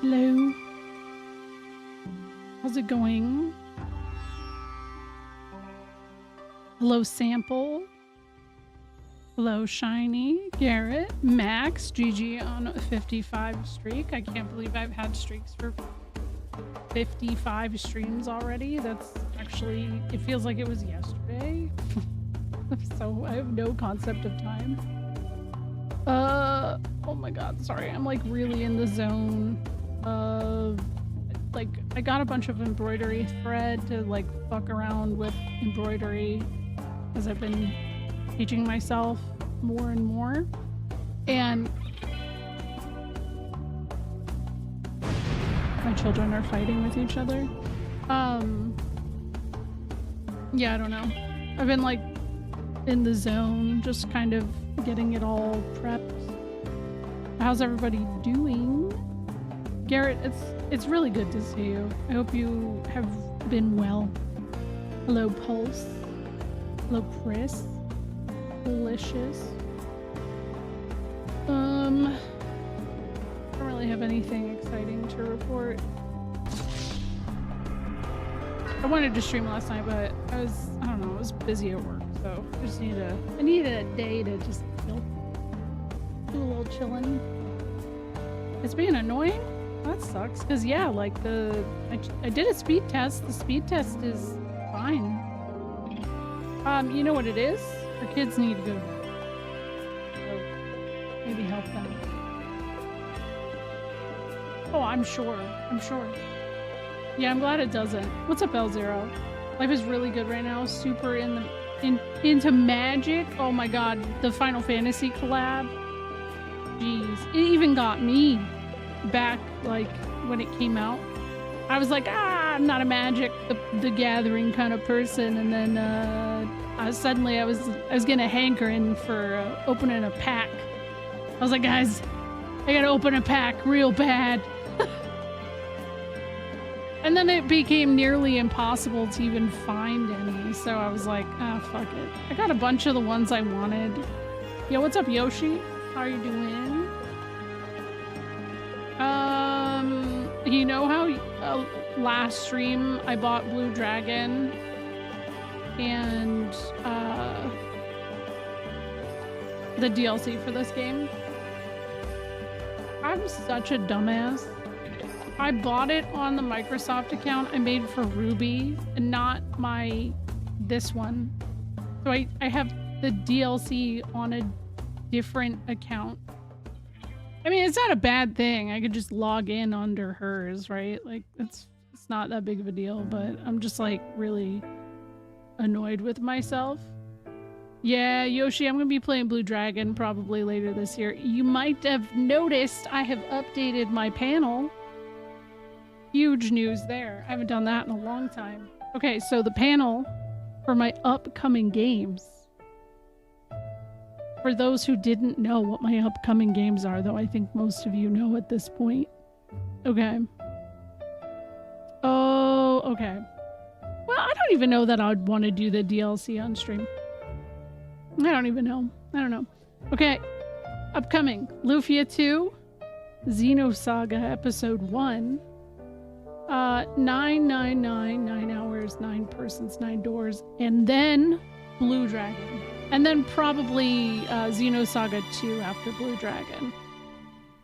Hello. How's it going? Hello, Sample. Hello, Shiny, Garrett, Max, GG on a 55 streak. I can't believe I've had streaks for 55 streams already. That's actually, it feels like it was yesterday. So I have no concept of time. Oh my god, sorry. I'm like really in the zone of, like, I got a bunch of embroidery thread to like fuck around with embroidery as I've been teaching myself more and more. And my children are fighting with each other. Yeah, I don't know. I've been like in the zone, just kind of getting it all prepped. How's everybody doing? Garrett, it's really good to see you. I hope you have been well. Hello, Pulse. Hello, Chris. Delicious. I don't really have anything exciting to report. I wanted to stream last night, but I don't know, I was busy at work, so I needed a day to just do a little chilling. It's being annoying. That sucks, because yeah, like I did a speed test. The speed test is fine. You know what it is? Our kids need to go to bed. So maybe help them. Oh, I'm sure. Yeah, I'm glad it doesn't. What's up, L0? Life is really good right now. Super into Magic. Oh my god, the Final Fantasy collab. Jeez, it even got me back, like, when it came out. I was like, I'm not a Magic the Gathering kind of person, and then suddenly I was getting hankering for opening a pack. I was like, guys, I gotta open a pack real bad. And then it became nearly impossible to even find any, so I was like, fuck it. I got a bunch of the ones I wanted. Yo, what's up, Yoshi? How are you doing? You know how last stream I bought Blue Dragon and the DLC for this game? I'm such a dumbass. I bought it on the Microsoft account I made for Ruby and not this one. So I have the DLC on a different account. I mean, it's not a bad thing. I could just log in under hers, right? Like, it's not that big of a deal, but I'm just like really annoyed with myself. Yeah, Yoshi, I'm gonna be playing Blue Dragon probably later this year. You might have noticed I have updated my panel. Huge news there. I haven't done that in a long time. Okay, so the panel for my upcoming games. For those who didn't know what my upcoming games are, though I think most of you know at this point. Okay. Oh, okay. Well, I don't even know that I'd want to do the DLC on stream. I don't even know. I don't know. Okay. Upcoming. Lufia 2. Xenosaga Episode 1. 999, 9 hours, 9 persons, 9 doors, and then Blue Dragon. And then probably Xenosaga 2 after Blue Dragon.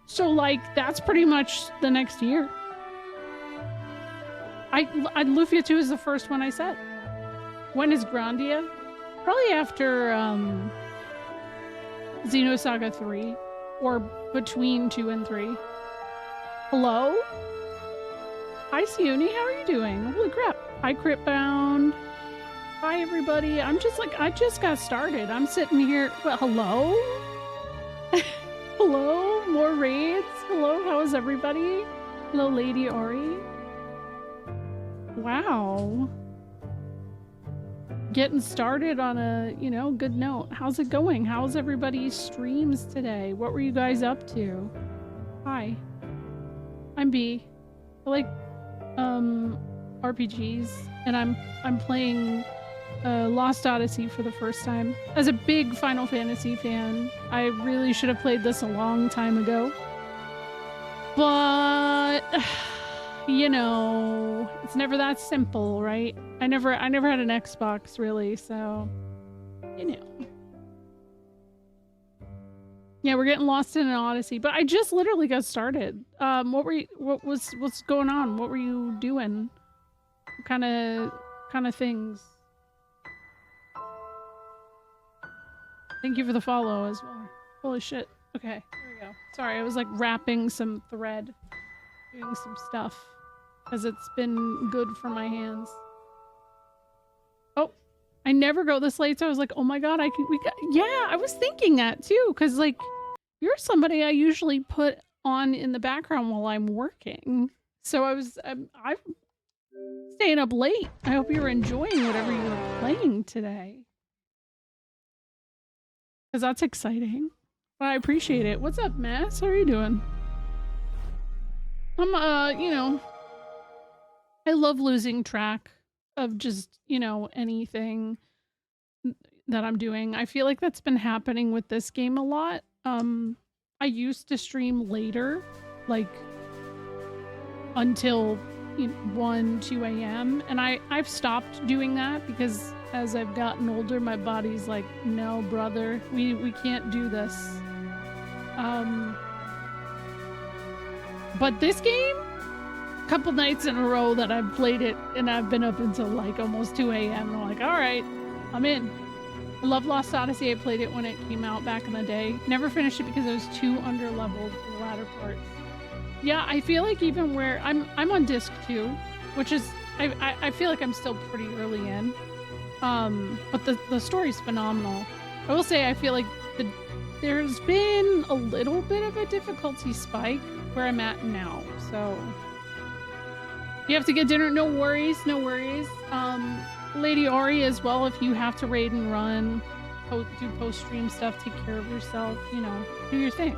So, like, that's pretty much the next year. Lufia 2 is the first one I said. When is Grandia? Probably after Xenosaga 3. Or between 2 and 3. Hello? Hi, Siuni, how are you doing? Holy crap. Hi, Cryptbound. Hi, everybody. I'm just like, I just got started. I'm sitting here. Well, hello? Hello? More raids? Hello? How is everybody? Hello, Lady Ori. Wow. Getting started on a, good note. How's it going? How's everybody's streams today? What were you guys up to? Hi. I'm B. I like RPGs, and I'm playing Lost Odyssey for the first time. As a big Final Fantasy fan, I really should have played this a long time ago. But you know, it's never that simple, right? I never had an Xbox really, so you know. Yeah, we're getting lost in an Odyssey, but I just literally got started. What's going on? What were you doing? What kind of things? Thank you for the follow as well. Holy shit. Okay, there we go. Sorry, I was like wrapping some thread, doing some stuff, because it's been good for my hands. Oh, I never go this late, so I was like, oh my god, yeah, I was thinking that too, because like, you're somebody I usually put on in the background while I'm working. So I'm staying up late. I hope you're enjoying whatever you were playing today. Because that's exciting. But I appreciate it. What's up, Mass? How are you doing? I'm, you know, I love losing track of just, you know, anything that I'm doing. I feel like that's been happening with this game a lot. I used to stream later, like until 1, 2 a.m. And I've stopped doing that because as I've gotten older, my body's like, no, brother, we can't do this. But this game, a couple nights in a row that I've played it and I've been up until like almost 2 a.m. and I'm like, all right, I'm in. I love Lost Odyssey. I played it when it came out back in the day. Never finished it because it was too underleveled for the latter parts. Yeah, I feel like even where I'm on disc 2, which is I feel like I'm still pretty early in. But the story's phenomenal. I will say I feel like there's been a little bit of a difficulty spike where I'm at now. So you have to get dinner. No worries, no worries. Lady Ori as well, if you have to raid and run, do post-stream stuff, take care of yourself, you know, do your thing.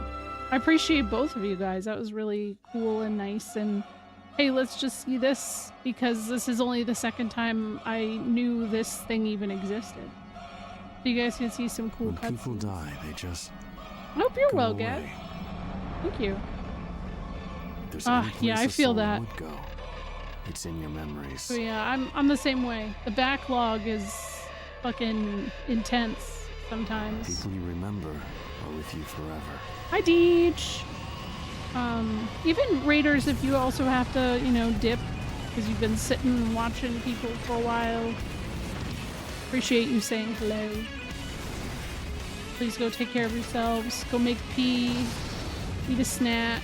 I appreciate both of you guys. That was really cool and nice. And hey, let's just see this because this is only the second time I knew this thing even existed. So you guys can see some cool cutscenes. When people die, they just I hope you're well, Gad. Thank you. Yeah, I feel that. It's in your memories. So yeah, I'm the same way. The backlog is fucking intense sometimes. People you remember are with you forever. Hi, Deej. Even raiders, if you also have to, you know, dip because you've been sitting and watching people for a while. Appreciate you saying hello. Please go take care of yourselves. Go make pee. Eat a snack.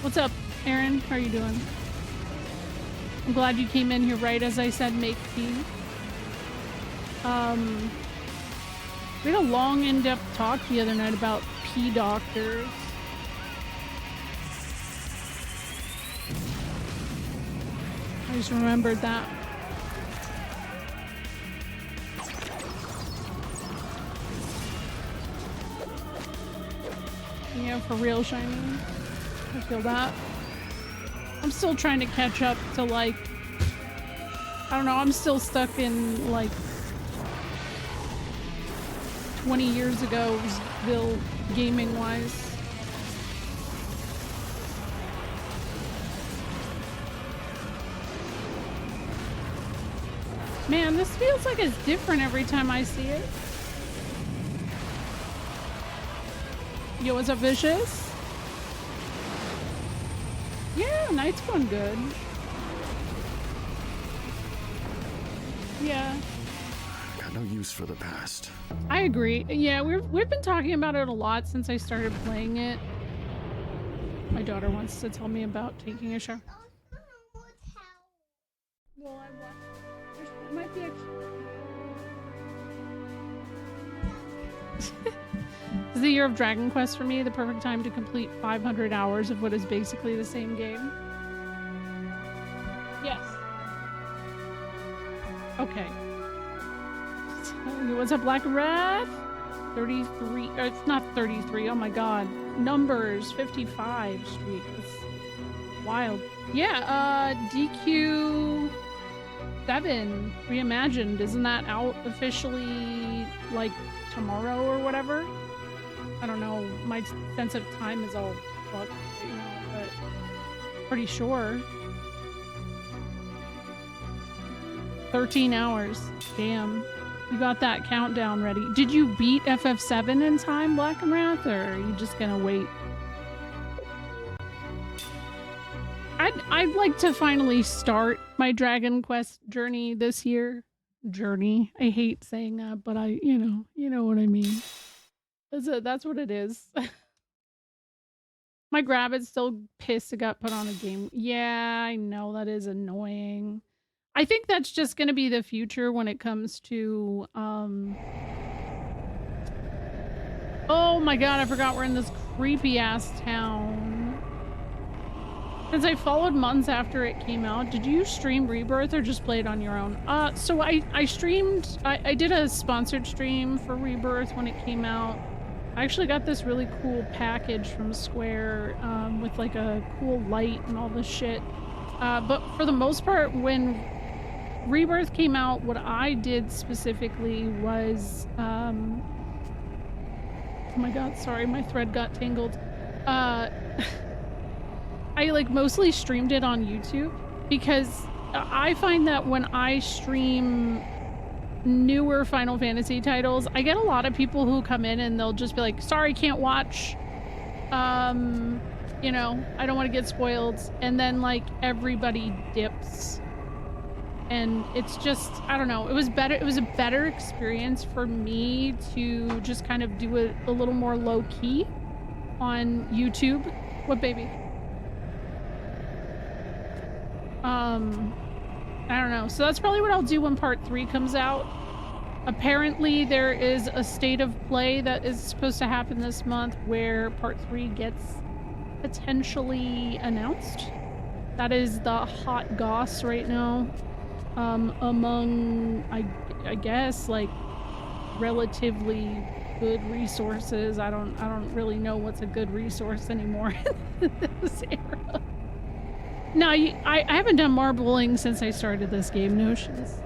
What's up, Aaron? How are you doing? I'm glad you came in here right as I said make pee. We had a long in-depth talk the other night about pee doctors. I just remembered that. Yeah, for real, Shiny. I feel that. I'm still trying to catch up to, like, I don't know, I'm still stuck in, like, 20 years ago, still gaming-wise. Man, this feels like it's different every time I see it. Yo, what's up, Vicious? Yeah, night's going good. Yeah. Got no use for the past. I agree. Yeah, we've been talking about it a lot since I started playing it. My daughter wants to tell me about taking a shower. Well, there might be This is the year of Dragon Quest for me, the perfect time to complete 500 hours of what is basically the same game. Yes. Okay. What's up, Black Wrath? 33. It's not 33. Oh my god. Numbers. 55 streak. That's wild. Yeah, DQ 7 Reimagined. Isn't that out officially, like, tomorrow or whatever? I don't know. My sense of time is all fuck right now, but pretty sure. 13 hours. Damn. You got that countdown ready. Did you beat FF7 in time, Black and Wrath, or are you just gonna wait? I'd like to finally start my Dragon Quest journey this year. Journey. I hate saying that, but you know what I mean. That's what it is. My Grabbit's still pissed it got put on a game. Yeah, I know that is annoying. I think that's just going to be the future when it comes to, oh my god, I forgot we're in this creepy-ass town. Since I followed months after it came out, did you stream Rebirth or just play it on your own? So I streamed, I did a sponsored stream for Rebirth when it came out. I actually got this really cool package from Square, with like a cool light and all this shit. But for the most part, when Rebirth came out, what I did specifically was, oh my god, sorry, my thread got tangled. I like mostly streamed it on YouTube because I find that when I stream newer Final Fantasy titles, I get a lot of people who come in and they'll just be like, sorry, can't watch. You know, I don't want to get spoiled. And then like everybody dips. And it's just, I don't know, it was better. It was a better experience for me to just kind of do it a little more low key on YouTube. What, baby? I don't know. So that's probably what I'll do when part 3 comes out. Apparently there is a state of play that is supposed to happen this month where part 3 gets potentially announced. That is the hot goss right now. Among, I guess, like, relatively good resources. I don't really know what's a good resource anymore in this era. No, I haven't done marbling since I started this game, Notions.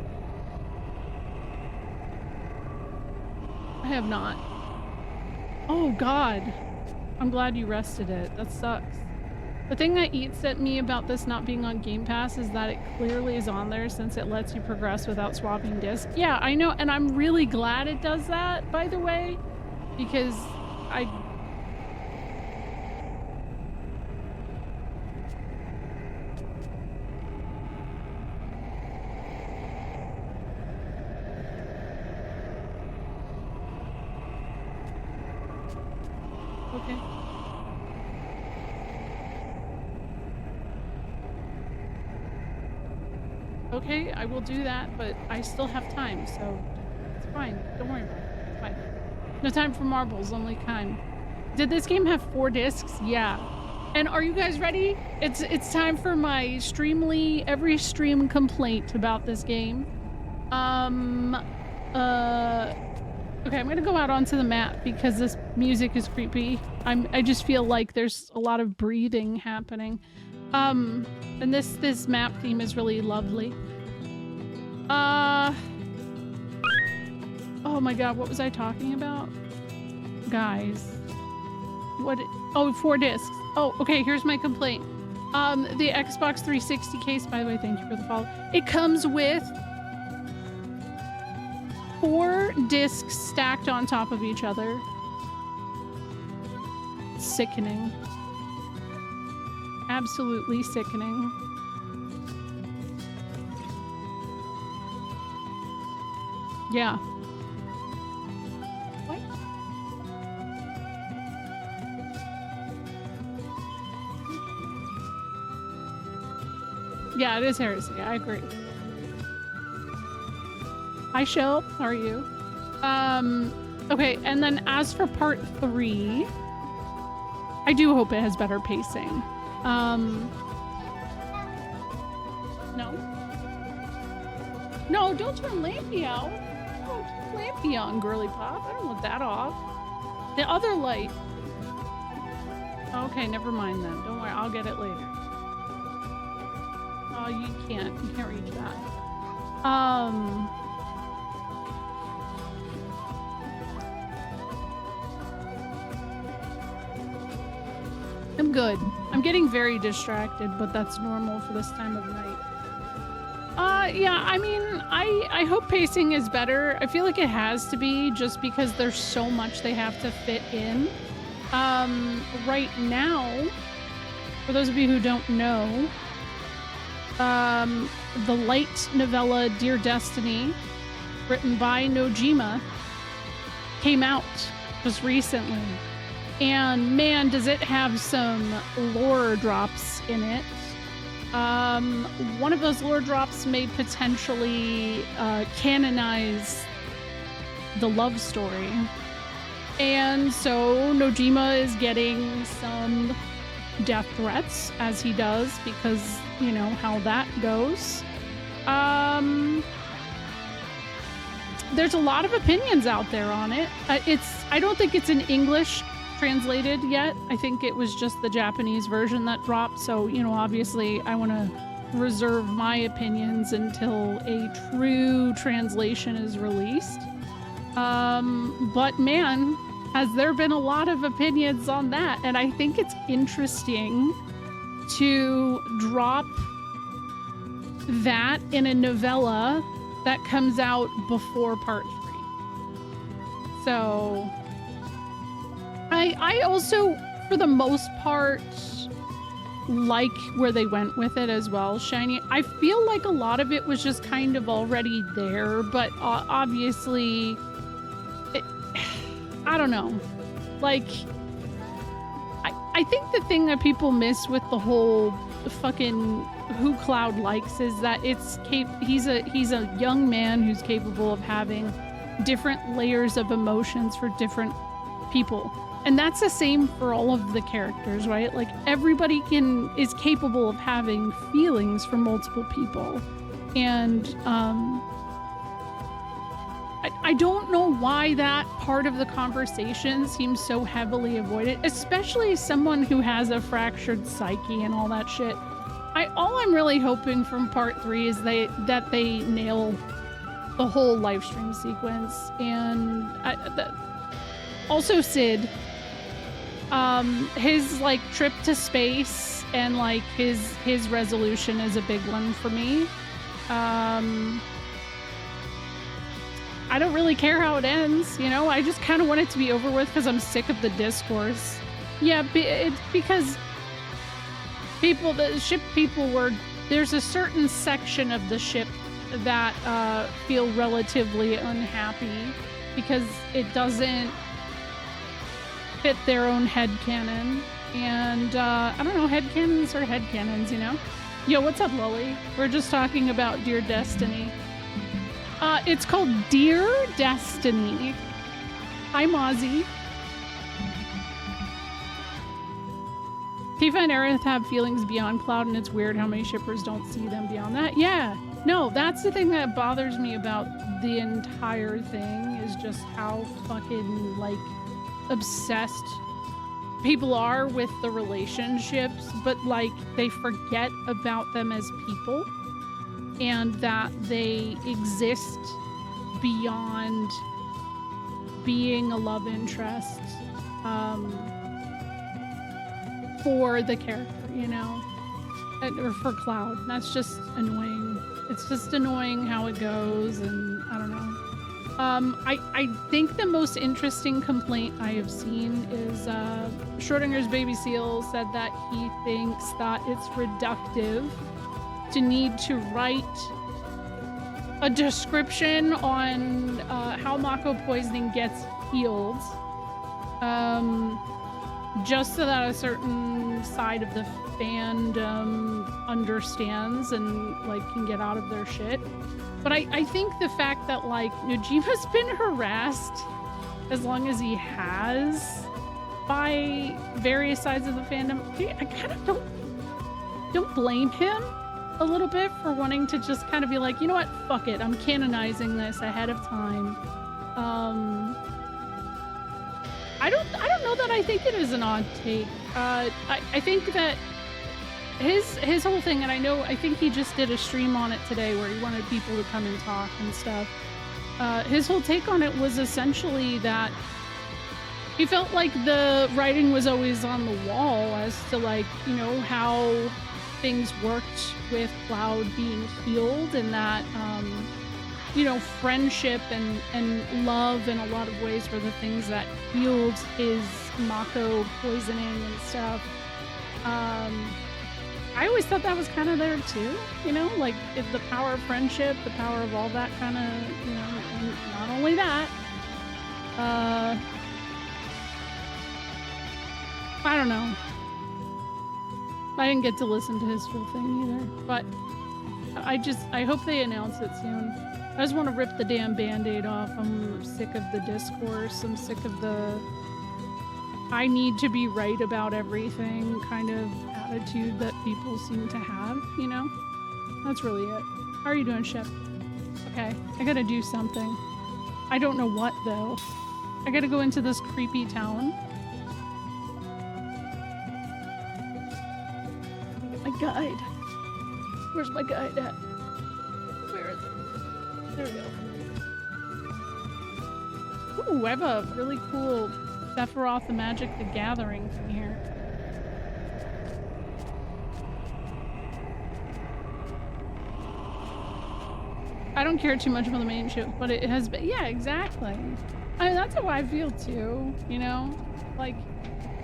I have not. Oh god. I'm glad you rested it. That sucks. The thing that eats at me about this not being on Game Pass is that it clearly is on there since it lets you progress without swapping discs. Yeah, I know, and I'm really glad it does that, by the way, because okay. Okay, I will do that, but I still have time, so it's fine. Don't worry about it. It's fine. No time for marbles, only time. Did this game have 4 discs? Yeah. And are you guys ready? It's time for my Streamly every stream complaint about this game. Okay, I'm gonna go out onto the map because this music is creepy. I just feel like there's a lot of breathing happening. And this map theme is really lovely. Oh my god, what was I talking about? Guys. What? Oh, 4 discs. Oh, okay, here's my complaint. The Xbox 360 case, by the way, thank you for the follow. It comes with 4 discs stacked on top of each other. Sickening. Absolutely sickening. Yeah. What? Yeah, it is heresy. I agree. Hi, Shell. How are you? Okay, and then as for part 3, I do hope it has better pacing. No. No, don't turn Lampy out. Don't turn Lampy on, girly pop. I don't want that off. The other light. Okay, never mind then. Don't worry, I'll get it later. Oh, you can't reach that. I'm good. I'm getting very distracted, but that's normal for this time of night. Yeah, I mean, I hope pacing is better. I feel like it has to be just because there's so much they have to fit in. Right now, for those of you who don't know, the light novella Dear Destiny, written by Nojima, came out just recently. And man, does it have some lore drops in it. One of those lore drops may potentially canonize the love story. And so Nojima is getting some death threats, as he does, because, you know, how that goes. There's a lot of opinions out there on it. I don't think it's in English translated yet. I think it was just the Japanese version that dropped. So, you know, obviously I want to reserve my opinions until a true translation is released. But man, has there been a lot of opinions on that. And I think it's interesting to drop that in a novella that comes out before part 3. So I also, for the most part, like where they went with it as well, Shiny. I feel like a lot of it was just kind of already there, but obviously, I don't know. Like, I think the thing that people miss with the whole fucking who Cloud likes is that he's a young man who's capable of having different layers of emotions for different people. And that's the same for all of the characters, right? Like everybody is capable of having feelings for multiple people. And I don't know why that part of the conversation seems so heavily avoided, especially someone who has a fractured psyche and all that shit. All I'm really hoping from part 3 is that they nail the whole live stream sequence. And also Sid, his like trip to space and like his resolution is a big one for me. I don't really care how it ends, you know? I just kind of want it to be over with because I'm sick of the discourse. Yeah, because the ship people there's a certain section of the ship that feel relatively unhappy because it doesn't fit their own headcanon. And I don't know, headcanons are headcanons, you know? Yo, what's up, Lily? We're just talking about Dear Destiny. It's called Dear Destiny. Hi, Mozzie. Tifa and Aerith have feelings beyond Cloud, and it's weird how many shippers don't see them beyond that. Yeah, no, that's the thing that bothers me about the entire thing, is just how fucking, like, obsessed people are with the relationships, but, like, they forget about them as people, and that they exist beyond being a love interest for the character, you know, or for Cloud. That's just annoying. It's just annoying how it goes, and I don't know. I think the most interesting complaint I have seen is Schrodinger's baby seal said that he thinks that it's reductive to need to write a description on how Mako poisoning gets healed, just so that a certain side of the fandom understands and like can get out of their shit. But I think the fact that like Nojima's been harassed as long as he has by various sides of the fandom, I kind of don't blame him a little bit for wanting to just kind of be like, you know what, fuck it, I'm canonizing this ahead of time. I don't know that I think it is an odd take. I think that his whole thing, and I think he just did a stream on it today where he wanted people to come and talk and stuff. His whole take on it was essentially that He felt like the writing was always on the wall as to, like, you know, how things worked with Cloud being healed, and that, you know, friendship and love in a lot of ways were the things that healed his Mako poisoning and stuff. I always thought that was kind of there too, you know, like if the power of friendship, the power of all that kind of, you know, and not only that, I don't know. I didn't get to listen to his full thing either, but I hope they announce it soon. I just want to rip the damn Band-Aid off. I'm sick of the discourse. I'm sick of the I need to be right about everything kind of attitude that people seem to have, you know? That's really it. How are you doing, Shep? Okay, I gotta do something. I don't know what, though. I gotta go into this creepy town. My guide. Where's my guide at? Where is it? There we go. Ooh, I have a really cool Sephiroth the Magic the Gathering thing here. I don't care too much about the main ship, but it has been, yeah, exactly. I mean, that's how I feel too, you know? Like,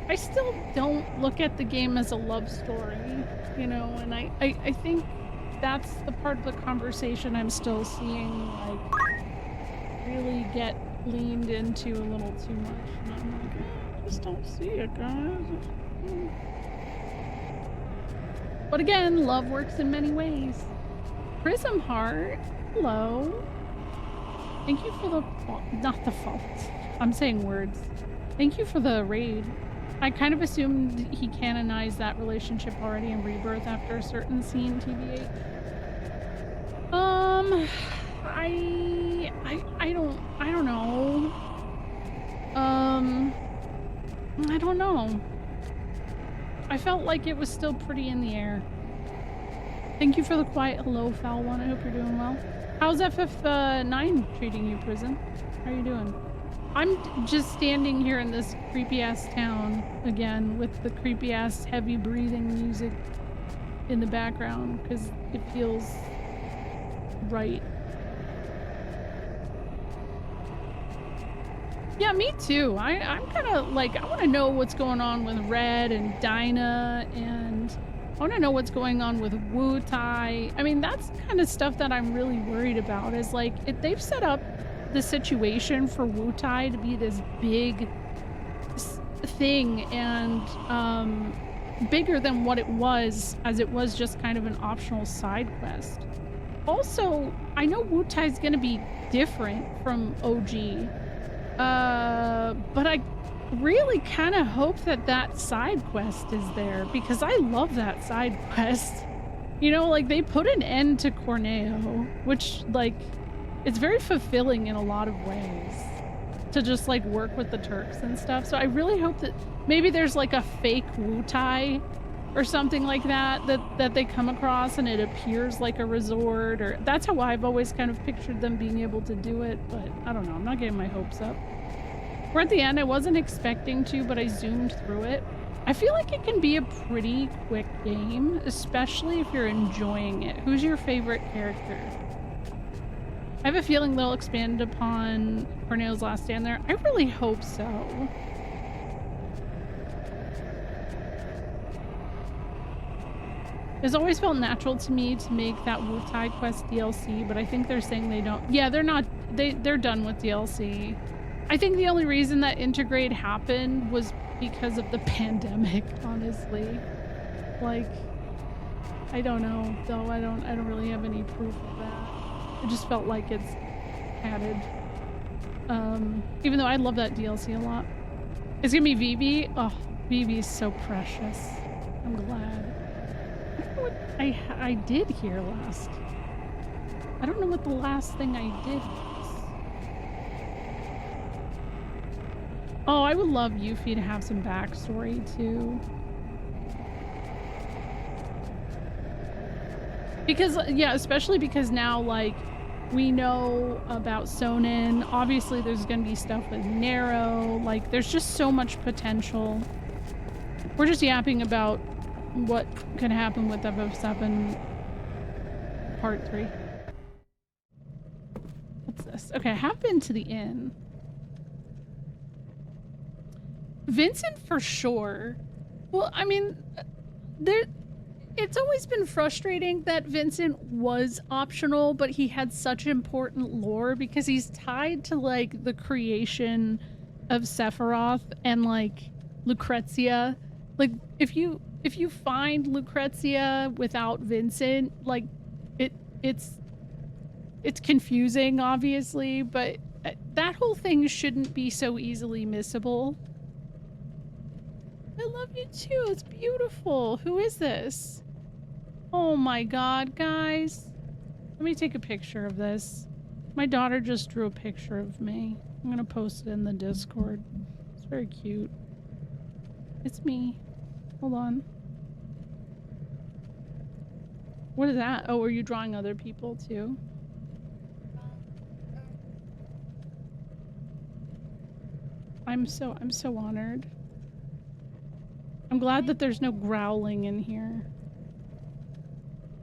I still don't look at the game as a love story, you know, and I think that's the part of the conversation I'm still seeing, like, really get leaned into a little too much. And I'm like, I just don't see it, guys. But again, love works in many ways. Prism Heart, hello. Thank you for the, not the fault. I'm saying words. Thank you for the raid. I kind of assumed he canonized that relationship already in Rebirth after a certain scene, TBH. I don't know. I don't know. I felt like it was still pretty in the air. Thank you for the quiet hello, foul one. I hope you're doing well. How's FF9 treating you, Prison? How are you doing? I'm just standing here in this creepy-ass town again with the creepy-ass heavy breathing music in the background because it feels right. Yeah, me too. I'm kind of like, I want to know what's going on with Red and Dinah, and I want to know what's going on with Wu Tai. I mean, that's the kind of stuff that I'm really worried about, is like, if they've set up the situation for Wu Tai to be this big thing and bigger than what it was, as it was just kind of an optional side quest. Also, I know Wu Tai's gonna be different from OG, but I really kind of hope that that side quest is there, because I love that side quest. You know, like, they put an end to Corneo, which, like, it's very fulfilling in a lot of ways to just, like, work with the Turks and stuff. So I really hope that maybe there's, like, a fake Wu Tai or something like that that they come across, and it appears like a resort, or that's how I've always kind of pictured them being able to do it. But I don't know, I'm not getting my hopes up. We're at the end. I wasn't expecting to, but I zoomed through it. I feel like it can be a pretty quick game, especially if you're enjoying it. Who's your favorite character? I have a feeling they'll expand upon Corneo's last stand there. I really hope so. It's always felt natural to me to make that Wu Tai quest DLC, but I think they're saying they don't. Yeah, they're not. They're done with DLC. I think the only reason that Integrate happened was because of the pandemic, honestly. Like, I don't know, though. I don't really have any proof of that. It just felt like it's added. Even though I love that DLC a lot. It's gonna be Vivi. Oh, Vivi's so precious. I'm glad. I don't know what I did here last. I don't know what the last thing I did was. Oh, I would love Yuffie to have some backstory too. Because, yeah, especially because now, like, We know about Sonin. Obviously, there's going to be stuff with Nero. Like, there's just so much potential. We're just yapping about what could happen with FF7 Part 3. What's this? Okay, I have been to the inn. Vincent for sure. Well, I mean, it's always been frustrating that Vincent was optional, but he had such important lore because he's tied to like the creation of Sephiroth and like Lucrezia. Like if you find Lucrezia without Vincent, like it's confusing obviously, but that whole thing shouldn't be so easily missable. I love you too. It's beautiful. Who is this? Oh my god, guys. Let me take a picture of this. My daughter just drew a picture of me. I'm gonna post it in the Discord. It's very cute. It's me. Hold on. What is that? Oh, are you drawing other people too? I'm so honored. I'm glad that there's no growling in here.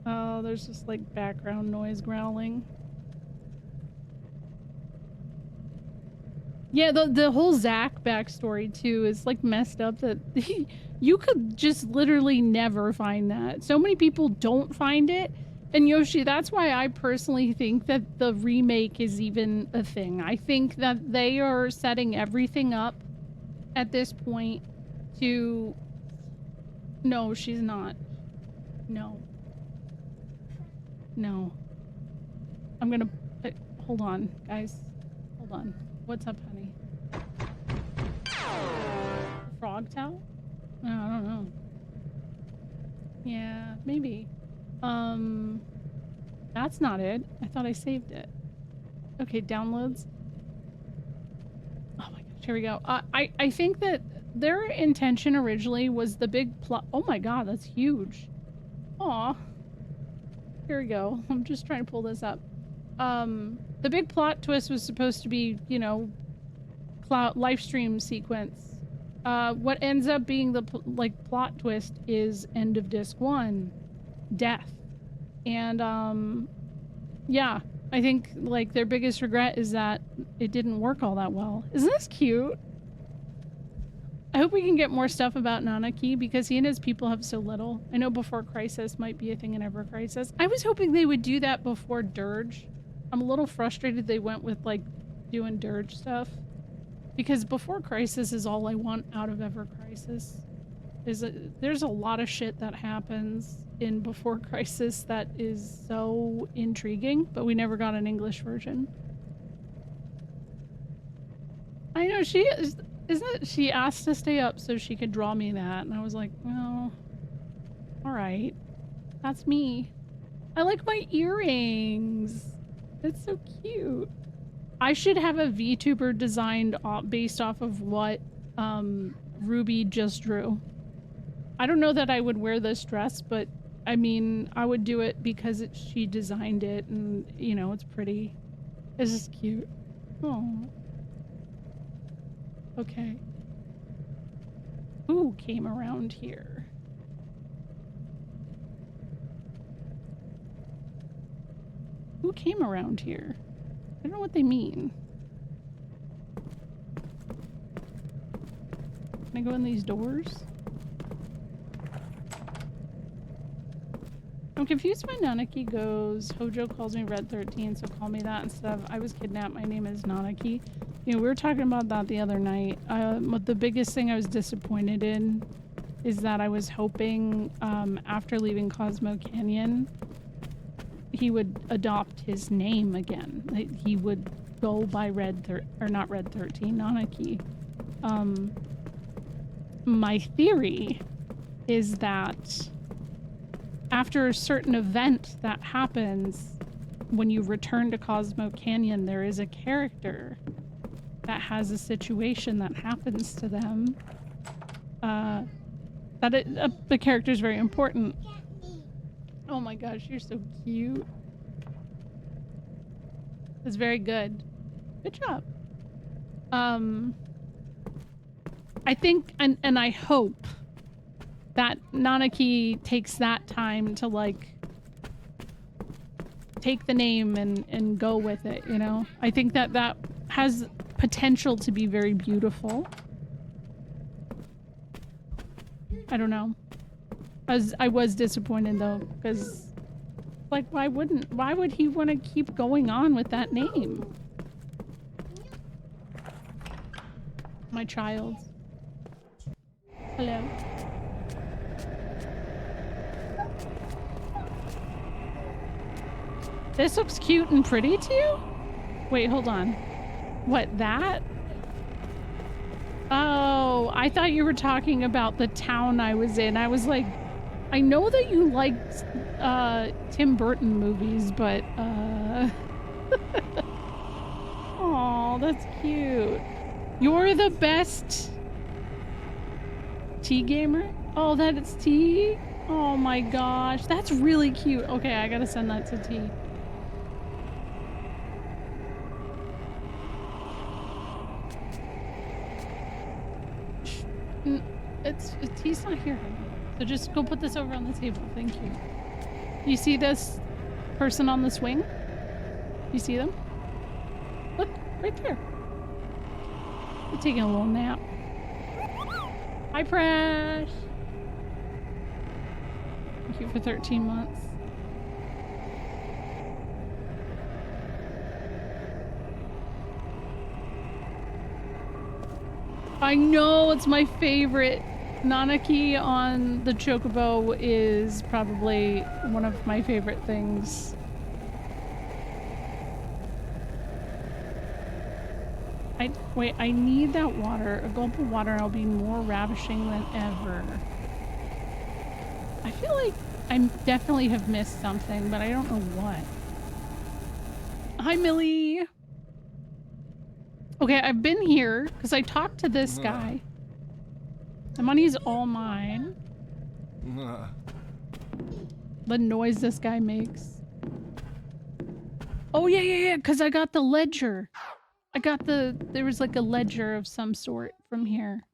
Oh, there's just like background noise growling. Yeah, the whole Zack backstory too is like messed up that you could just literally never find that. So many people don't find it. And Yoshi, that's why I personally think that the remake is even a thing. I think that they are setting everything up at this point to... No, she's not. No. No. I'm gonna... hold on, guys. Hold on. What's up, honey? Frog towel? No, I don't know. Yeah, maybe. That's not it. I thought I saved it. Okay, downloads. Oh my gosh, here we go. I think that their intention originally was the big plot. Oh my god, that's huge. Aw. Here we go. I'm just trying to pull this up. The big plot twist was supposed to be, you know, live stream sequence. What ends up being the plot twist is end of disc 1, death. And yeah, I think like their biggest regret is that it didn't work all that well. Isn't this cute? I hope we can get more stuff about Nanaki because he and his people have so little. I know Before Crisis might be a thing in Ever Crisis. I was hoping they would do that before Dirge. I'm a little frustrated they went with like doing Dirge stuff because Before Crisis is all I want out of Ever Crisis. There's a lot of shit that happens in Before Crisis that is so intriguing, but we never got an English version. I know she is. Isn't it? She asked to stay up so she could draw me that, and I was like, well, all right, that's me. I like my earrings. It's so cute. I should have a VTuber designed based off of what Ruby just drew. I don't know that I would wear this dress, but I mean, I would do it because she designed it, and you know, it's pretty. It's just cute. Oh. Okay. Who came around here? Who came around here? I don't know what they mean. Can I go in these doors? I'm confused why Nanaki goes, Hojo calls me Red 13, so call me that instead of I was kidnapped, my name is Nanaki. You know, we were talking about that the other night. The biggest thing I was disappointed in is that I was hoping after leaving Cosmo Canyon, he would adopt his name again. He would go by not Red 13, Nanaki. My theory is that after a certain event that happens, when you return to Cosmo Canyon, there is a character that has a situation that happens to them. The character is very important. Oh my gosh, you're so cute. It's very good. Good job. I think and I hope that Nanaki takes that time to like take the name and go with it, you know? I think that that has potential to be very beautiful. I don't know. As I was disappointed though, because like why would he want to keep going on with that name? My child. Hello. This looks cute and pretty to you? Wait, hold on. What, that? Oh, I thought you were talking about the town I was in. I was like, I know that you liked Tim Burton movies, but Aw, that's cute. You're the best T gamer? Oh, that's T? Oh my gosh, that's really cute. Okay, I gotta send that to T. He's not here. So just go put this over on the table. Thank you. You see this person on the swing? You see them? Look, right there. They're taking a little nap. Hi, Prash. Thank you for 13 months. I know, it's my favorite. Nanaki on the Chocobo is probably one of my favorite things. Wait, I need that water. A gulp of water and I'll be more ravishing than ever. I feel like I definitely have missed something, but I don't know what. Hi, Millie. Okay, I've been here because I talked to this guy. The money's all mine. The noise this guy makes. Oh, yeah, because I got the ledger. I got there was like a ledger of some sort from here.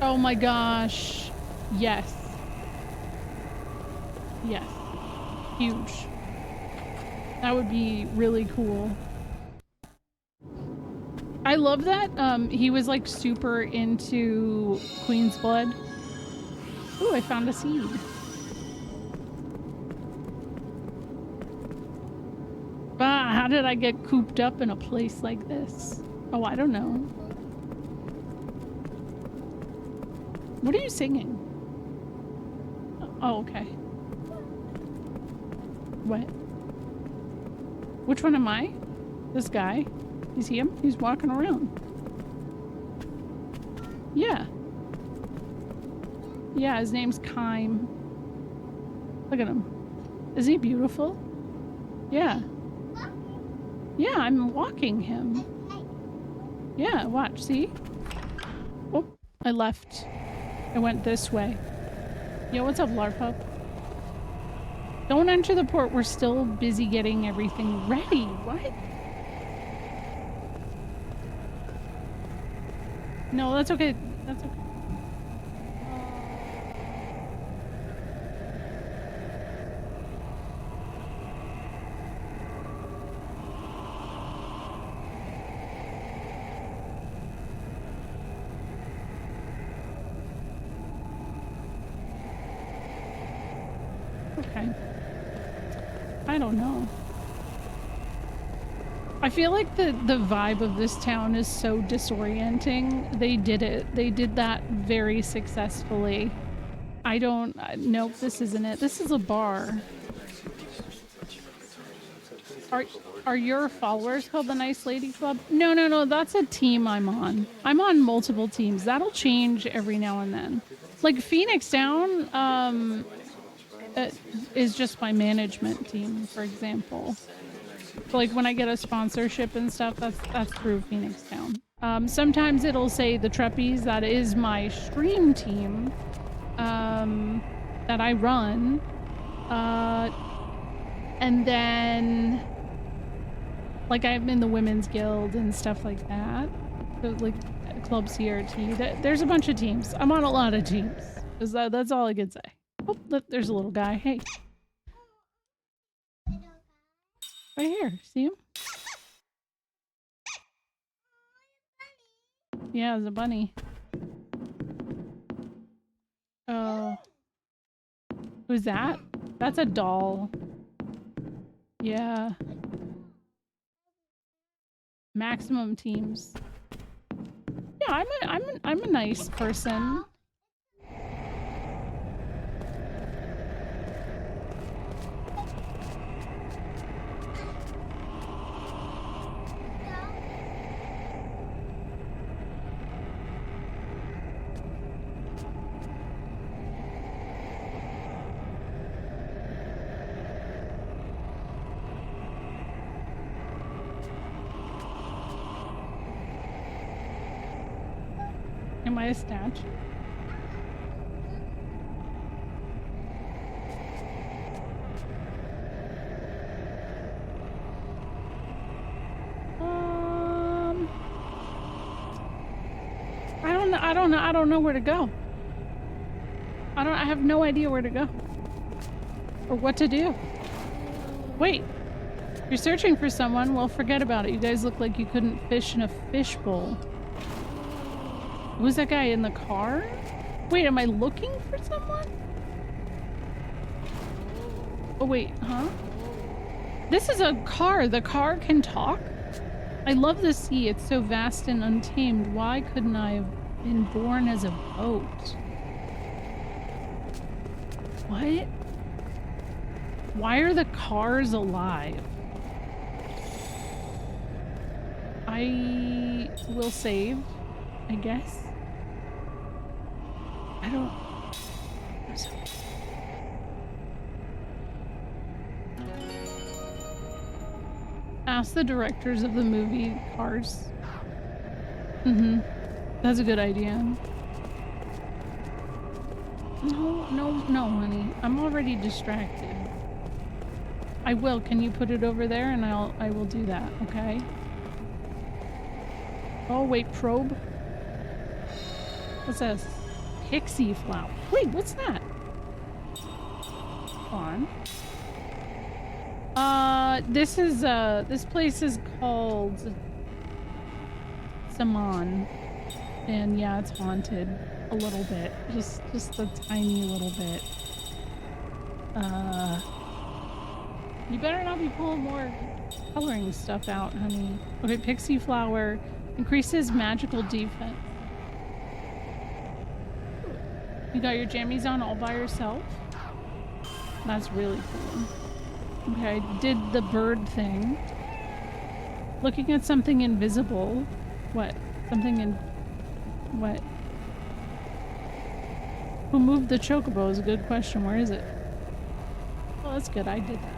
Oh my gosh. Yes. Yes. Huge. That would be really cool. I love that he was like super into Queen's Blood. Ooh, I found a seed. Ah, how did I get cooped up in a place like this? Oh, I don't know. What are you singing? Oh, okay. What? Which one am I? This guy? You see him? He's walking around. Yeah. Yeah, his name's Kime. Look at him. Isn't he beautiful? Yeah. Yeah, I'm walking him. Yeah, watch, see? Oh, I left. I went this way. Yo, what's up, Larpup? Don't enter the port. We're still busy getting everything ready. What? No, that's okay. That's okay. Okay. I don't know. I feel like the vibe of this town is so disorienting. They did it. They did that very successfully. I don't... nope, this isn't it. This is a bar. Are your followers called the Nice Lady Club? No, no, no. That's a team I'm on. I'm on multiple teams. That'll change every now and then. Like Phoenix Down, is just my management team, for example. So like when I get a sponsorship and stuff, that's through Phoenix Town. Sometimes it'll say the Treppies, that is my stream team, that I run. And then like I'm in the women's guild and stuff like that. So, like Club CRT. There's a bunch of teams. I'm on a lot of teams. That's all I can say. Oh, look, there's a little guy. Hey. Right here. See him? Yeah, it's a bunny. Oh. Who's that? That's a doll. Yeah. Maximum teams. Yeah, I'm a nice person. Am I a statue? I don't know where to go. I have no idea where to go. Or what to do. Wait. You're searching for someone? Well, forget about it. You guys look like you couldn't fish in a fishbowl. Who's that guy in the car? Wait, am I looking for someone? Oh, wait, huh? This is a car. The car can talk? I love the sea. It's so vast and untamed. Why couldn't I have been born as a boat? What? Why are the cars alive? I will save, I guess. I don't... I'm sorry. Ask the directors of the movie Cars. Mm-hmm. That's a good idea. No, honey. I'm already distracted. I will. Can you put it over there and I will do that, okay? Oh, wait, probe? What's this? Pixie flower. Wait, what's that? Hold on. This place is called Saman. And yeah, it's haunted a little bit. Just a tiny little bit. You better not be pulling more coloring stuff out, honey. Okay, pixie flower increases magical defense. You got your jammies on all by yourself? That's really cool. Okay, I did the bird thing. Looking at something invisible. What? Something in... What? Who moved the chocobo is a good question. Where is it? Oh, that's good. I did that.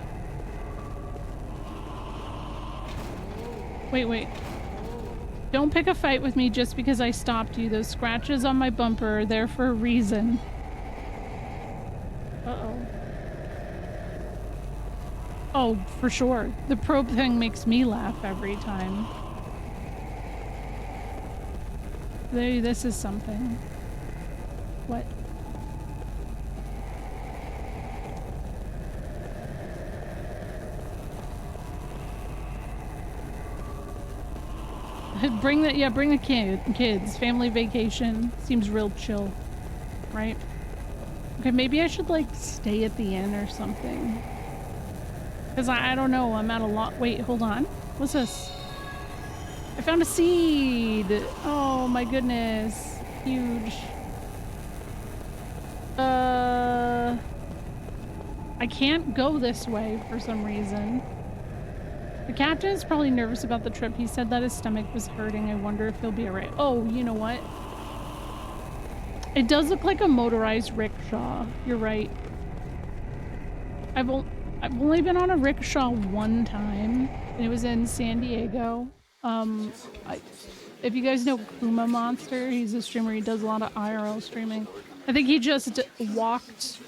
Wait. Don't pick a fight with me just because I stopped you. Those scratches on my bumper are there for a reason. Uh-oh. Oh, for sure. The probe thing makes me laugh every time. This is something. What? Bring the kids. Family vacation. Seems real chill. Right? Okay, maybe I should like stay at the inn or something. Because I don't know, I'm at a lot. Wait, hold on. What's this? I found a seed! Oh my goodness. Huge. I can't go this way for some reason. The captain is probably nervous about the trip. He said that his stomach was hurting. I wonder if he'll be alright. Oh, you know what? It does look like a motorized rickshaw. You're right. I've only been on a rickshaw one time, and it was in San Diego. If you guys know Kuma Monster, he's a streamer. He does a lot of IRL streaming. I think he just walked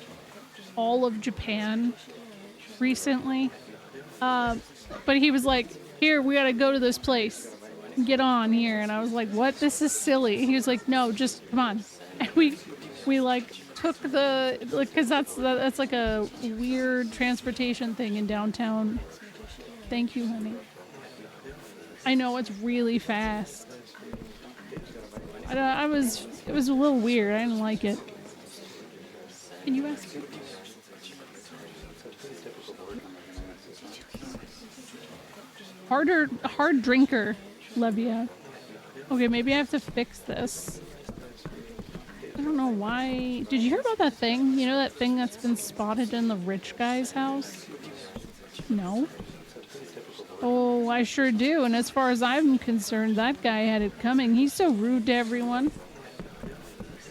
all of Japan recently. But he was like, here, we gotta go to this place. Get on here. And I was like, what? This is silly. He was like, no, just come on. And we like took the, like, cause that's like a weird transportation thing in downtown. Thank you, honey. I know it's really fast. It was a little weird. I didn't like it. Can you ask her? Hard drinker, Levia. Okay, maybe I have to fix this. I don't know why. Did you hear about that thing? You know that thing that's been spotted in the rich guy's house? No? Oh, I sure do. And as far as I'm concerned, that guy had it coming. He's so rude to everyone.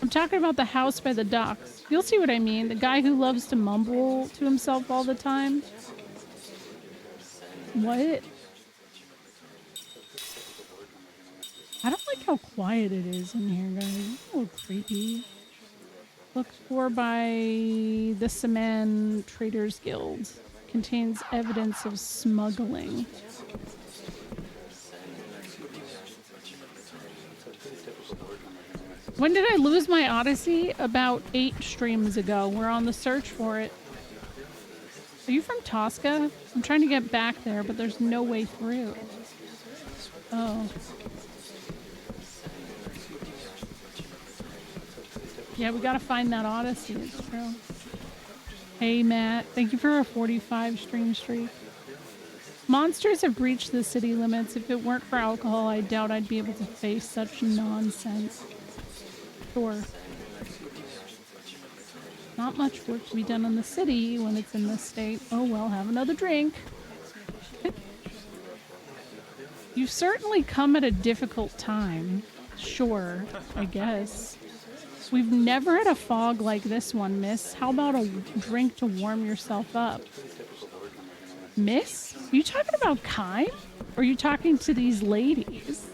I'm talking about the house by the docks. You'll see what I mean. The guy who loves to mumble to himself all the time. What? I don't like how quiet it is in here, guys. It's a little creepy. Looked for by the Cement Traders Guild. Contains evidence of smuggling. When did I lose my Odyssey? About 8 streams ago. We're on the search for it. Are you from Tosca? I'm trying to get back there, but there's no way through. Oh. Yeah, we gotta find that Odyssey, it's true. Hey, Matt. Thank you for a 45 stream streak. Monsters have breached the city limits. If it weren't for alcohol, I doubt I'd be able to face such nonsense. Sure. Not much work to be done in the city when it's in this state. Oh well, have another drink. You've certainly come at a difficult time. Sure, I guess. We've never had a fog like this one, miss. How about a drink to warm yourself up? Miss? Are you talking about Kai? Or are you talking to these ladies?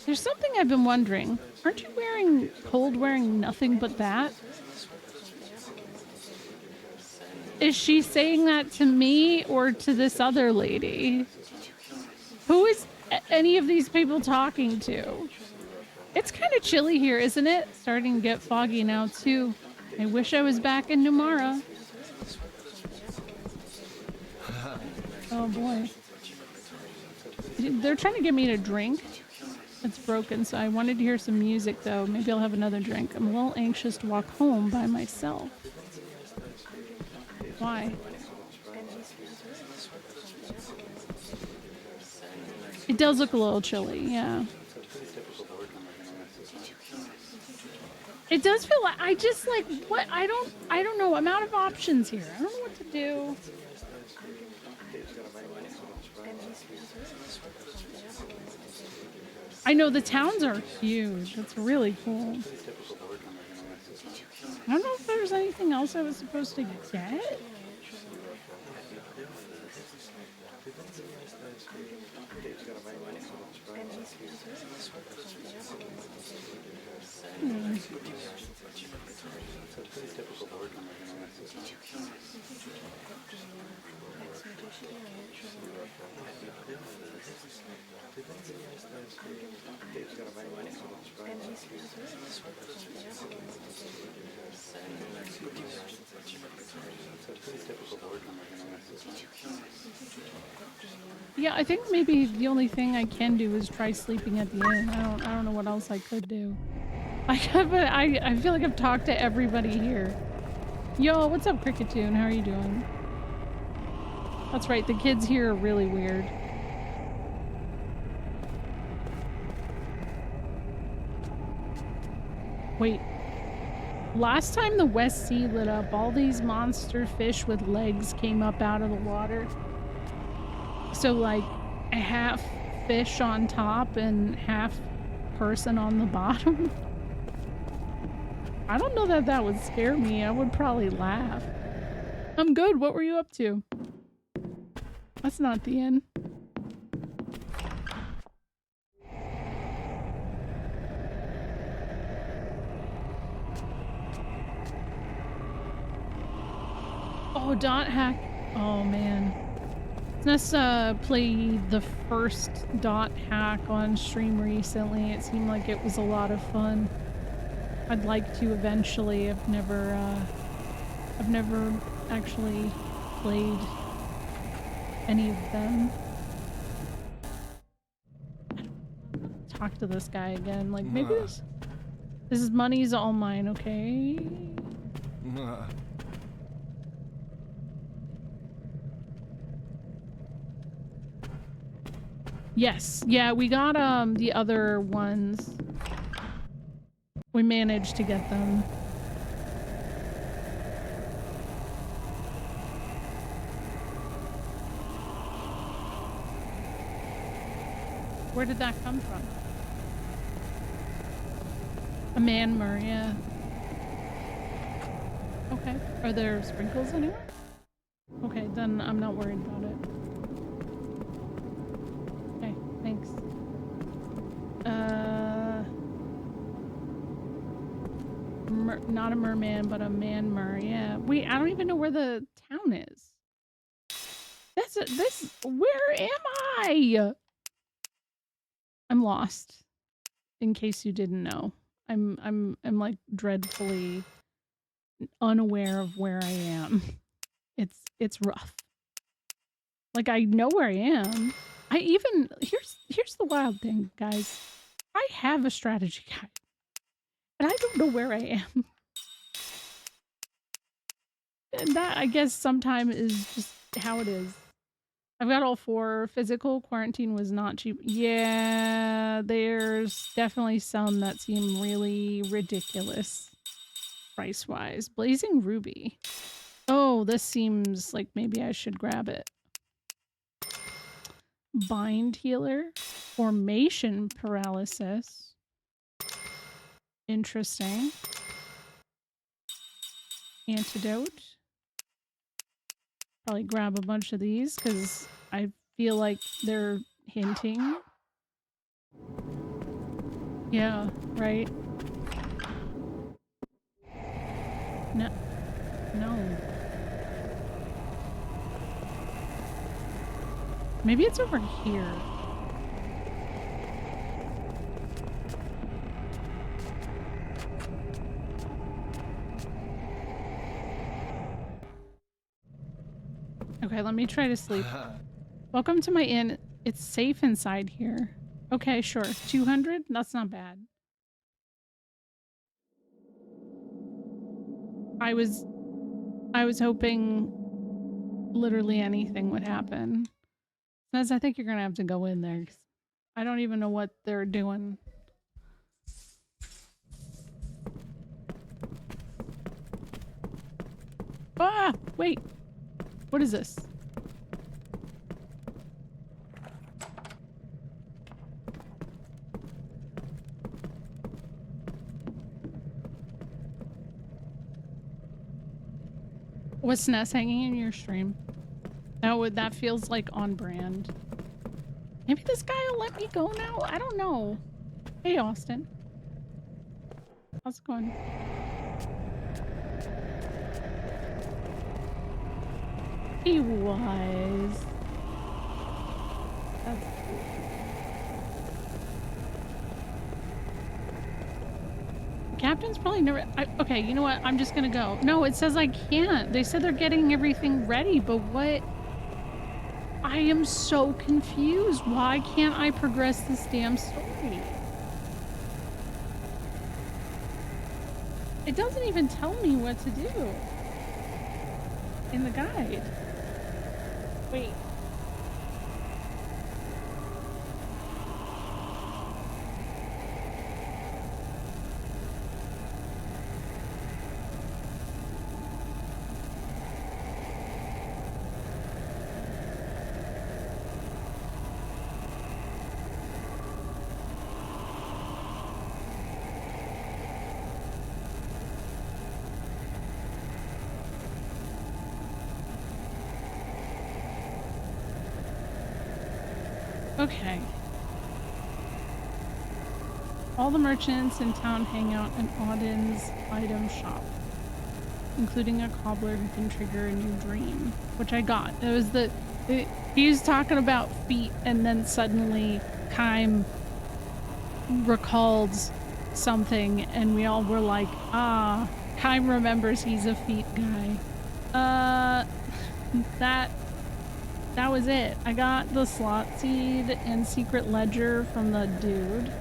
There's something I've been wondering. Aren't you wearing nothing but that? Is she saying that to me or to this other lady? Who is any of these people talking to? It's kind of chilly here, isn't it? Starting to get foggy now, too. I wish I was back in Numara. Oh, boy. They're trying to get me to drink. It's broken, so I wanted to hear some music, though. Maybe I'll have another drink. I'm a little anxious to walk home by myself. Why? It does look a little chilly, yeah. It does feel like I just like what I don't know. I'm out of options here. I don't know what to do. I know the towns are huge. It's really cool. I don't know if there's anything else I was supposed to get. Yeah, I think maybe the only thing I can do is try sleeping at the inn. I don't know what else I could do. I feel like I've talked to everybody here. Yo, what's up, Cricketoon? How are you doing? That's right, the kids here are really weird. Wait. Last time the West Sea lit up, all these monster fish with legs came up out of the water. So like a half fish on top and half person on the bottom. I don't know that that would scare me. I would probably laugh. I'm good. What were you up to? That's not the end. Oh, dot hack. Oh man. Let's play the first dot hack on stream recently. It seemed like it was a lot of fun. I'd like to eventually. I've never actually played any of them. Talk to this guy again. Like, maybe this is money's all mine, okay? Yes. Yeah, we got the other ones. We managed to get them. Where did that come from? A Myanmar, yeah. Okay. Are there sprinkles anywhere? Okay, then I'm not worried about it. Okay, thanks. Not a merman, but a Myanmar, yeah. Wait, I don't even know where the town is. Where am I? I'm lost. In case you didn't know. I'm like dreadfully unaware of where I am. It's rough. Like, I know where I am. Here's the wild thing, guys. I have a strategy guide. And I don't know where I am. And that, I guess, sometimes is just how it is. I've got all 4. Physical quarantine was not cheap. Yeah, there's definitely some that seem really ridiculous price-wise. Blazing Ruby. Oh, this seems like maybe I should grab it. Bind Healer. Formation Paralysis. Interesting. Antidote. Probably grab a bunch of these because I feel like they're hinting. Yeah, right? No. No. Maybe it's over here. Okay, let me try to sleep. Welcome to my inn. It's safe inside here. Okay, sure. 200? That's not bad. I was hoping literally anything would happen. Nez, I think you're gonna have to go in there. 'Cause I don't even know what they're doing. Ah! Wait! What is this? What's Ness hanging in your stream? That feels like on brand. Maybe this guy will let me go now? I don't know. Hey, Austin. How's it going? He was. That's cool. Captain's probably never... okay, you know what? I'm just gonna go. No, it says I can't. They said they're getting everything ready, but what? I am so confused. Why can't I progress this damn story? It doesn't even tell me what to do in the guide. Wait. Okay. All the merchants in town hang out in Odin's item shop. including a cobbler who can trigger a new dream, which I got. It was he was talking about feet, and then suddenly Kime recalled something, and we all were like, ah, Kime remembers he's a feet guy. That was it. I got the slot seed and secret ledger from the dude.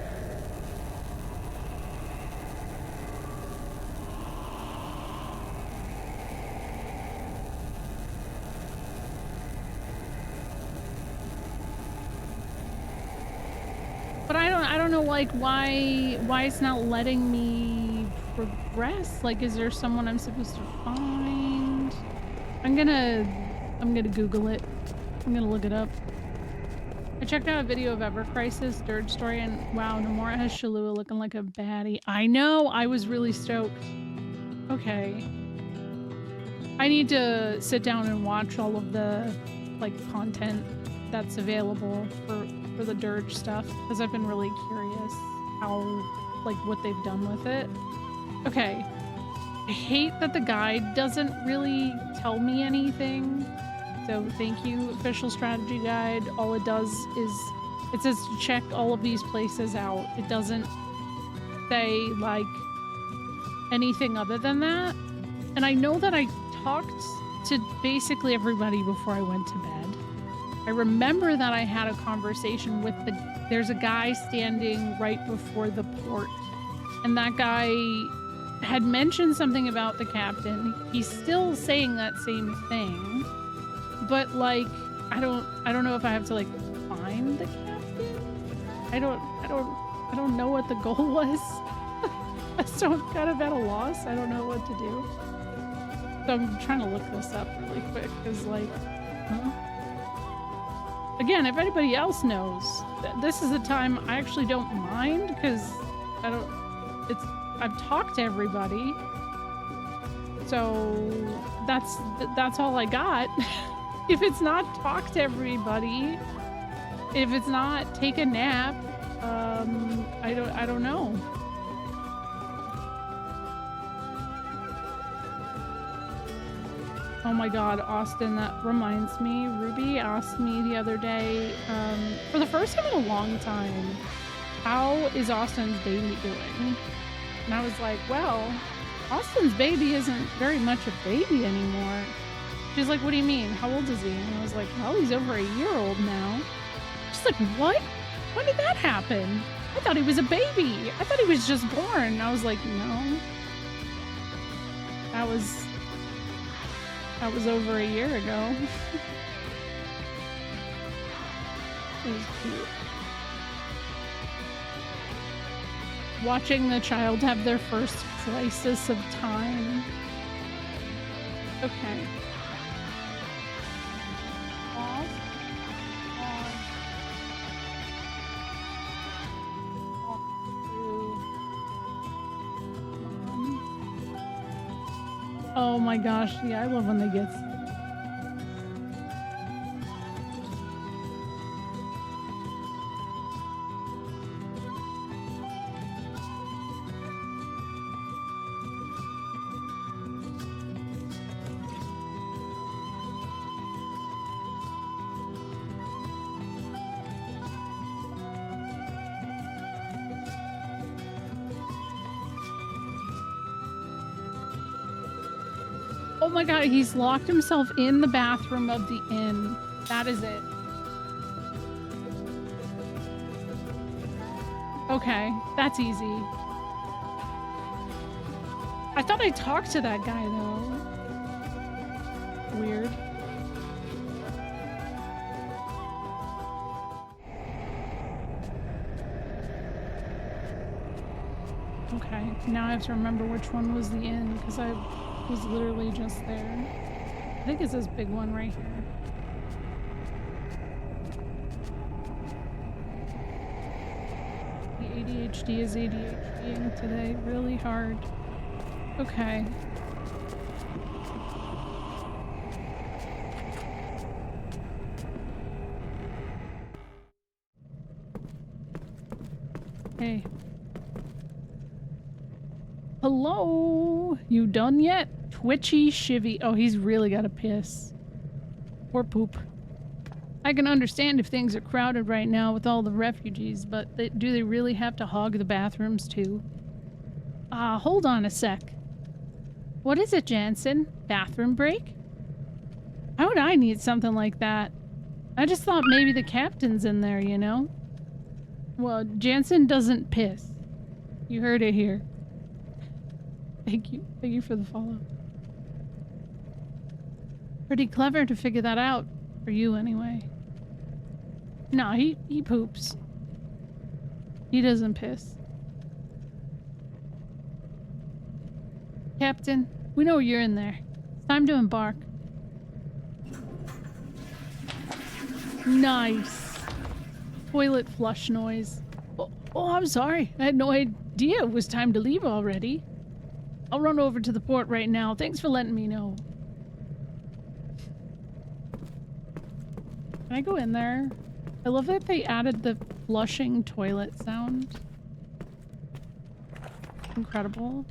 But I don't know, like, why it's not letting me progress. Like, is there someone I'm supposed to find? I'm gonna Google it. I'm gonna look it up. I checked out a video of Ever Crisis Dirge story, and wow, Nomura has Shalua looking like a baddie. I know, I was really stoked. Okay. I need to sit down and watch all of the, like, content that's available for the Dirge stuff, because I've been really curious how, like, what they've done with it. Okay. I hate that the guide doesn't really tell me anything. So thank you, official strategy guide. All it does is it says to check all of these places out. It doesn't say, like, anything other than that. And I know that I talked to basically everybody before I went to bed. I remember that I had a conversation with there's a guy standing right before the port, and that guy had mentioned something about the captain. He's still saying that same thing, but, like, I don't know if I have to, like, find the captain. I don't know what the goal was. So I'm kind of at a loss. I don't know what to do. So I'm trying to look this up really quick, because, like, again, if anybody else knows, this is a time I actually don't mind, because I've talked to everybody. So that's all I got. If it's not talk to everybody, if it's not take a nap, I don't know. Oh my god, Austin, that reminds me. Ruby asked me the other day, for the first time in a long time, how is Austin's baby doing? And I was like, well, Austin's baby isn't very much a baby anymore. She's like, what do you mean? How old is he? And I was like, well, he's over a year old now. She's like, what? When did that happen? I thought he was a baby. I thought he was just born. And I was like, no. That was over a year ago. It was cute. Watching the child have their first crisis of time. Okay. Off. Oh my gosh, yeah, I love when they get sick. Oh my god, he's locked himself in the bathroom of the inn. That is it. Okay, that's easy. I thought I talked to that guy, though. Weird. Okay, now I have to remember which one was the inn, because I was literally just there. I think it's this big one right here. The ADHD is ADHDing today really hard. Okay. Hey. Hello? You done yet? Twitchy Shivy. Oh, he's really got to piss. Or poop. I can understand if things are crowded right now with all the refugees, but do they really have to hog the bathrooms too? Hold on a sec. What is it, Jansen? Bathroom break? How would I need something like that? I just thought maybe the captain's in there, you know? Well, Jansen doesn't piss. You heard it here. Thank you. Thank you for the follow. Pretty clever to figure that out. For you, anyway. No, he poops. He doesn't piss. Captain, we know you're in there. It's time to embark. Nice. Toilet flush noise. Oh, I'm sorry. I had no idea it was time to leave already. I'll run over to the port right now. Thanks for letting me know. Can I go in there? I love that they added the flushing toilet sound. Incredible.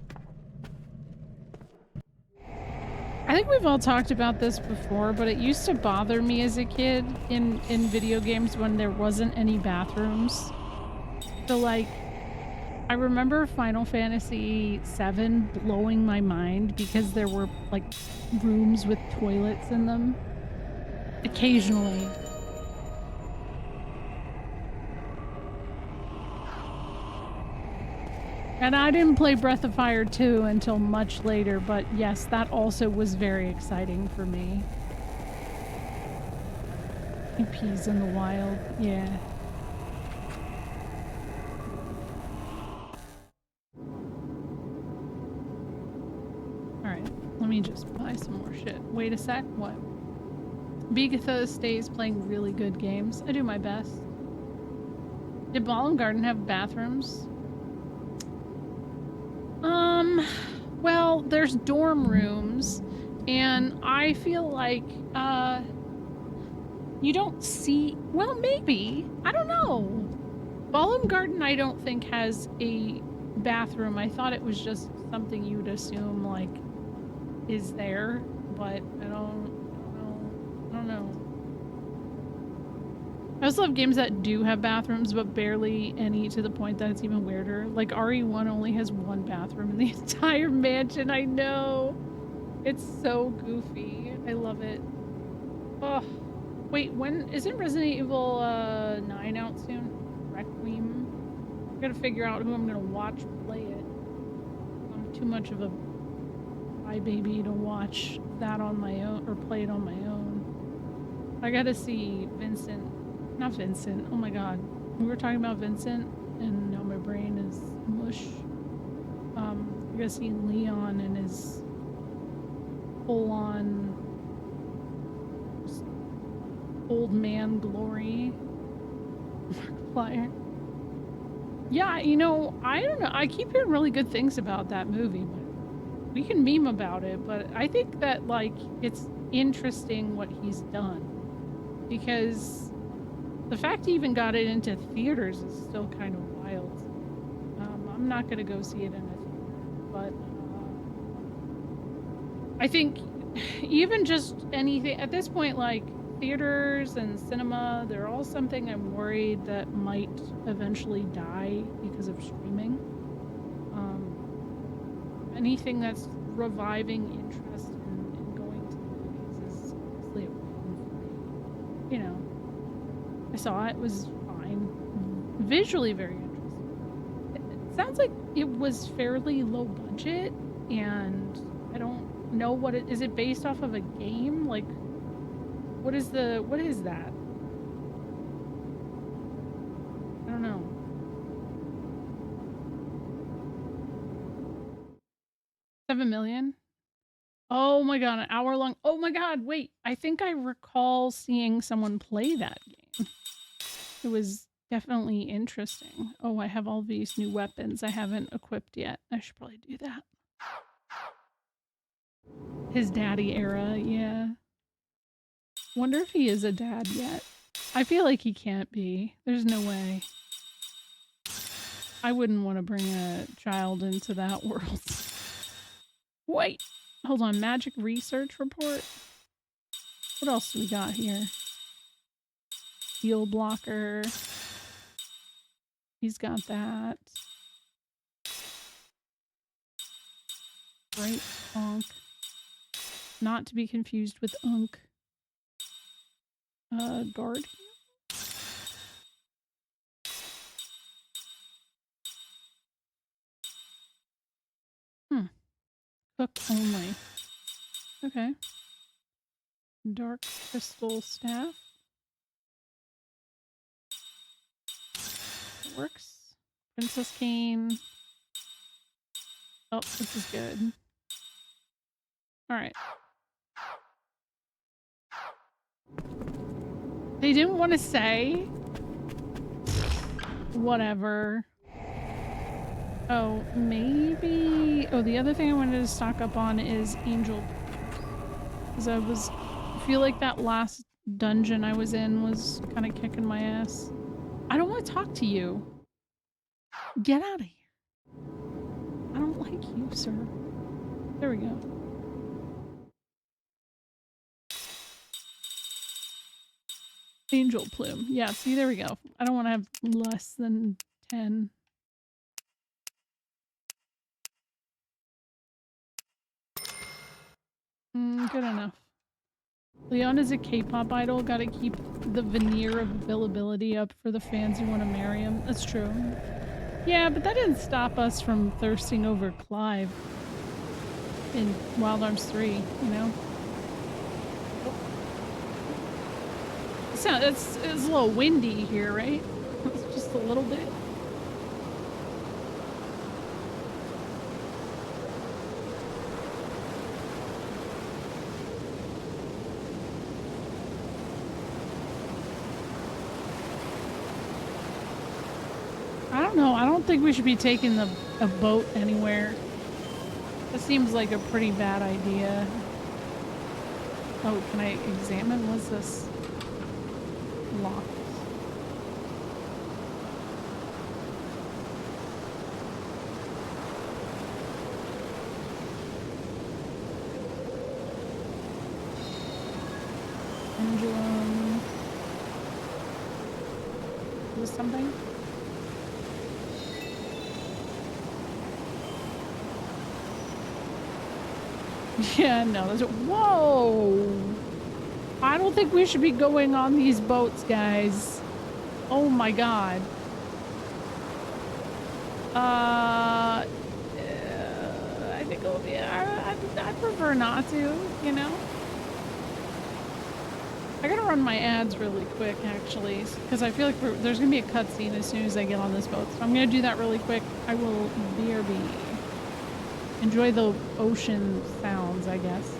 I think we've all talked about this before, but it used to bother me as a kid in video games when there wasn't any bathrooms. So like, I remember Final Fantasy VII blowing my mind because there were like rooms with toilets in them. Occasionally. And I didn't play Breath of Fire 2 until much later, but yes, that also was very exciting for me. He pees in the wild, yeah. Alright, let me just buy some more shit. Wait a sec, what? Bigatha stays playing really good games. I do my best. Did Ballum Garden have bathrooms? Well, there's dorm rooms, and I feel like, you don't see... Well, maybe. I don't know. Ballum Garden, I don't think, has a bathroom. I thought it was just something you'd assume, like, is there, but I don't know. I also love games that do have bathrooms, but barely any, to the point that it's even weirder. Like RE1 only has one bathroom in the entire mansion. I know. It's so goofy. I love it. Oh, wait, when isn't Resident Evil 9 out soon? Requiem. I gotta figure out who I'm gonna watch play it. I'm too much of a crybaby to watch that on my own or play it on my own. I gotta see Vincent. Not Vincent. Oh my god. We were talking about Vincent and now my brain is mush. I gotta see Leon and his full-on old man glory. Markiplier. Yeah, you know, I don't know. I keep hearing really good things about that movie, but we can meme about it, but I think that, like, it's interesting what he's done. Because the fact he even got it into theaters is still kind of wild. I'm not going to go see it in a theater, but I think even just anything at this point, like theaters and cinema, they're all something I'm worried that might eventually die because of streaming. Anything that's reviving interest in going to the movies is obviously a problem for me. You know, I saw it, it was fine. Visually very interesting. It sounds like it was fairly low budget, and I don't know what it is. It based off of a game? Like, what is that? I don't know. $7 million? Oh my god, an hour long. Oh my god, wait. I think I recall seeing someone play that game. It was definitely interesting. Oh, I have all these new weapons I haven't equipped yet. I should probably do that. His daddy era, yeah. Wonder if he is a dad yet. I feel like he can't be. There's no way. I wouldn't want to bring a child into that world. Wait, Hold on, magic research report. What else do we got here? Steel blocker. He's got that. Bright Onk. Not to be confused with Unk. Guard. Cook only. Okay. Dark crystal staff. That works. Princess cane. Oh, this is good. Alright. They didn't want to say. Whatever. Oh, maybe... Oh, the other thing I wanted to stock up on is Angel. Because I feel like that last dungeon I was in was kind of kicking my ass. I don't want to talk to you. Get out of here. I don't like you, sir. There we go. Angel plume. Yeah, see, there we go. I don't want to have less than 10. Good enough. Leon is a K-pop idol. Gotta keep the veneer of availability up for the fans who want to marry him. That's true. Yeah, but that didn't stop us from thirsting over Clive in Wild Arms 3, you know? So it's a little windy here, right? It's just a little bit. I don't know. I don't think we should be taking a boat anywhere. That seems like a pretty bad idea. Oh, can I examine? What's this? Locked. Pendulum. Is this something? Yeah, no, there's a- Whoa! I don't think we should be going on these boats, guys. Oh my god. I think it'll be- I prefer not to, you know? I gotta run my ads really quick, actually, because I feel like there's gonna be a cutscene as soon as I get on this boat. So I'm gonna do that really quick. I will BRB. Enjoy the ocean sounds, I guess.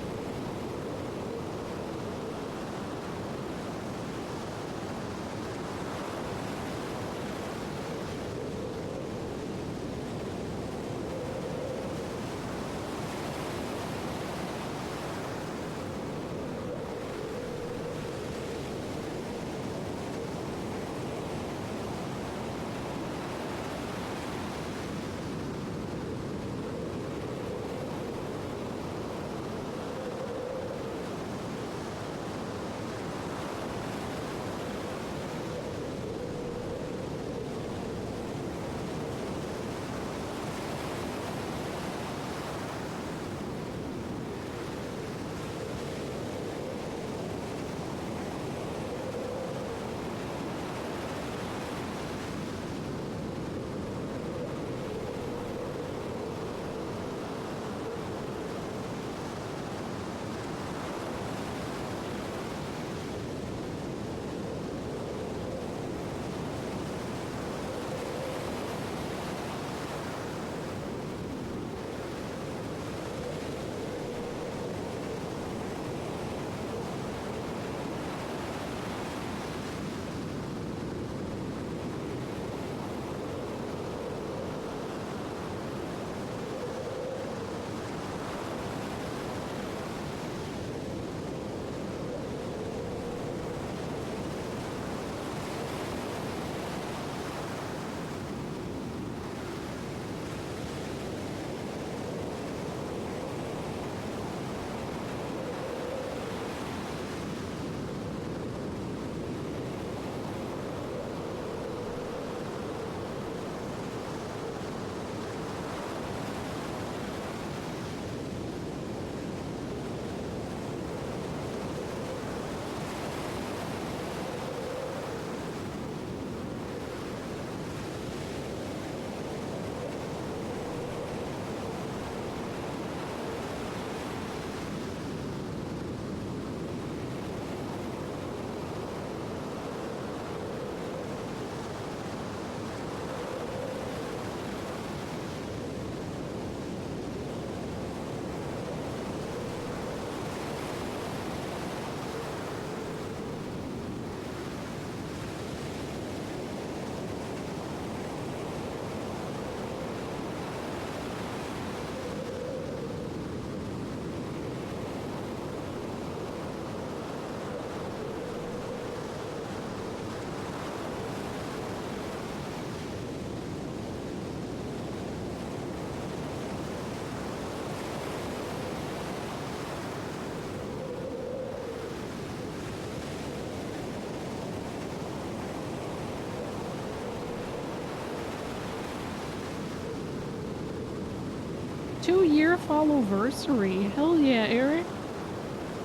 2-year followversary. Hell yeah, Eric.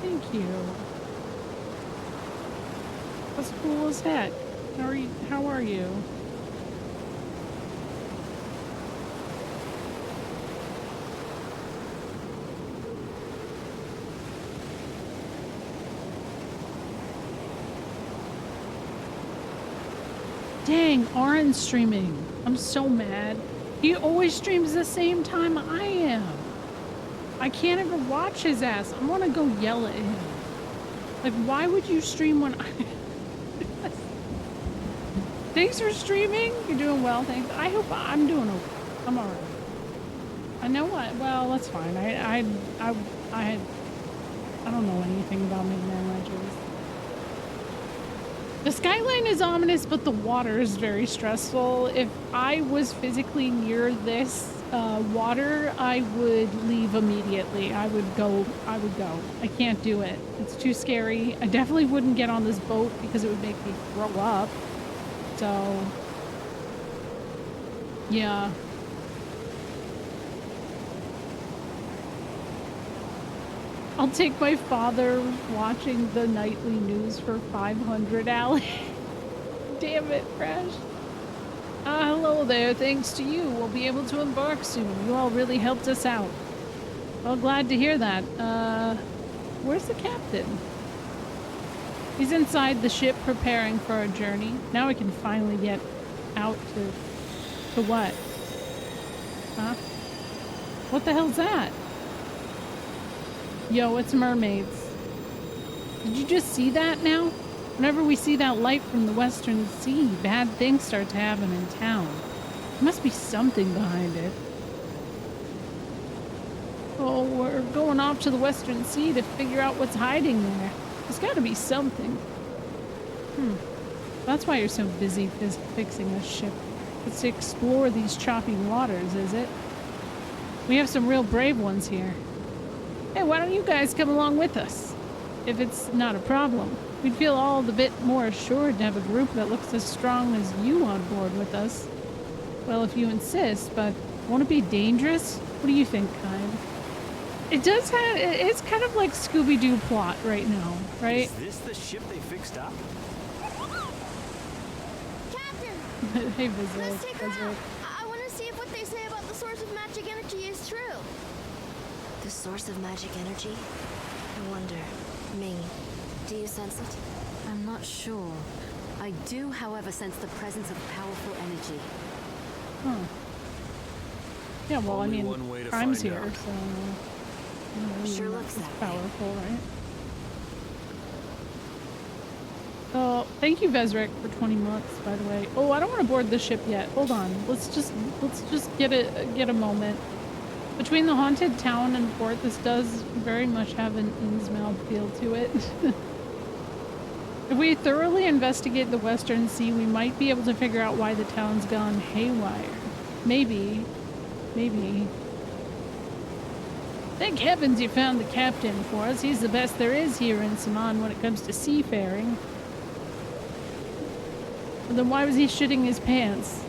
Thank you. That's cool as heck. How are you? Dang, Arin's streaming. I'm so mad. He always streams the same time I am. I can't ever watch his ass. I want to go yell at him. Like, why would you stream when I... Thanks for streaming. You're doing well, thanks. I hope I'm doing okay. I'm alright. I know what. Well, that's fine. I don't know anything about Midnight Legends. The skyline is ominous, but the water is very stressful. If I was physically near this water, I would leave immediately. I would go. I can't do it. It's too scary. I definitely wouldn't get on this boat because it would make me throw up. So, yeah. I'll take my father watching the nightly news for 500, Allie. Damn it, Crash. Hello there. Thanks to you, we'll be able to embark soon. You all really helped us out. Well, glad to hear that. Where's the captain? He's inside the ship preparing for our journey. Now we can finally get out to what? Huh? What the hell's that? Yo, it's mermaids. Did you just see that now? Whenever we see that light from the western sea, bad things start to happen in town. There must be something behind it. Oh, we're going off to the western sea to figure out what's hiding there. There's got to be something. That's why you're so busy fixing this ship. It's to explore these choppy waters, is it? We have some real brave ones here. Hey, why don't you guys come along with us? If it's not a problem. We'd feel all the bit more assured to have a group that looks as strong as you on board with us. Well, if you insist, but won't it be dangerous? What do you think, Kind? It does have, it's kind of like Scooby-Doo plot right now, right? Is this the ship they fixed up? Captain! Hey, Visit. Let's take her out. I want to see if what they say about the source of magic energy is true. The source of magic energy? I wonder. Ming, do you sense it? I'm not sure. I do, however, sense the presence of powerful energy. Huh. Yeah, well, Only I mean, one way to Prime's find here, out. so... Sure looks it's that way. powerful, right? Oh, thank you, Vezrek, for 20 months, by the way. Oh, I don't want to board the ship yet. Hold on. Let's just get a moment. Between the haunted town and port, this does very much have an Innsmouth feel to it. If we thoroughly investigate the Western Sea, we might be able to figure out why the town's gone haywire. Maybe. Thank heavens you found the captain for us. He's the best there is here in Saman when it comes to seafaring. But then why was he shitting his pants?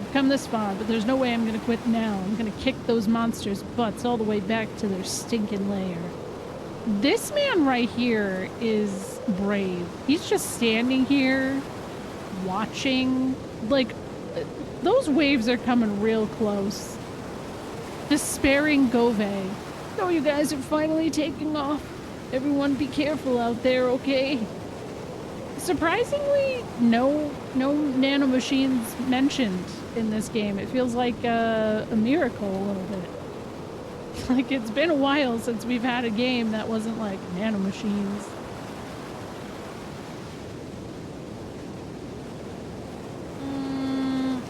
I've come this far, but there's no way I'm gonna quit now. I'm gonna kick those monsters' butts all the way back to their stinking lair. This man right here is brave. He's just standing here, watching. Like, those waves are coming real close. Despairing Gove. Oh, you guys are finally taking off. Everyone be careful out there, okay? Surprisingly, no nanomachines mentioned in this game. It feels like a miracle a little bit. Like, it's been a while since we've had a game that wasn't like nanomachines.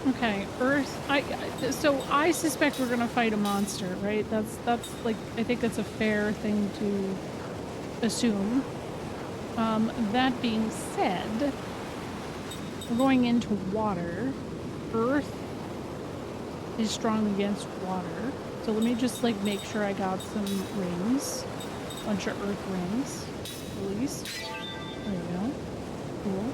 Okay, Earth. So I suspect we're gonna fight a monster, right? That's like, I think that's a fair thing to assume. That being said, we're going into water. Earth is strong against water. So let me just like make sure I got some rings. Bunch of earth rings, at least. There you go. Cool.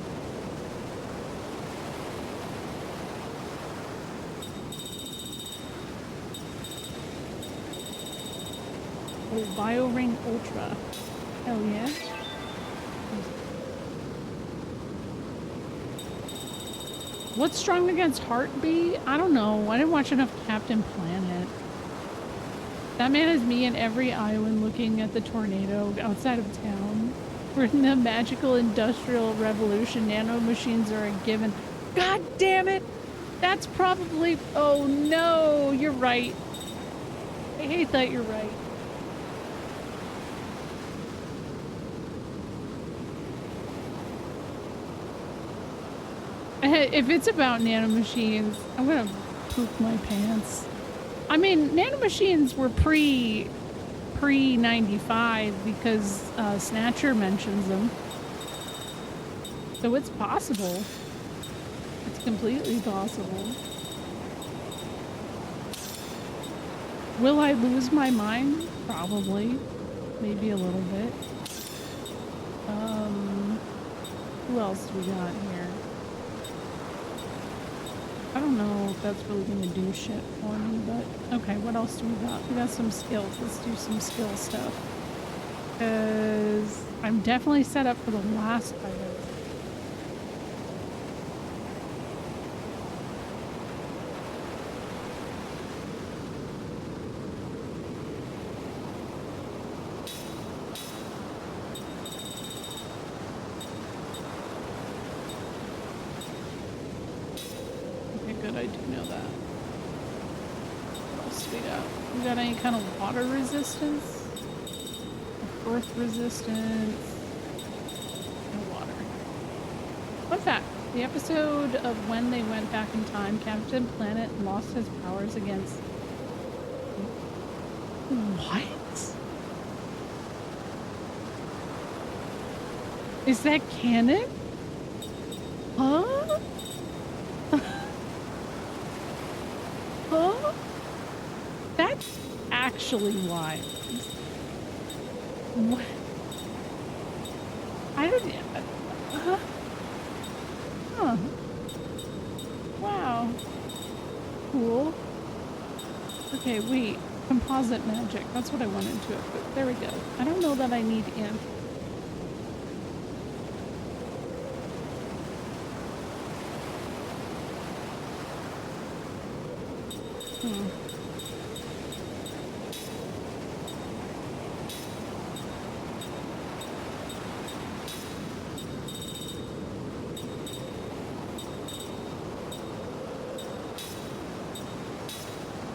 Oh, Bio Ring Ultra. Hell yeah. What's strong against Heartbeat? I don't know. I didn't watch enough Captain Planet. That man is me and every Iowan looking at the tornado outside of town. We're in the magical industrial revolution. Nano machines are a given. God damn it! That's probably... Oh no! You're right. I hate that you're right. If it's about nanomachines, I'm gonna poop my pants. I mean, nanomachines were pre 95 because Snatcher mentions them. So it's possible. It's completely possible. Will I lose my mind? Probably. Maybe a little bit. Who else do we got here? I don't know if that's really gonna do shit for me, but okay, what else do we got? We got some skills. Let's do some skill stuff. Because I'm definitely set up for the last fight. I do know that. What else do we got? We got any kind of water resistance? Earth resistance? No water. Fun fact, the episode of when they went back in time, Captain Planet lost his powers against... What? Is that canon? Huh? Huh? That's actually wild. What? I don't... Huh. Wow. Cool. Okay, wait. Composite magic. That's what I wanted to equip. There we go. I don't know that I need imp.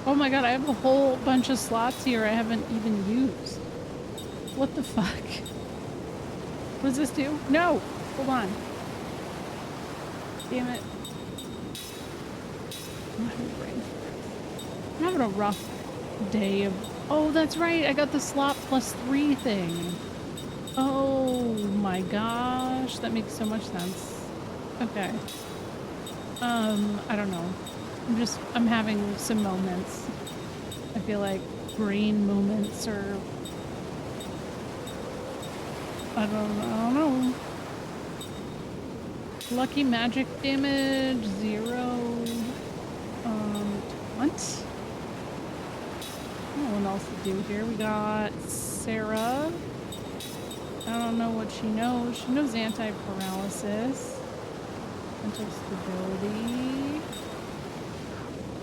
Oh my god, I have a whole bunch of slots here I haven't even used. What the fuck? What does this do? No! Hold on. Damn it. I'm having a rough day of... Oh, that's right! I got the slot +3 thing. Oh my gosh. That makes so much sense. Okay. I don't know. I'm having some moments. I feel like brain moments or... I don't know. Lucky magic damage, 0. What? What else to do here? We got Sarah. I don't know what she knows. She knows anti-paralysis. Mental stability.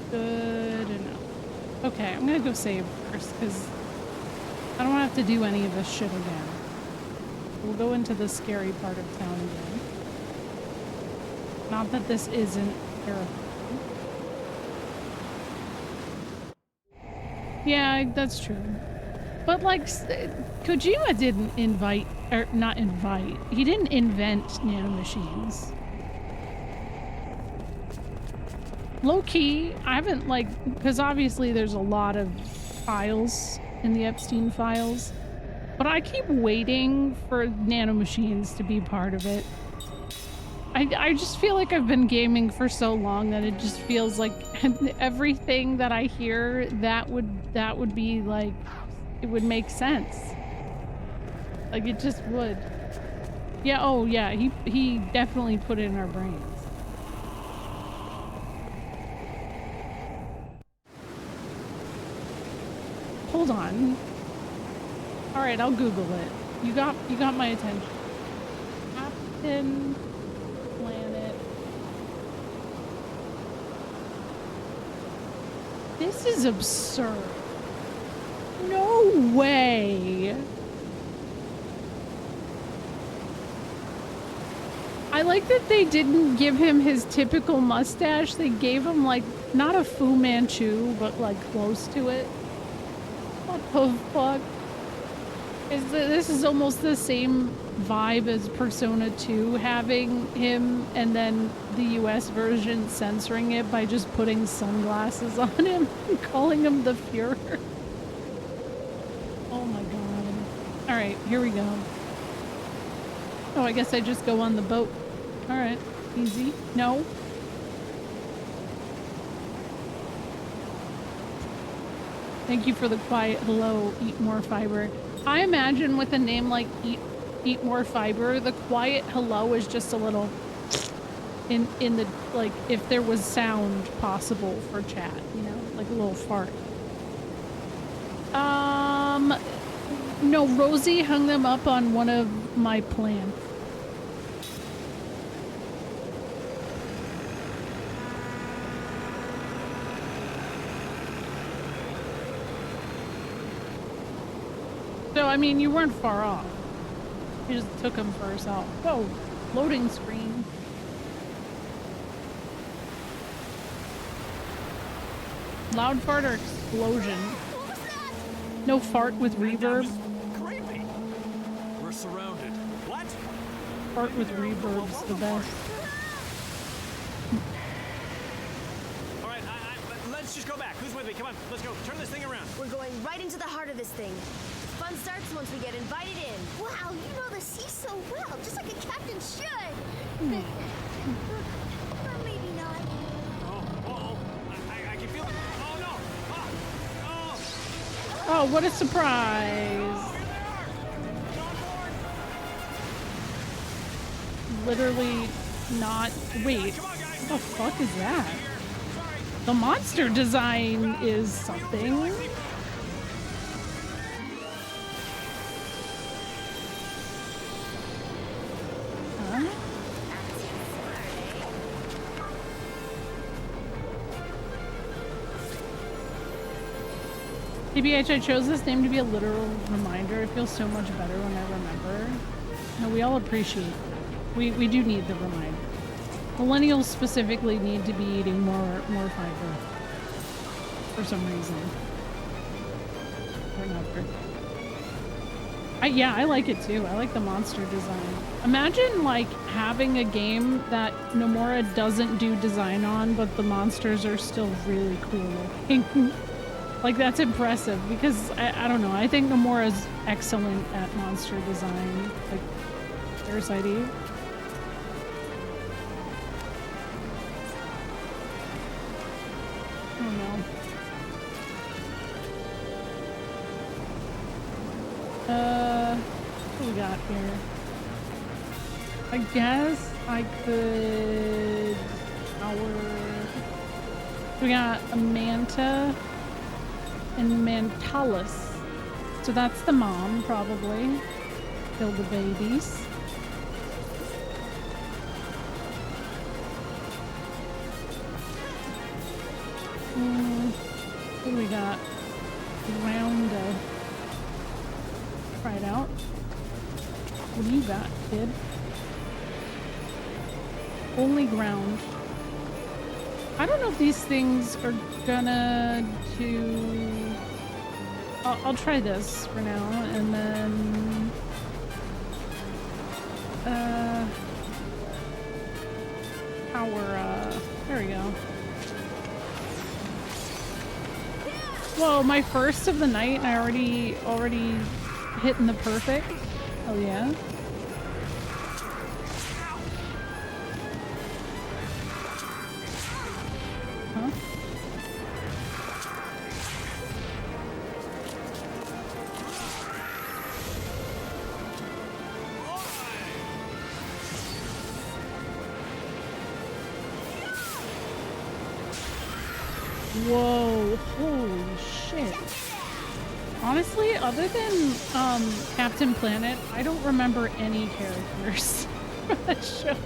Good enough. Okay, I'm gonna go save first because I don't have to do any of this shit again. We'll go into the scary part of town again. Not that this isn't terrifying. Yeah, that's true. But like, Kojima didn't invite, or not invite, he didn't invent nanomachines. Low-key, I haven't like, because obviously there's a lot of files in the Epstein files, but I keep waiting for nanomachines to be part of it. I just feel like I've been gaming for so long that it just feels like everything that I hear that would be like, it would make sense. Like it just would. Yeah, oh yeah, he definitely put it in our brains. Hold on. All right, I'll Google it. You got my attention. Captain Planet. This is absurd. No way. I like that they didn't give him his typical mustache. They gave him like not a Fu Manchu, but like close to it. What the fuck? This is almost the same vibe as Persona 2, having him and then the US version censoring it by just putting sunglasses on him and calling him the Fuhrer. Oh my god. Alright, here we go. Oh, I guess I just go on the boat. Alright, easy. No. Thank you for the quiet hello, eat more fiber. I imagine with a name like Eat More Fiber, the quiet hello is just a little in the, like, if there was sound possible for chat, you know, like a little fart. No, Rosie hung them up on one of my plants. So, I mean, you weren't far off. You just took him for herself. Whoa, loading screen. Loud fart or explosion? No fart with reverb? Creepy. We're surrounded. What? Fart with reverb's the best. All right, let's just go back. Who's with me? Come on, let's go. Turn this thing around. We're going right into the heart of this thing. Fun starts once we get invited in. Wow, you know the sea so well, just like a captain should. Or maybe not. Oh, I can feel it. Oh no! Oh! Oh, what a surprise! Literally not. Wait, what the fuck is that? The monster design is something. TBH, I chose this name to be a literal reminder. It feels so much better when I remember. No, we all appreciate it. We do need the reminder. Millennials specifically need to be eating more fiber. For some reason. Or another. Yeah, I like it too. I like the monster design. Imagine like having a game that Nomura doesn't do design on, but the monsters are still really cool looking. Like, that's impressive because I don't know. I think Nomura's excellent at monster design. Like, Parasite Eve. Oh no. What do we got here? I guess I could. We got a Manta and Mantalis. So that's the mom, probably. Kill the babies. What do we got? Rounda. Try it out. What do you got, kid? Only ground. I don't know if these things are gonna do... I'll try this for now, and then... there we go. Whoa, my first of the night, and I already hitting the perfect. Oh yeah. Huh? Whoa, holy shit. Honestly, other than Captain Planet, I don't remember any characters from that show.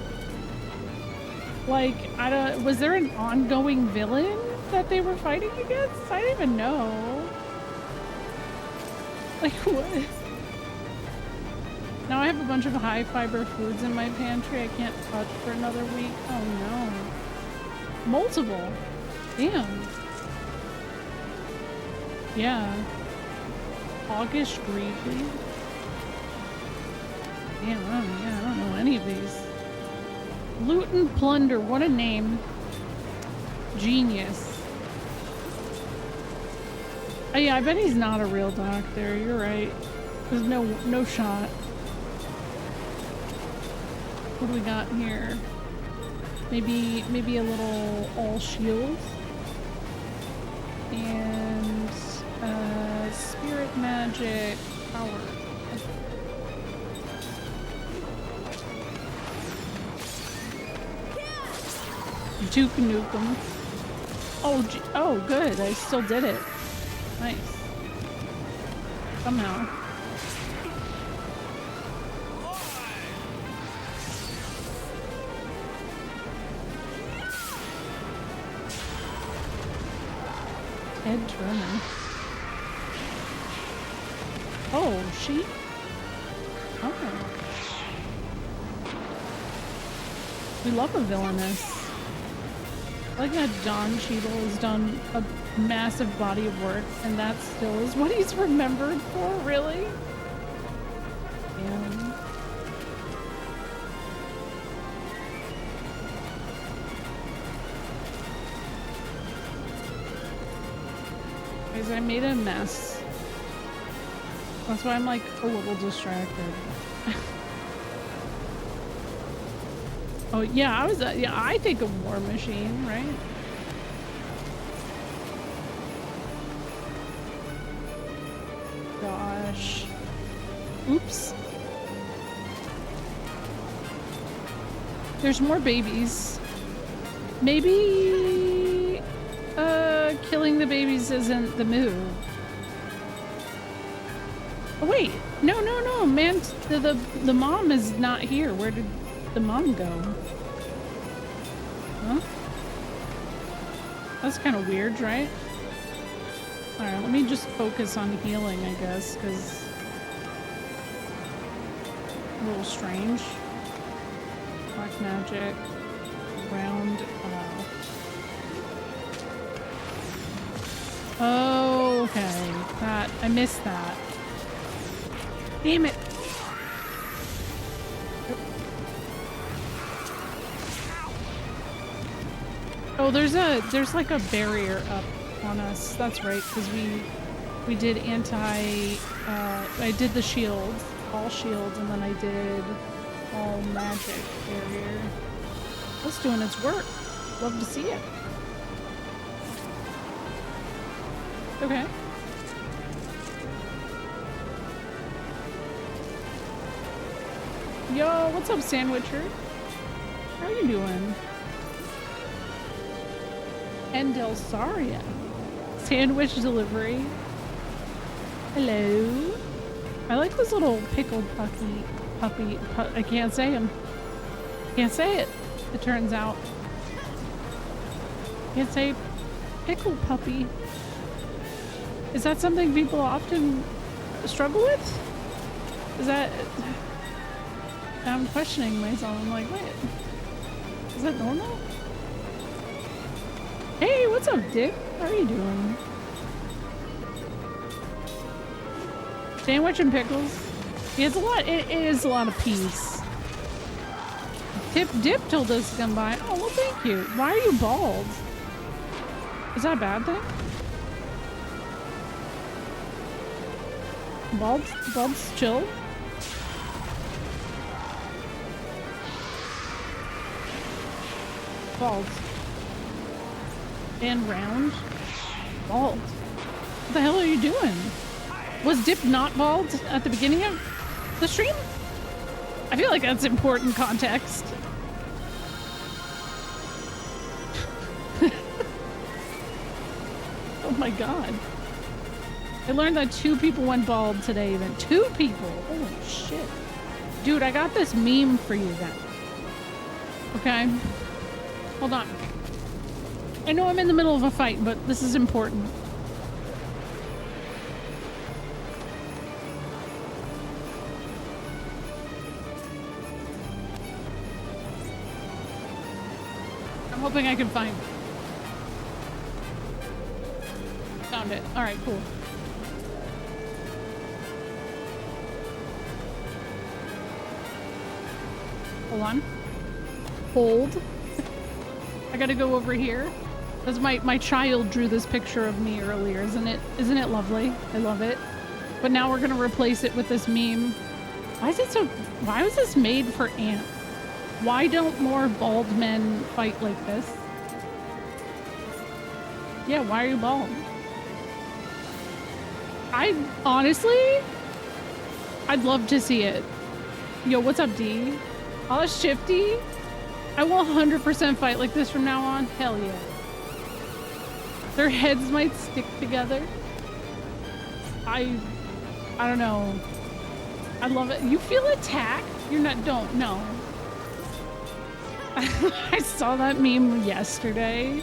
Like, I don't. Was there an ongoing villain that they were fighting against? I don't even know. Like, what? Now I have a bunch of high fiber foods in my pantry I can't touch for another week. Oh no. Multiple. Damn. Yeah. Hoggish Greedly. Damn, I don't know any of these. Loot and Plunder, what a name. Genius. Oh, yeah, I bet he's not a real doctor. You're right. There's no shot. What do we got here? Maybe a little all shield. And spirit magic power. Duke Nukem. Oh, good. I still did it. Nice. Somehow. Ted Turner. Oh, she? Oh. We love a villainess. I like that Don Cheadle has done a massive body of work, and that still is what he's remembered for, really? Damn. Guys, I made a mess. That's why I'm like a little distracted. Oh yeah, I think of War Machine, right? Gosh. Oops. There's more babies. Maybe killing the babies isn't the move. Oh wait, no, man, the mom is not here. Where did the mom go? Huh? That's kind of weird, right? Alright, let me just focus on healing, I guess, because a little strange. Black magic. Round. Oh, okay. That, I missed that. Damn it. Oh, there's like a barrier up on us. That's right, because we did I did the shield, all shields, and then I did all magic barrier. That's doing its work. Love to see it. Okay. Yo, what's up, Sandwicher? How are you doing? And Delsaria. Sandwich delivery. Hello. I like this little pickled puppy. I can't say him. Can't say it. It turns out. Can't say pickle puppy. Is that something people often struggle with? Is that... I'm questioning myself. I'm like, wait. Is that normal? Hey, what's up, Dick? How are you doing? Sandwich and pickles. Yeah, it's a lot. It is a lot of peas. Dip told us to come by. Oh, well, thank you. Why are you bald? Is that a bad thing? Bald's chill. Bald. And round. Bald. What the hell are you doing? Was Dip not bald at the beginning of the stream? I feel like that's important context. Oh my god. I learned that 2 people went bald today even. 2 people! Holy shit. Dude, I got this meme for you then. Okay? Hold on. I know I'm in the middle of a fight, but this is important. I'm hoping I can find it. Found it. Alright, cool. Hold on. Hold. I gotta go over here. Because my child drew this picture of me earlier, isn't it lovely? I love it. But now we're gonna replace it with this meme. Why was this made for ants? Why don't more bald men fight like this? Yeah, why are you bald? I'd love to see it. Yo, what's up, D? Oh, Shifty? I will 100% fight like this from now on. Hell yeah. Their heads might stick together. I don't know. I love it. You feel attacked? You're not, don't, no. I saw that meme yesterday.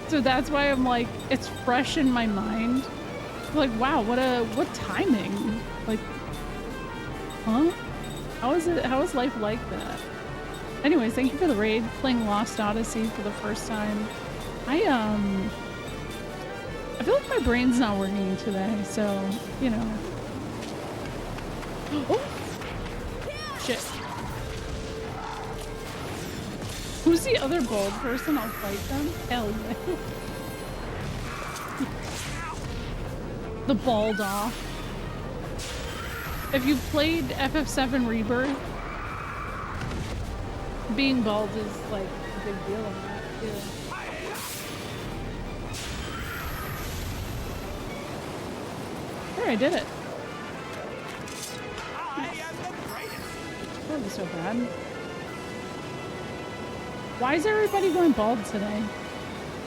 So that's why I'm like, it's fresh in my mind. Like, wow, what timing? Like, huh? How is life like that? Anyways, thank you for the raid. Playing Lost Odyssey for the first time. I feel like my brain's not working today, so, you know. Oh! Shit. Who's the other bald person? I'll fight them? Hell yeah. The bald off. If you've played FF7 Rebirth, being bald is like a big deal in that too. There, I did it. That wasn't so bad. Why is everybody going bald today?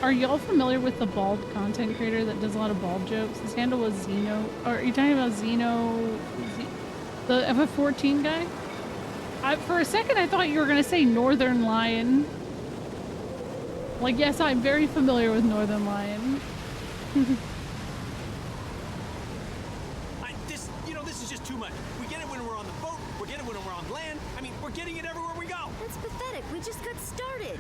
Are y'all familiar with the bald content creator that does a lot of bald jokes? His handle was Zeno. Or are you talking about Zeno? The FF14 guy? For a second, I thought you were going to say Northern Lion. Like, yes, I'm very familiar with Northern Lion. This is just too much. We get it when we're on the boat. We get it when we're on land. I mean, we're getting it everywhere we go. That's pathetic. We just got started.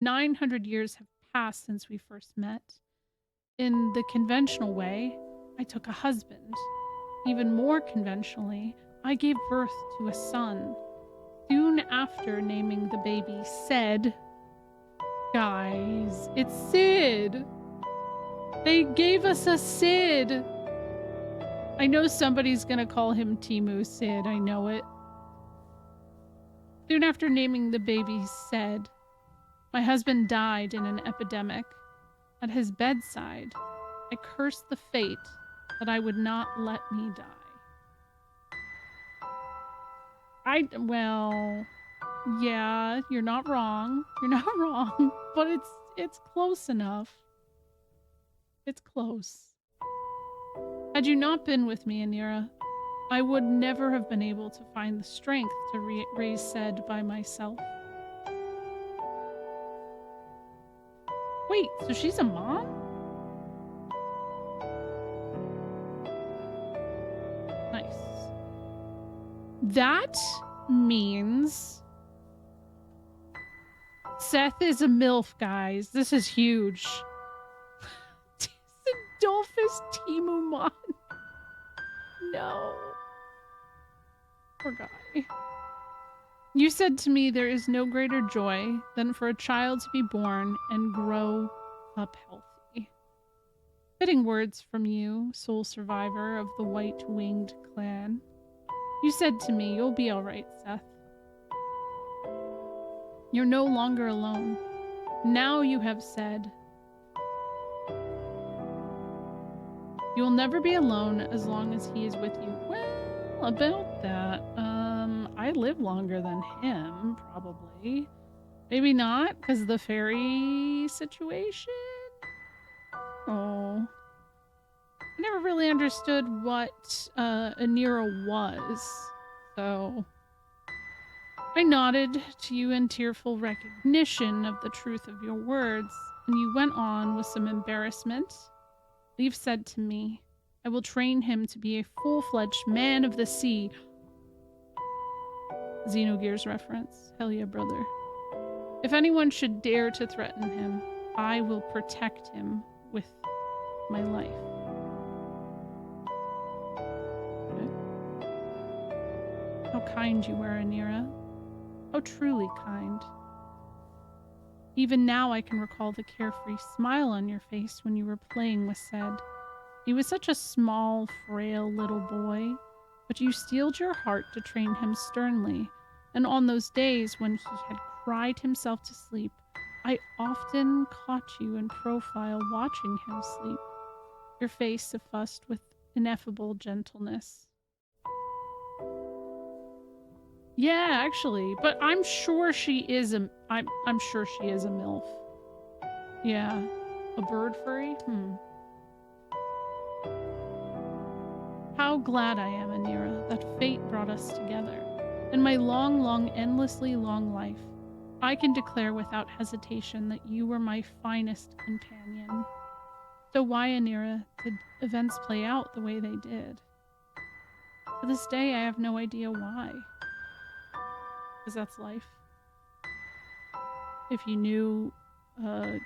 900 years have passed since we first met. In the conventional way, I took a husband. Even more conventionally, I gave birth to a son. Soon after naming the baby Sid. Guys, it's Sid! They gave us a Sid! I know somebody's gonna call him Timu Sid, I know it. Soon after naming the baby Sid, my husband died in an epidemic. At his bedside, I cursed the fate that I would not let me die. Well, yeah, you're not wrong. You're not wrong, but it's close enough. It's close. Had you not been with me, Anira, I would never have been able to find the strength to raise Sed by myself. Wait, so she's a mom? Nice. That means Seth is a MILF, guys. This is huge. Adolphus Timumon. No. Poor guy. You said to me there is no greater joy than for a child to be born and grow up healthy. Fitting words from you, sole survivor of the white-winged clan. You said to me, you'll be alright, Seth. You're no longer alone. Now you have said, you will never be alone as long as he is with you. Well, about that, I live longer than him, probably. Maybe not, because of the fairy situation? Oh. I never really understood what Anira was, so... I nodded to you in tearful recognition of the truth of your words, and you went on with some embarrassment. Leaf said to me, I will train him to be a full-fledged man of the sea. Xenogears reference. Hell yeah, brother. If anyone should dare to threaten him, I will protect him with my life. Okay. How kind you were, Anira. How truly kind. Even now I can recall the carefree smile on your face when you were playing with Sed. He was such a small, frail little boy, but you steeled your heart to train him sternly, and on those days when he had cried himself to sleep, I often caught you in profile watching him sleep, your face suffused with ineffable gentleness. Yeah, actually, but I'm sure she is a I'm sure she is a MILF. Yeah. A bird furry? How glad I am, Anira, that fate brought us together. In my long, endlessly long life, I can declare without hesitation that you were my finest companion. So why, Anira, did events play out the way they did? To this day, I have no idea why. Because that's life. If you knew, I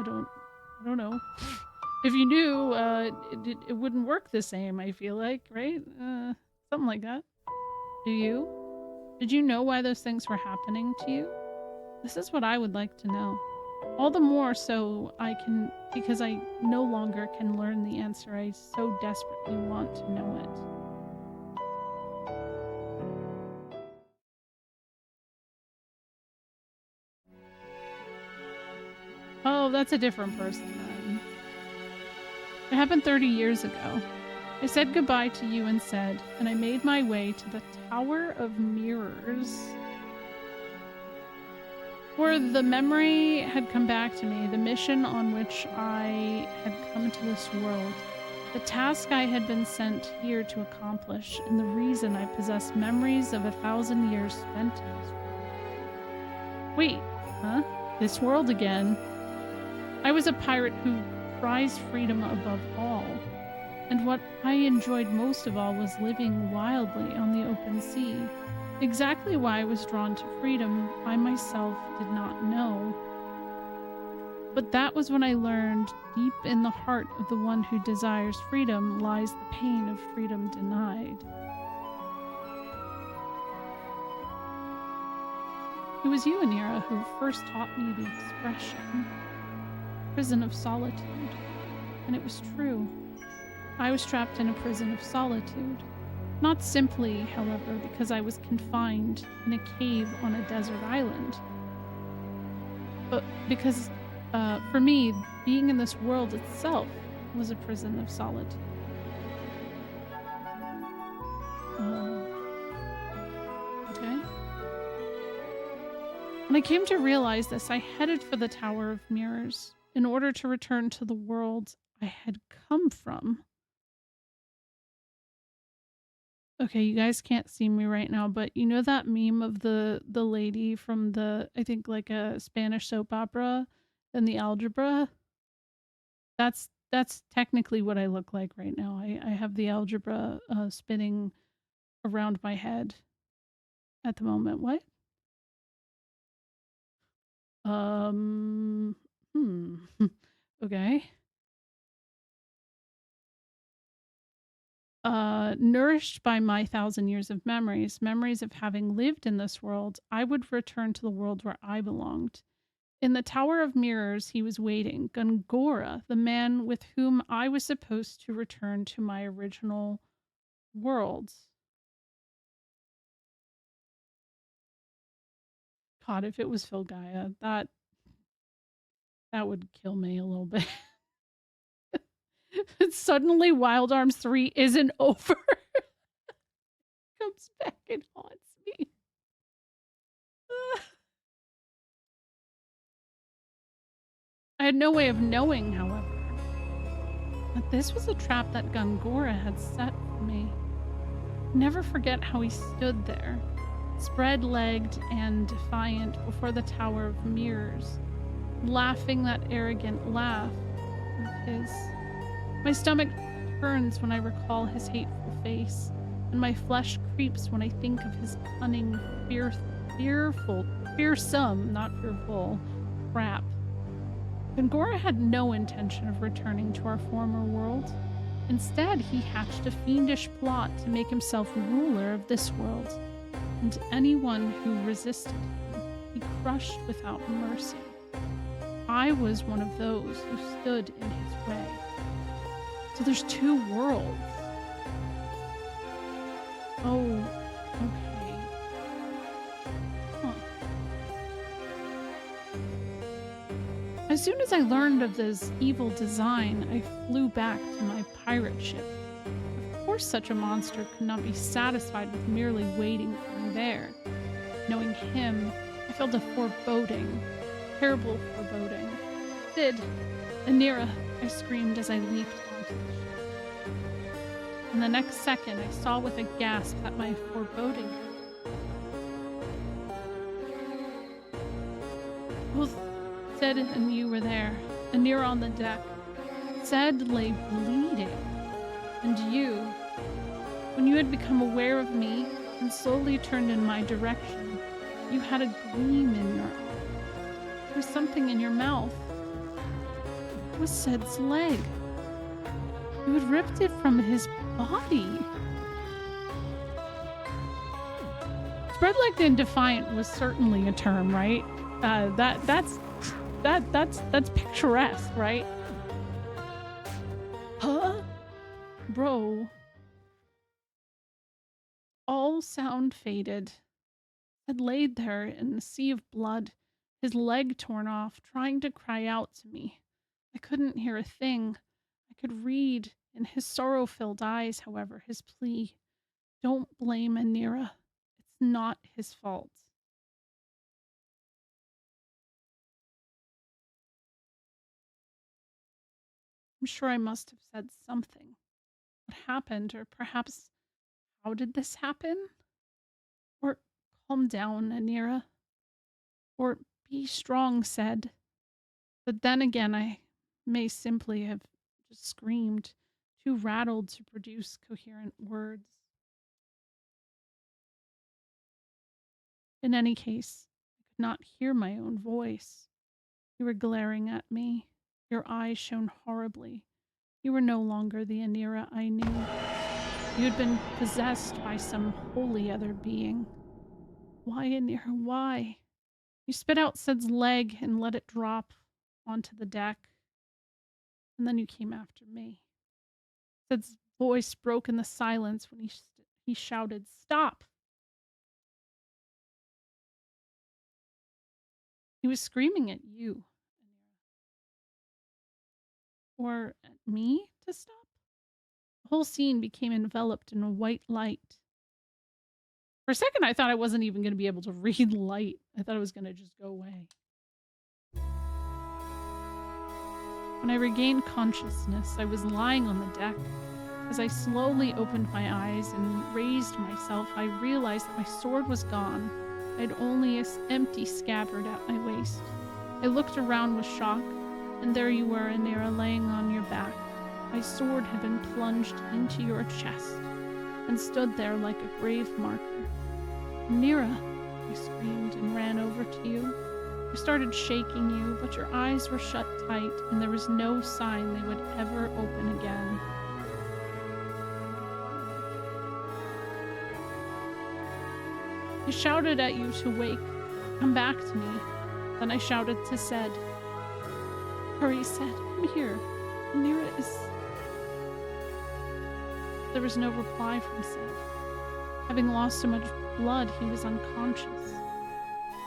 don't know. If you knew, it wouldn't work the same, I feel like, right? Something like that. Do you? Did you know why those things were happening to you? This is what I would like to know. All the more so because I no longer can learn the answer. I so desperately want to know it. Oh, that's a different person then. It happened 30 years ago. I said goodbye to you and Sed, and I made my way to the Tower of Mirrors. For the memory had come back to me, the mission on which I had come to this world, the task I had been sent here to accomplish, and the reason I possessed memories of 1,000 years spent in this world. Wait, huh? This world again? I was a pirate who prized freedom above all, and what I enjoyed most of all was living wildly on the open sea. Exactly why I was drawn to freedom, I myself did not know, But that was when I learned deep in the heart of the one who desires freedom lies the pain of freedom denied. It was you, Anira, who first taught me the expression, prison of solitude. And it was true. I was trapped in a prison of solitude. Not simply, however, because I was confined in a cave on a desert island, but because, for me, being in this world itself was a prison of solitude. Okay. When I came to realize this, I headed for the Tower of Mirrors in order to return to the world I had come from. Okay, you guys can't see me right now, but you know that meme of the lady from the, I think, like a Spanish soap opera and the algebra? That's technically what I look like right now. I have the algebra spinning around my head at the moment. What? Um, hmm. Okay. Nourished by my thousand years of memories, memories of having lived in this world, I would return to the world where I belonged. In the Tower of Mirrors, he was waiting, Gungora, the man with whom I was supposed to return to my original world. God, if it was Phil Gaia, that would kill me a little bit. Suddenly, Wild Arms 3 isn't over. Comes back and haunts me. I had no way of knowing, however, that this was a trap that Gungora had set for me. Never forget how he stood there, spread-legged and defiant before the Tower of Mirrors, laughing that arrogant laugh of his. My stomach turns when I recall his hateful face, and my flesh creeps when I think of his cunning, fearsome, not fearful, trap. Gongora had no intention of returning to our former world. Instead, he hatched a fiendish plot to make himself ruler of this world, and anyone who resisted him, he crushed without mercy. I was one of those who stood in his way. So there's two worlds. Oh, okay. Huh. As soon as I learned of this evil design, I flew back to my pirate ship. Of course, such a monster could not be satisfied with merely waiting for me there. Knowing him, I felt a foreboding, terrible foreboding. Sid, Anira, I screamed as I leaped onto the ship. And the next second, I saw with a gasp that my foreboding. Both Zed and you were there, Anira on the deck. Zed lay bleeding. And you, when you had become aware of me and slowly turned in my direction, you had a gleam in your eye. There was something in your mouth. It was Zed's leg. You had ripped it from his body. Spread-legged and defiant was certainly a term, right? That's picturesque, right? Huh? Bro. All sound faded. Had laid there in a sea of blood, his leg torn off, trying to cry out to me. I couldn't hear a thing. I could read in his sorrow-filled eyes, however, his plea. Don't blame Anira. It's not his fault. I'm sure I must have said something. What happened, or perhaps how did this happen? Or calm down, Anira. Or be strong, said. But then again, I may simply have just screamed, too rattled to produce coherent words. In any case, I could not hear my own voice. You were glaring at me. Your eyes shone horribly. You were no longer the Anira I knew. You had been possessed by some holy other being. Why, Anira, why? You spit out Sid's leg and let it drop onto the deck, and then you came after me. Sid's voice broke in the silence when he shouted, "Stop!" He was screaming at you, or at me to stop. The whole scene became enveloped in a white light. For a second, I thought I wasn't even going to be able to read light. I thought it was going to just go away. When I regained consciousness, I was lying on the deck. As I slowly opened my eyes and raised myself, I realized that my sword was gone. I had only an empty scabbard at my waist. I looked around with shock, and there you were, Anira, laying on your back. My sword had been plunged into your chest and stood there like a grave marker. "Anira," I screamed and ran over to you. I started shaking you, but your eyes were shut tight, and there was no sign they would ever open again. I shouted at you to wake. "Come back to me." Then I shouted to Sed. "Hurry, Sed, come here. Anira is..." There was no reply from Sed. Having lost so much blood, he was unconscious.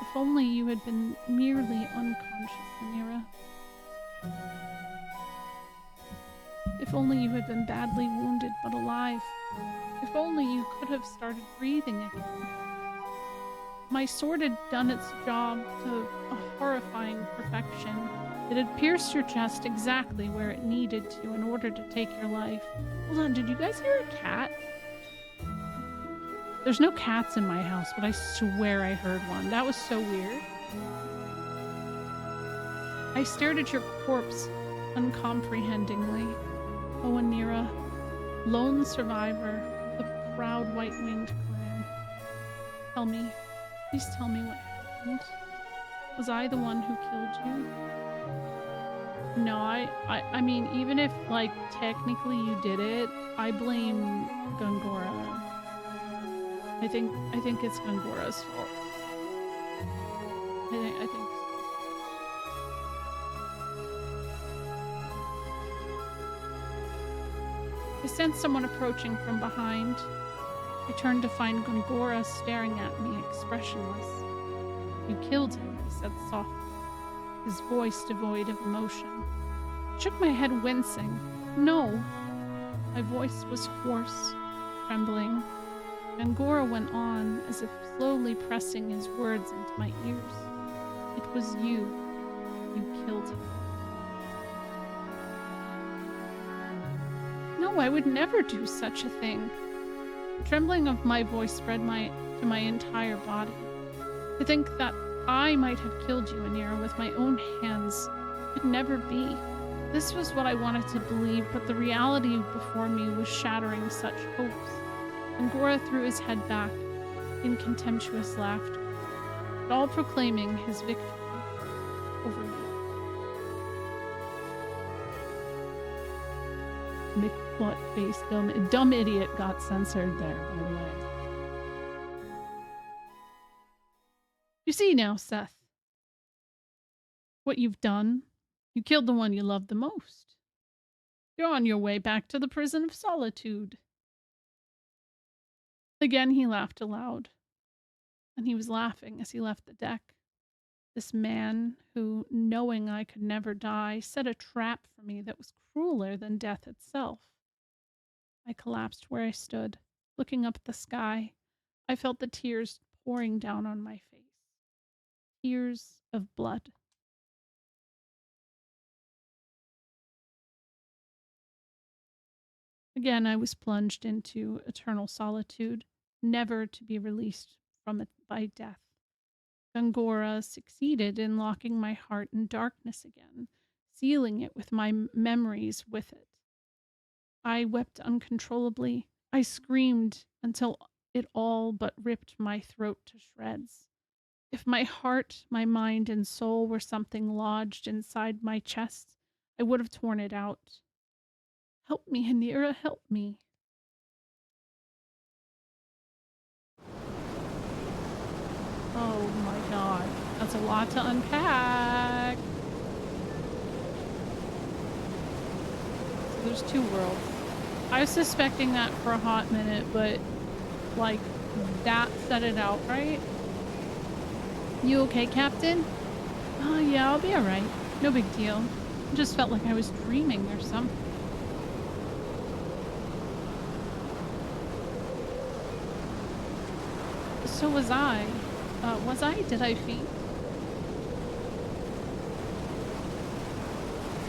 If only you had been merely unconscious, Anira. If only you had been badly wounded but alive. If only you could have started breathing again. My sword had done its job to a horrifying perfection. It had pierced your chest exactly where it needed to in order to take your life. Hold on, did you guys hear a cat? There's no cats in my house, but I swear I heard one. That was so weird. I stared at your corpse uncomprehendingly. Oh, Anira, lone survivor of the proud white-winged clan. Tell me, please tell me what happened. Was I the one who killed you? No, I mean, even if, like, technically you did it, I blame Gungora. I think it's Gungora's fault. I think so. I sensed someone approaching from behind. I turned to find Gungora staring at me, expressionless. "You killed him," he said softly, his voice devoid of emotion. I shook my head, wincing. "No." My voice was hoarse, trembling. Gungora went on, as if slowly pressing his words into my ears. "It was you. You killed him." "No, I would never do such a thing." The trembling of my voice spread to my entire body. To think that I might have killed you, Anira, with my own hands could never be. This was what I wanted to believe, but the reality before me was shattering such hopes. Gungora threw his head back in contemptuous laughter, but all proclaiming his victory over me. McButt-faced dumb idiot got censored there, by the way. You see now, Seth, what you've done. You killed the one you loved the most. You're on your way back to the prison of solitude. Again he laughed aloud, and he was laughing as he left the deck. This man who, knowing I could never die, set a trap for me that was crueler than death itself. I collapsed where I stood, looking up at the sky. I felt the tears pouring down on my face. Tears of blood. Again, I was plunged into eternal solitude, never to be released from it by death. Gungora succeeded in locking my heart in darkness again, sealing it with my memories with it. I wept uncontrollably. I screamed until it all but ripped my throat to shreds. If my heart, my mind, and soul were something lodged inside my chest, I would have torn it out. Help me, Hanira, help me. Oh my god. That's a lot to unpack. So there's two worlds. I was suspecting that for a hot minute, but like that set it out right. You okay, Captain? Oh yeah, I'll be alright. No big deal. I just felt like I was dreaming or something. So was I. Was I? Did I faint?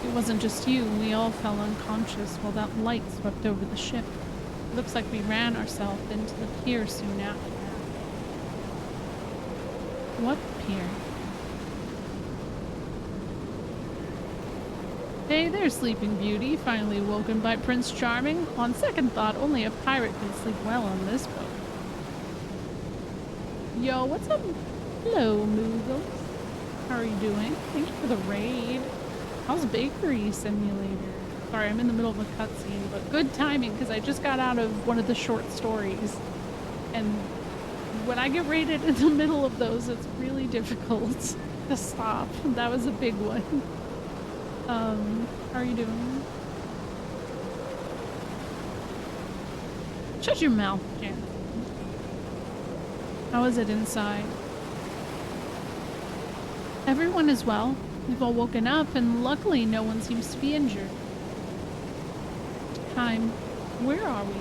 It wasn't just you. We all fell unconscious while that light swept over the ship. It looks like we ran ourselves into the pier soon after. What pier? Hey there, Sleeping Beauty. Finally woken by Prince Charming. On second thought, only a pirate can sleep well on this boat. Yo, what's up? Hello, Moogles. How are you doing? Thank you for the raid. How's Bakery Simulator? Sorry, I'm in the middle of a cutscene, but good timing because I just got out of one of the short stories. And when I get raided in the middle of those, it's really difficult to stop. That was a big one. How are you doing? Shut your mouth, Jan. How is it inside? Everyone is well. We've all woken up, and luckily no one seems to be injured. Time. Where are we?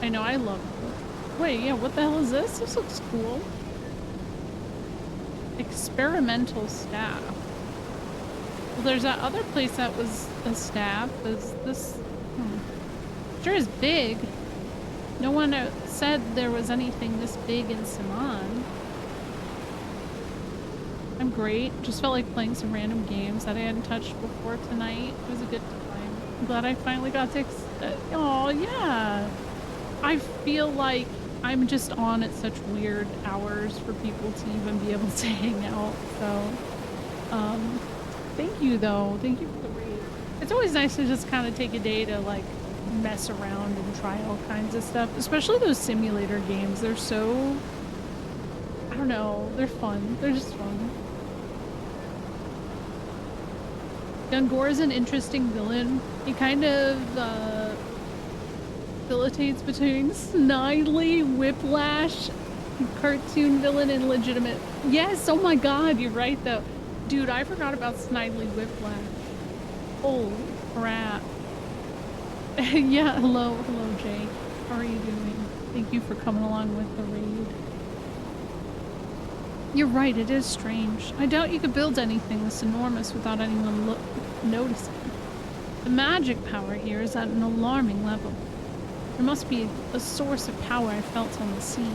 I know, I love it. Wait, yeah, what the hell is this? This looks cool. Experimental staff. Well, there's that other place that was a staff. Is this... Sure is big. No one said there was anything this big in Simon. I'm great. Just felt like playing some random games that I hadn't touched before tonight. It was a good time. I'm glad I finally got to... Oh, yeah. I feel like I'm just on at such weird hours for people to even be able to hang out. So, thank you though. Thank you for the raid. It's always nice to just kind of take a day to like mess around and try all kinds of stuff, especially those simulator games. They're so, I don't know, they're fun. They're just fun. Dungor is an interesting villain. He kind of facilitates between Snidely, Whiplash, cartoon villain, and legitimate. Yes, oh my god, you're right though. Dude, I forgot about Snidely Whiplash. Holy crap. Yeah, hello Jay. How are you doing? Thank you for coming along with the raid. You're right, it is strange. I doubt you could build anything this enormous without anyone noticing. The magic power here is at an alarming level. There must be a source of power I felt on the sea.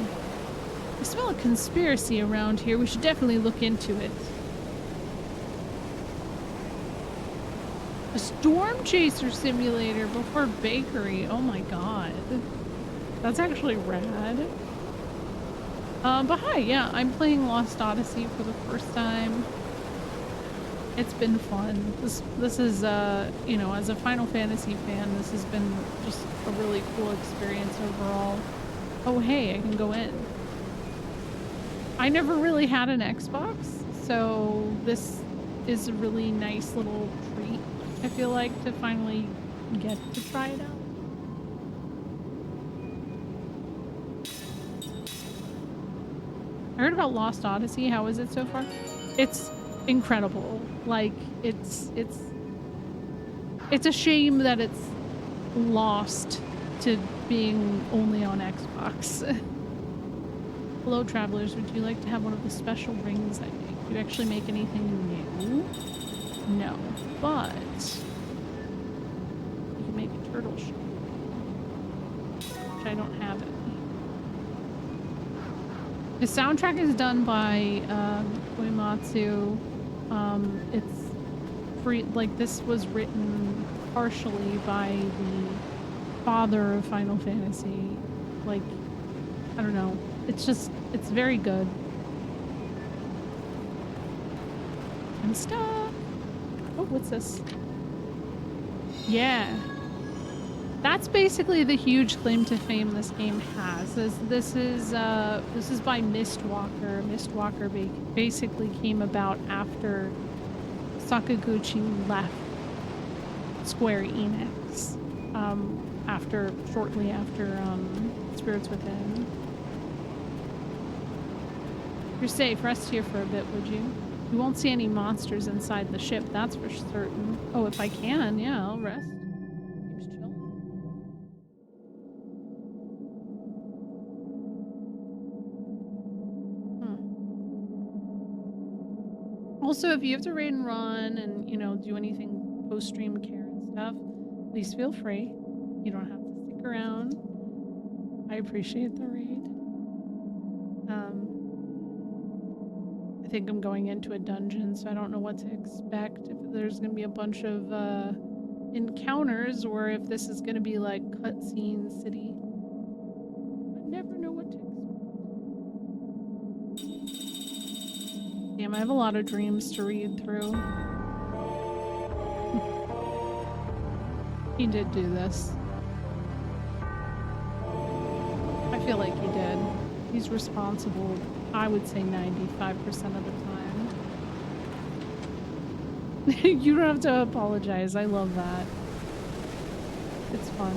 I smell a conspiracy around here. We should definitely look into it. A storm chaser simulator before bakery. Oh my god. That's actually rad. But hi, yeah, I'm playing Lost Odyssey for the first time. It's been fun. This is, you know, as a Final Fantasy fan, this has been just a really cool experience overall. Oh hey, I can go in. I never really had an Xbox, so this is a really nice little treat, I feel like, to finally get to try it out. I heard about Lost Odyssey. How is it so far? It's incredible. Like, it's a shame that it's lost to being only on Xbox. Hello, travelers. Would you like to have one of the special rings I make? Do you actually make anything new? No, but you can make a turtle shell, which I don't have it. The soundtrack is done by Uematsu. It's free. Like, this was written partially by the father of Final Fantasy. Like, I don't know. It's just, it's very good. And stuff. Oh, what's this? Yeah. That's basically the huge claim to fame this game has. This is by Mistwalker. Mistwalker basically came about after Sakaguchi left Square Enix. Shortly after Spirits Within. You're safe. Rest here for a bit, would you? You won't see any monsters inside the ship, that's for certain. Oh, if I can, yeah, I'll rest. Seems chill. Also, if you have to raid and run and, you know, do anything post-stream care and stuff, please feel free. You don't have to stick around. I appreciate the raid. I think I'm going into a dungeon, so I don't know what to expect. If there's gonna be a bunch of encounters, or if this is gonna be like cutscene city. I never know what to expect. Damn, I have a lot of dreams to read through. He did do this. I feel like he did. He's responsible, I would say 95% of the time. You don't have to apologize. I love that. It's fun.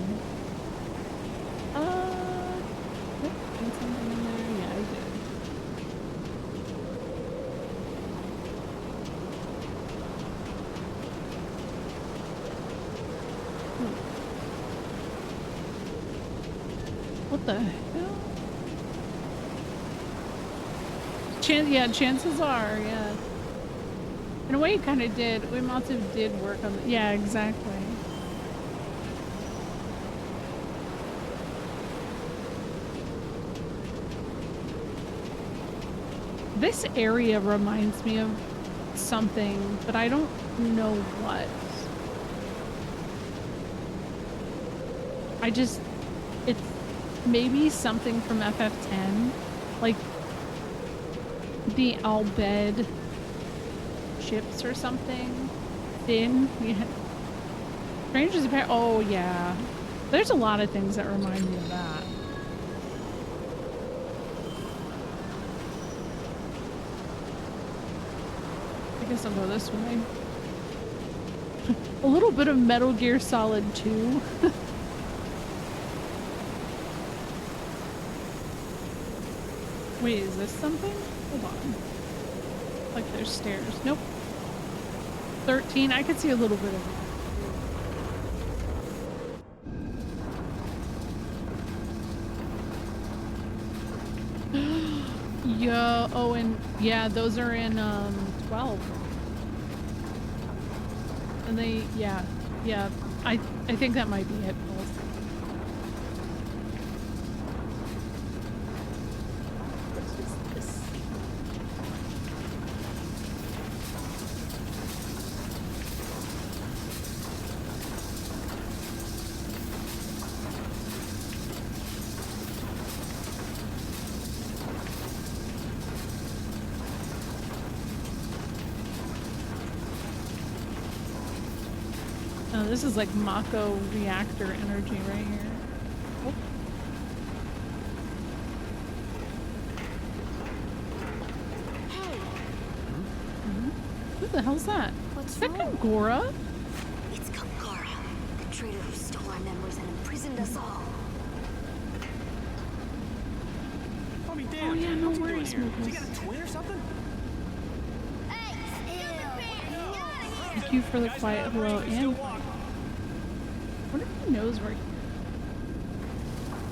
Did something in there? Yeah, I did. What the hell? Yeah, chances are, yeah. In a way, it kind of did. Uematsu did work on the... Yeah, exactly. This area reminds me of something, but I don't know what. It's maybe something from FF10. Like, the Albed ships or something. Thin. Yeah. Strange as a pair. Oh, yeah. There's a lot of things that remind me of that. I guess I'll go this way. A little bit of Metal Gear Solid 2. Wait, is this something? Hold on. Like there's stairs. Nope. 13. I could see a little bit of it. Yo, oh, and yeah, those are in 12. And they, yeah, I think that might be it. This is like Mako reactor energy right here. Oh. Hey! Who the hell's that? What's Is that wrong? Kangora? It's Kangara, the traitor who stole our memories and imprisoned us all. I'll be damned. Oh yeah, no What's he doing worries, here? Has he Mookles. got a twin or something? Hey! Thank you for the quiet hello and... I wonder if he knows where he...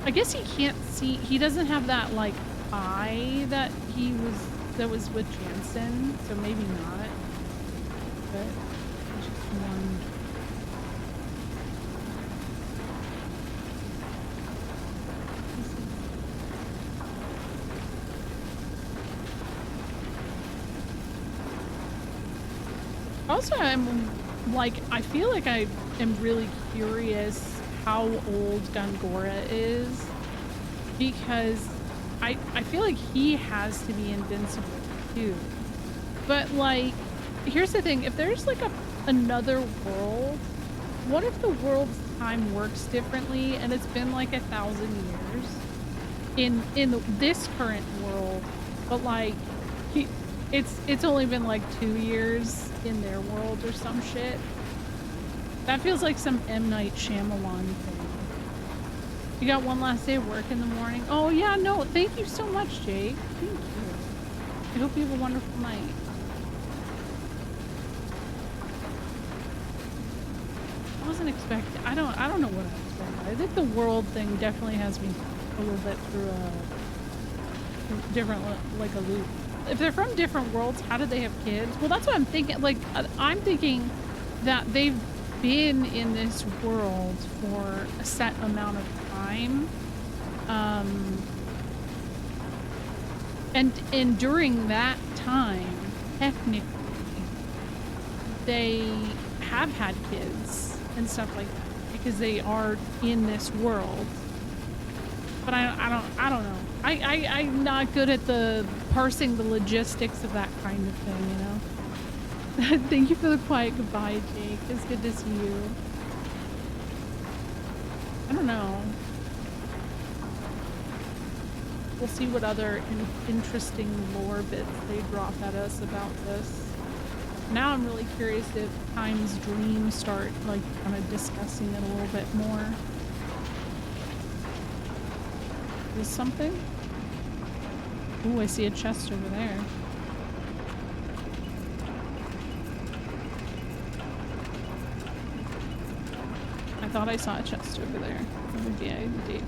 I guess he can't see... He doesn't have that, like, eye that that was with Jansen, so maybe not. But... it's just one... Also, I'm like, I feel like I am really curious how old Gongora is, because I feel like he has to be invincible too. But like, here's the thing: if there's like another world, what if the world's time works differently and it's been like 1,000 years in this current world, but like it's only been like 2 years in their world or some shit? That feels like some M. Night Shyamalan thing. You got one last day of work in the morning? Oh yeah, no, thank you so much, Jake. Thank you. I hope you have a wonderful night. I wasn't expecting. I don't know what I expected. I think the world thing definitely has me a little bit through a different, like a loop. If they're from different worlds, how did they have kids? Well, that's what I'm thinking. Like, I'm thinking that they've been in this world for a set amount of time, and during that time, technically, they have had kids and stuff like that because they are in this world. But I don't know. I'm not good at the parsing the logistics of that kind of thing, you know. Thank you for the quiet goodbye, Jake. It's good to see you. I don't know. We'll see what other interesting lore bits they drop at us about this. Now I'm really curious if Time's dreams start like kind of discussing it a little bit more. Is something? Ooh, I see a chest over there. I thought I saw a chest over there. Maybe I did.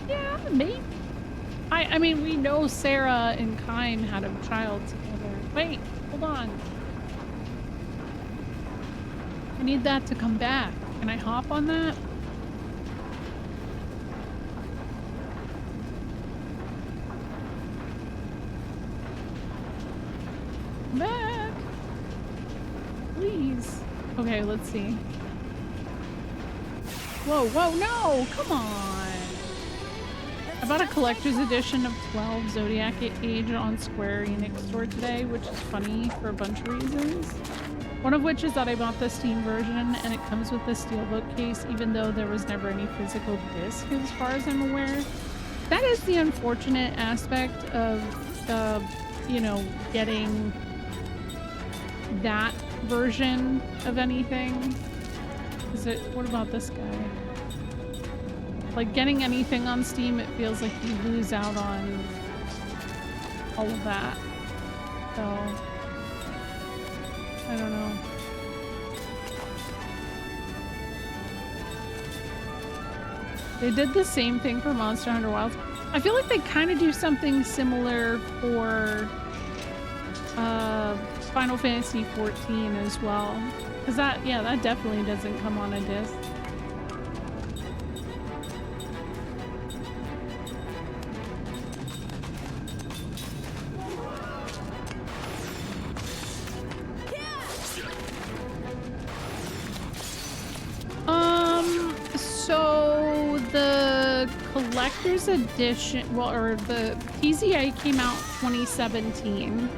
Yeah, maybe. I mean, we know Sarah and Kine had a child together. Wait, hold on. I need that to come back. Can I hop on that? Come back. Please. Okay, let's see. Whoa, whoa, no! Come on! I bought a collector's edition of 12 Zodiac Age on Square Enix store today, which is funny for a bunch of reasons. One of which is that I bought the Steam version and it comes with the steelbook case, even though there was never any physical disc as far as I'm aware. That is the unfortunate aspect of, you know, getting that version of anything. Is it, what about this guy? Like, getting anything on Steam, it feels like you lose out on all of that. So, I don't know. They did the same thing for Monster Hunter Wilds. I feel like they kind of do something similar for Final Fantasy 14 as well. Because that, yeah, that definitely doesn't come on a disc. So the collector's edition, well, or the TZA came out 2017.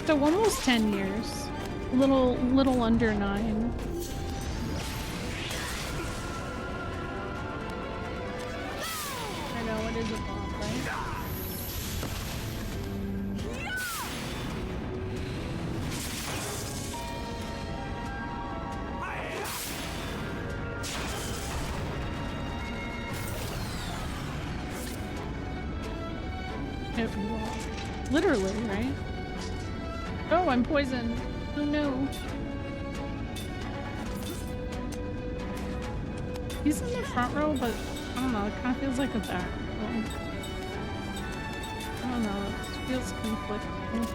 So almost 10 years. Little under 9. I know, it is a bomb, right? It will. Literally, right? Oh, I'm poisoned. Oh no. He's in the front row, but I don't know, it kind of feels like a back row. I don't know, it feels conflicting.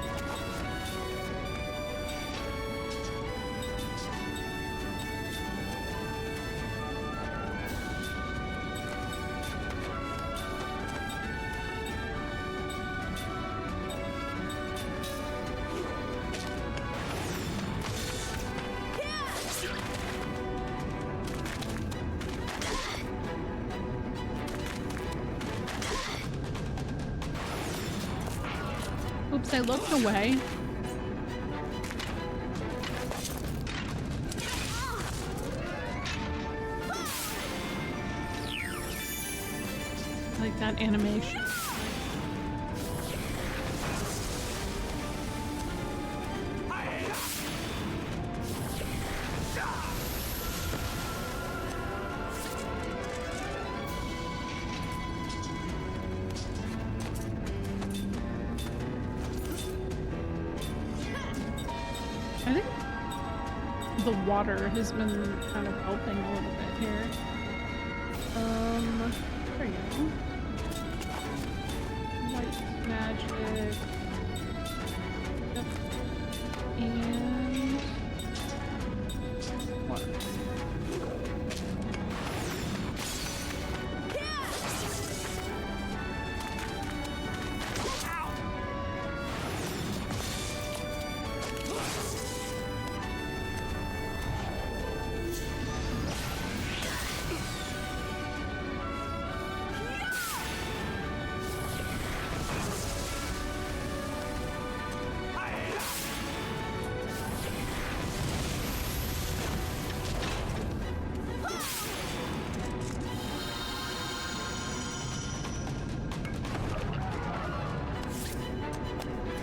Oops, I looked away. I like that animation. I think the water has been kind of helping a little bit here. There you go. White magic. Yep. And water.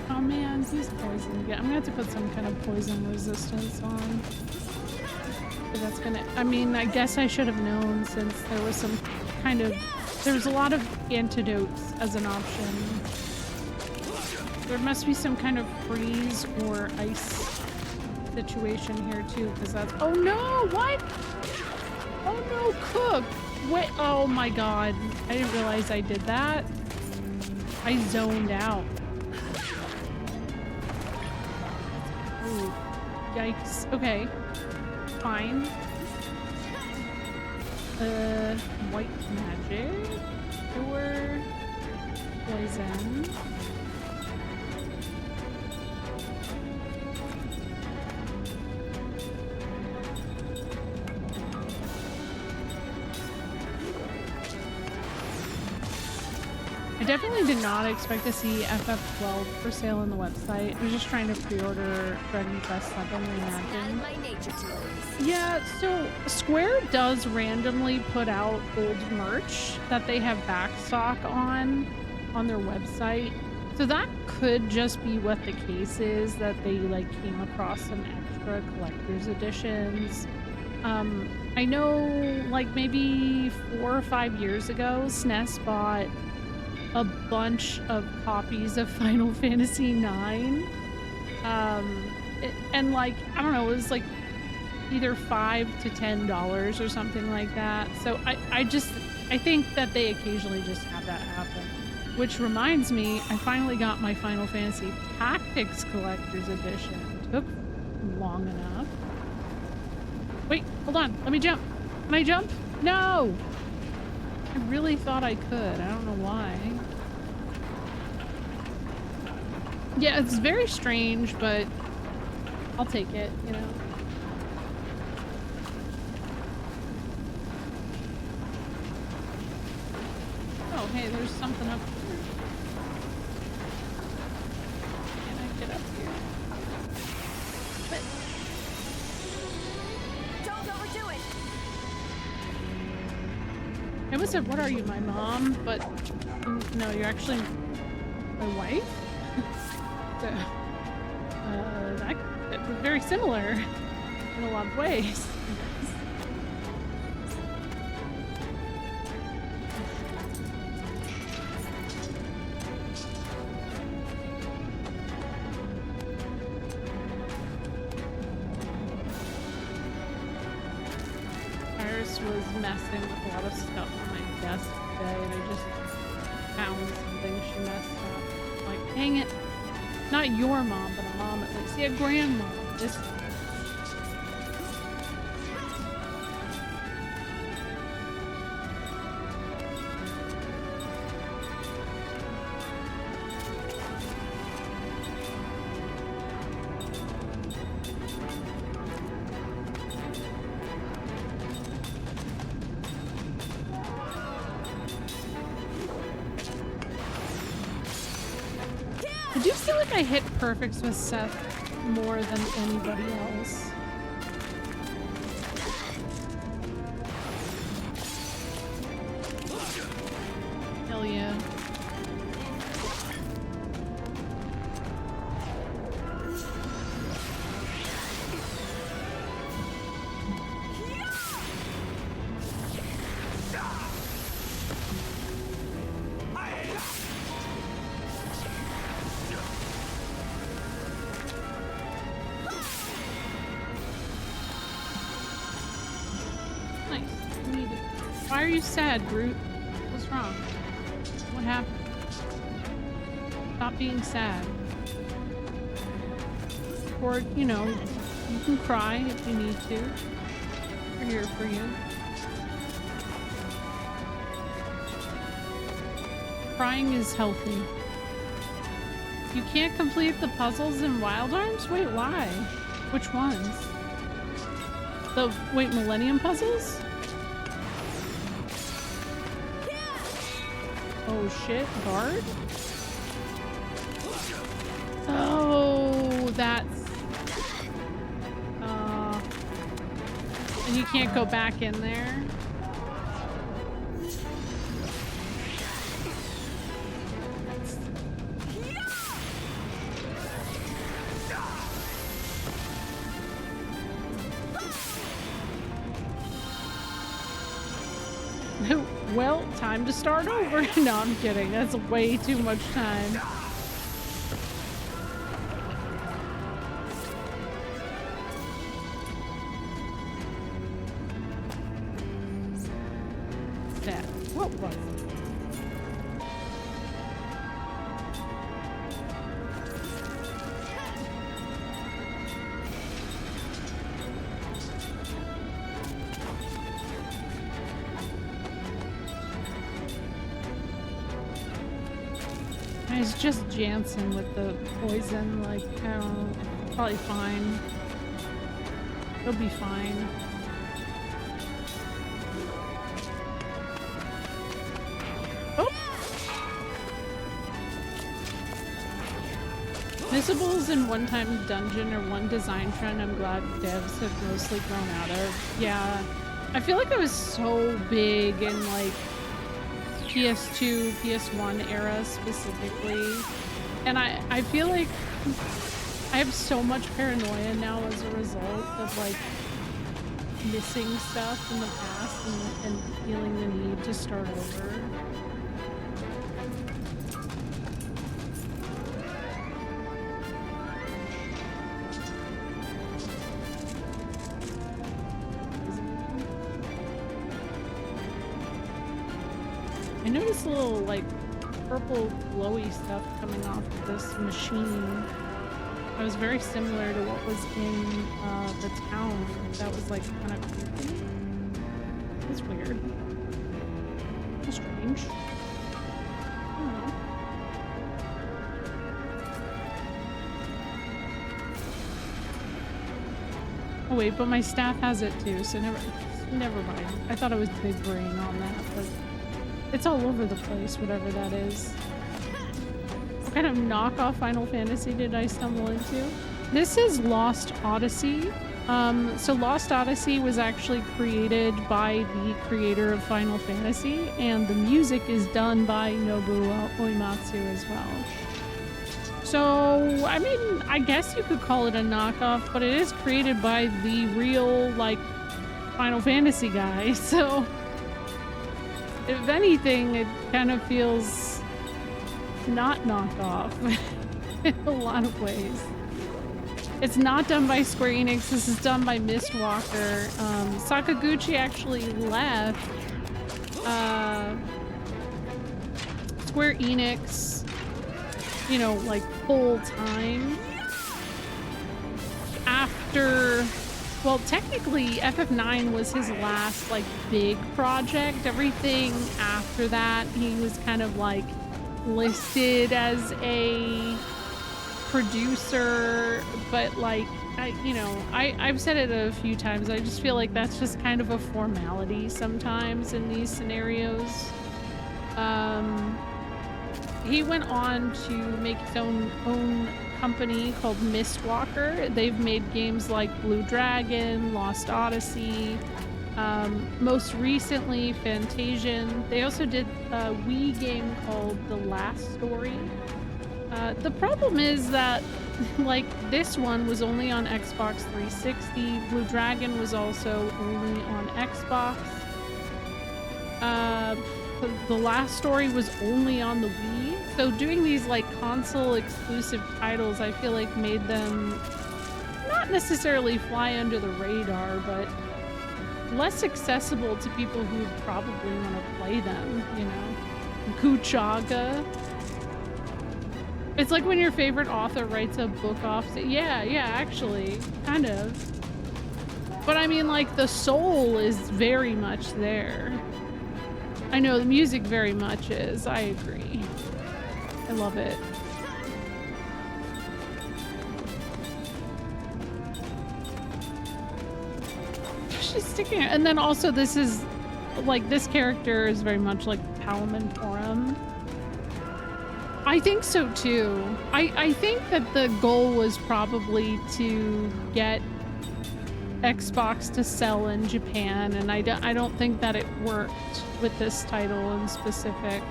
Oh man, he's poisoned again. I'm gonna have to put some kind of poison resistance on. But that's gonna, I mean, I guess I should have known since there was some kind of, there was a lot of antidotes as an option. There must be some kind of freeze or ice situation here too, because that's, oh no, what? Oh no, cook! Wait, oh my god. I didn't realize I did that. I zoned out. Ooh, yikes. Okay. Fine. White magic. Or poison. I definitely did not expect to see FF12 for sale on the website. I was just trying to pre-order Dragon Quest 7 Reimagined. My nature tools. Yeah, so Square does randomly put out old merch that they have backstock on their website. So that could just be what the case is, that they like came across some extra collector's editions. I know like maybe 4 or 5 years ago, SNES bought a bunch of copies of Final Fantasy IX. And like, I don't know, it was like either $5 to $10 or something like that. So I think that they occasionally just have that happen. Which reminds me, I finally got my Final Fantasy Tactics Collector's Edition. It took long enough. Wait, hold on, let me jump. Can I jump? No! I really thought I could. I don't know why. Yeah, it's very strange, but I'll take it, you know? Oh, hey, there's something up here. Can I get up here? But Don't overdo it. I almost said, what are you, my mom? But no, you're actually my wife? So, we're very similar in a lot of ways. Iris was messing with a lot of stuff on my desk today, and I just found something she messed up. Like, dang it. Not your mom, but a mom at least. Yeah, grandma. This. I do feel like I hit perfects with Seth more than anybody else. Hell yeah. Why are you sad, Groot? What's wrong? What happened? Stop being sad. Or, you know, you can cry if you need to. We're here for you. Crying is healthy. You can't complete the puzzles in Wild Arms? Wait, why? Which ones? Wait, Millennium puzzles? Oh shit, guard? Oh, that's... and you can't go back in there? Well, time to start over. No, I'm kidding. That's way too much time. That. What was it? It's just Jansen with the poison, like, I don't know, probably fine. He'll be fine. Oh! Missables in one-time dungeon or one design trend I'm glad devs have mostly grown out of. Yeah, I feel like it was so big in, like, PS2, PS1 era specifically, and I feel like I have so much paranoia now as a result of like missing stuff in the past and feeling the need to start over. I noticed a little, like, purple glowy stuff coming off of this machine. It was very similar to what was in the town. That was, like, kind of creepy. That's weird. That's strange. I don't know. Oh wait, but my staff has it too, so never mind. I thought it was big brain on that, but it's all over the place, whatever that is. What kind of knockoff Final Fantasy did I stumble into? This is Lost Odyssey. So Lost Odyssey was actually created by the creator of Final Fantasy, and the music is done by Nobuo Uematsu as well. So, I mean, I guess you could call it a knockoff, but it is created by the real, like, Final Fantasy guy, so... If anything, it kind of feels not knockoff in a lot of ways. It's not done by Square Enix. This is done by Mistwalker. Sakaguchi actually left Square Enix, you know, like full time after... Well, technically, FF9 was his last, like, big project. Everything after that, he was kind of, like, listed as a producer, but, like, I've said it a few times. I just feel like that's just kind of a formality sometimes in these scenarios. he went on to make his own company called Mistwalker. They've made games like Blue Dragon, Lost Odyssey, most recently Fantasian. They also did a Wii game called The Last Story. The problem is that like this one was only on Xbox 360. Blue Dragon was also only on Xbox. The Last Story was only on the Wii. So doing these like console exclusive titles, I feel like made them not necessarily fly under the radar, but less accessible to people who probably want to play them, you know. Kuchaga. It's like when your favorite author writes a book off. Yeah, actually, kind of. But I mean, like, the soul is very much there. I know the music very much is. I agree. I love it. She's sticking it. And then also this is, like, this character is very much like Palamon Forum. I think so too. I think that the goal was probably to get Xbox to sell in Japan, and I don't think that it worked with this title in specific.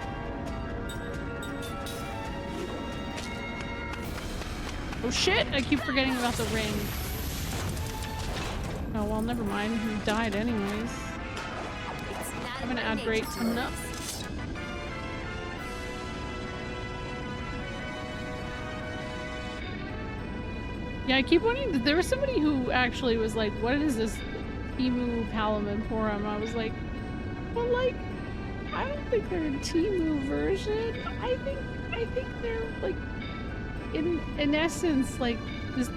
Oh shit, I keep forgetting about the ring. Oh well, never mind, he died anyways. I have an ad break coming up. Yeah, I keep wanting. There was somebody who actually was like, "What is this Temu Palamon Forum?" I was like, "Well, like, I don't think they're a Temu version. I think they're like, in essence, like this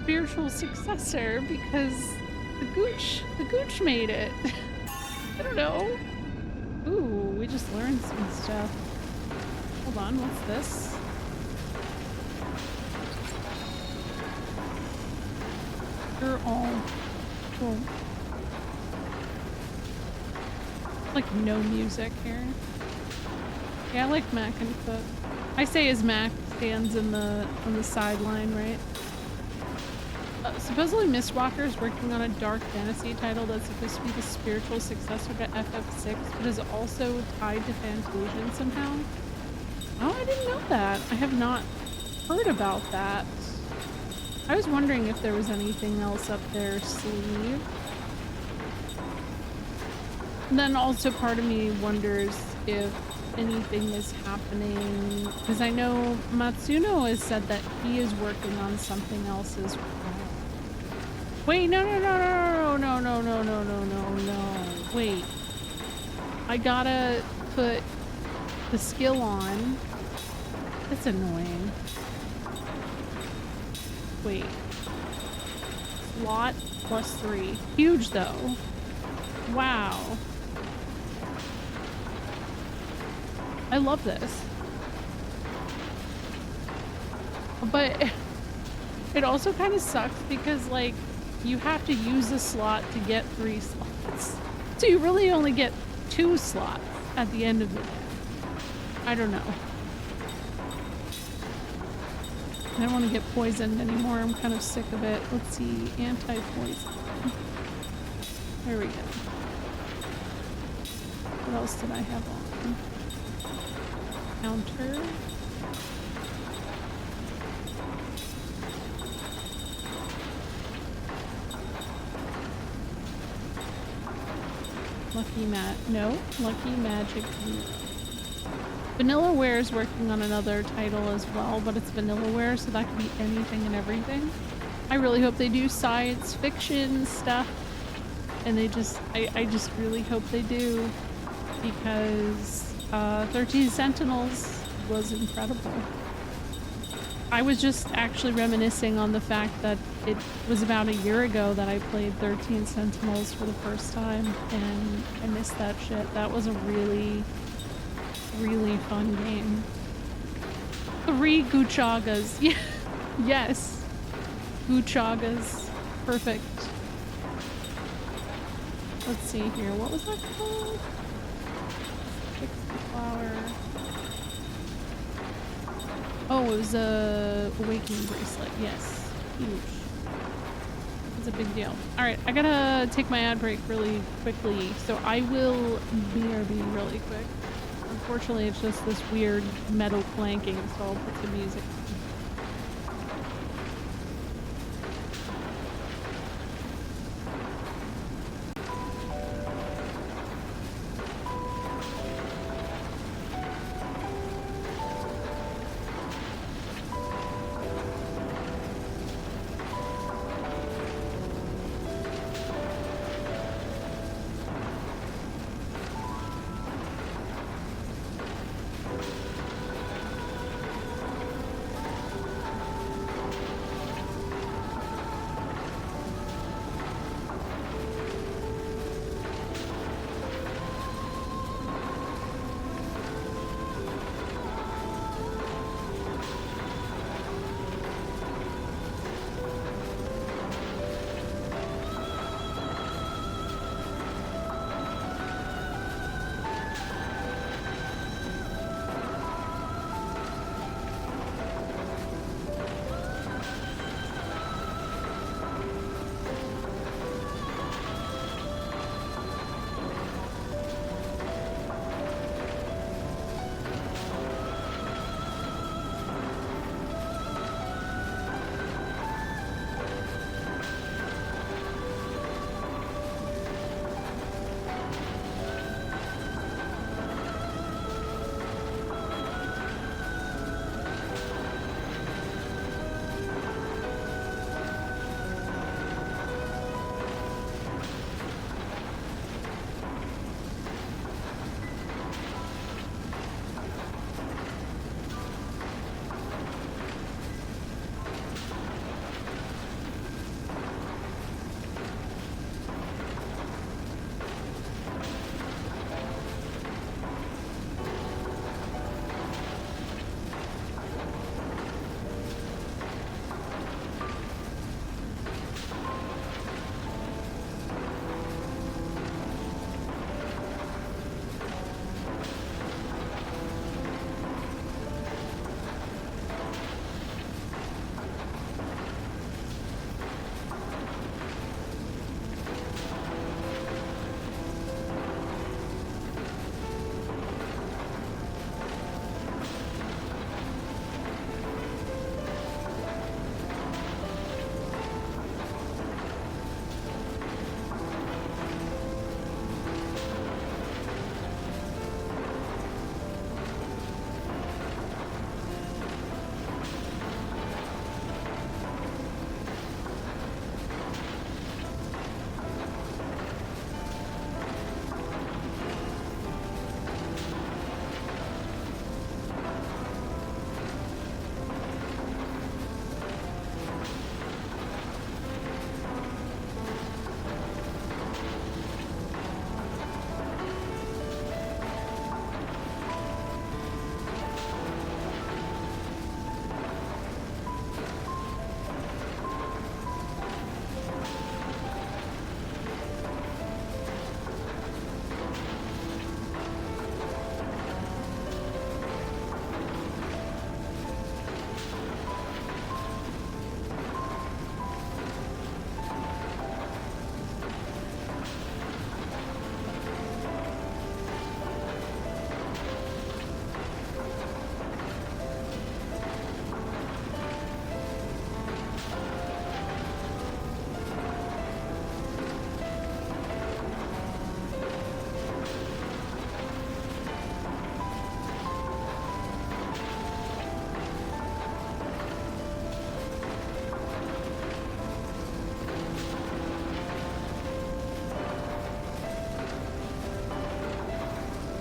spiritual successor because the Gooch made it. I don't know. Ooh, we just learned some stuff. Hold on, what's this? All cool. Like no music here. Yeah, I like Mac and Foot. I say as Mac stands on the sideline, right? Supposedly Mistwalker is working on a dark fantasy title that's supposed to be the spiritual successor to FF6, but is also tied to Fantasian somehow. Oh, I didn't know that. I have not heard about that. I was wondering if there was anything else up their sleeve. And then also part of me wonders if anything is happening, because I know Matsuno has said that he is working on something else as well. Wait, no. Wait. I gotta put the skill on. That's annoying. Wait. Slot +3. Huge though. Wow. I love this. But it also kind of sucks because like you have to use a slot to get 3 slots. So you really only get 2 slots at the end of the day. I don't know. I don't want to get poisoned anymore. I'm kind of sick of it. Let's see. Anti-poison. There we go. What else did I have on? Counter. Lucky Magic Hero. Vanillaware is working on another title as well, but it's Vanillaware, so that could be anything and everything. I really hope they do science fiction stuff, and I just really hope they do, because 13 Sentinels was incredible. I was just actually reminiscing on the fact that it was about a year ago that I played 13 Sentinels for the first time, and I missed that shit. That was a really fun game. 3 Guchagas. Yeah. Yes. Guchagas. Perfect. Let's see here. What was that called? Pixie flower. Oh, it was a awakening bracelet. Yes. Huge. It's a big deal. All right, I gotta take my ad break really quickly, so I will BRB really quick. Unfortunately, it's just this weird metal clanking, so I'll put the music on.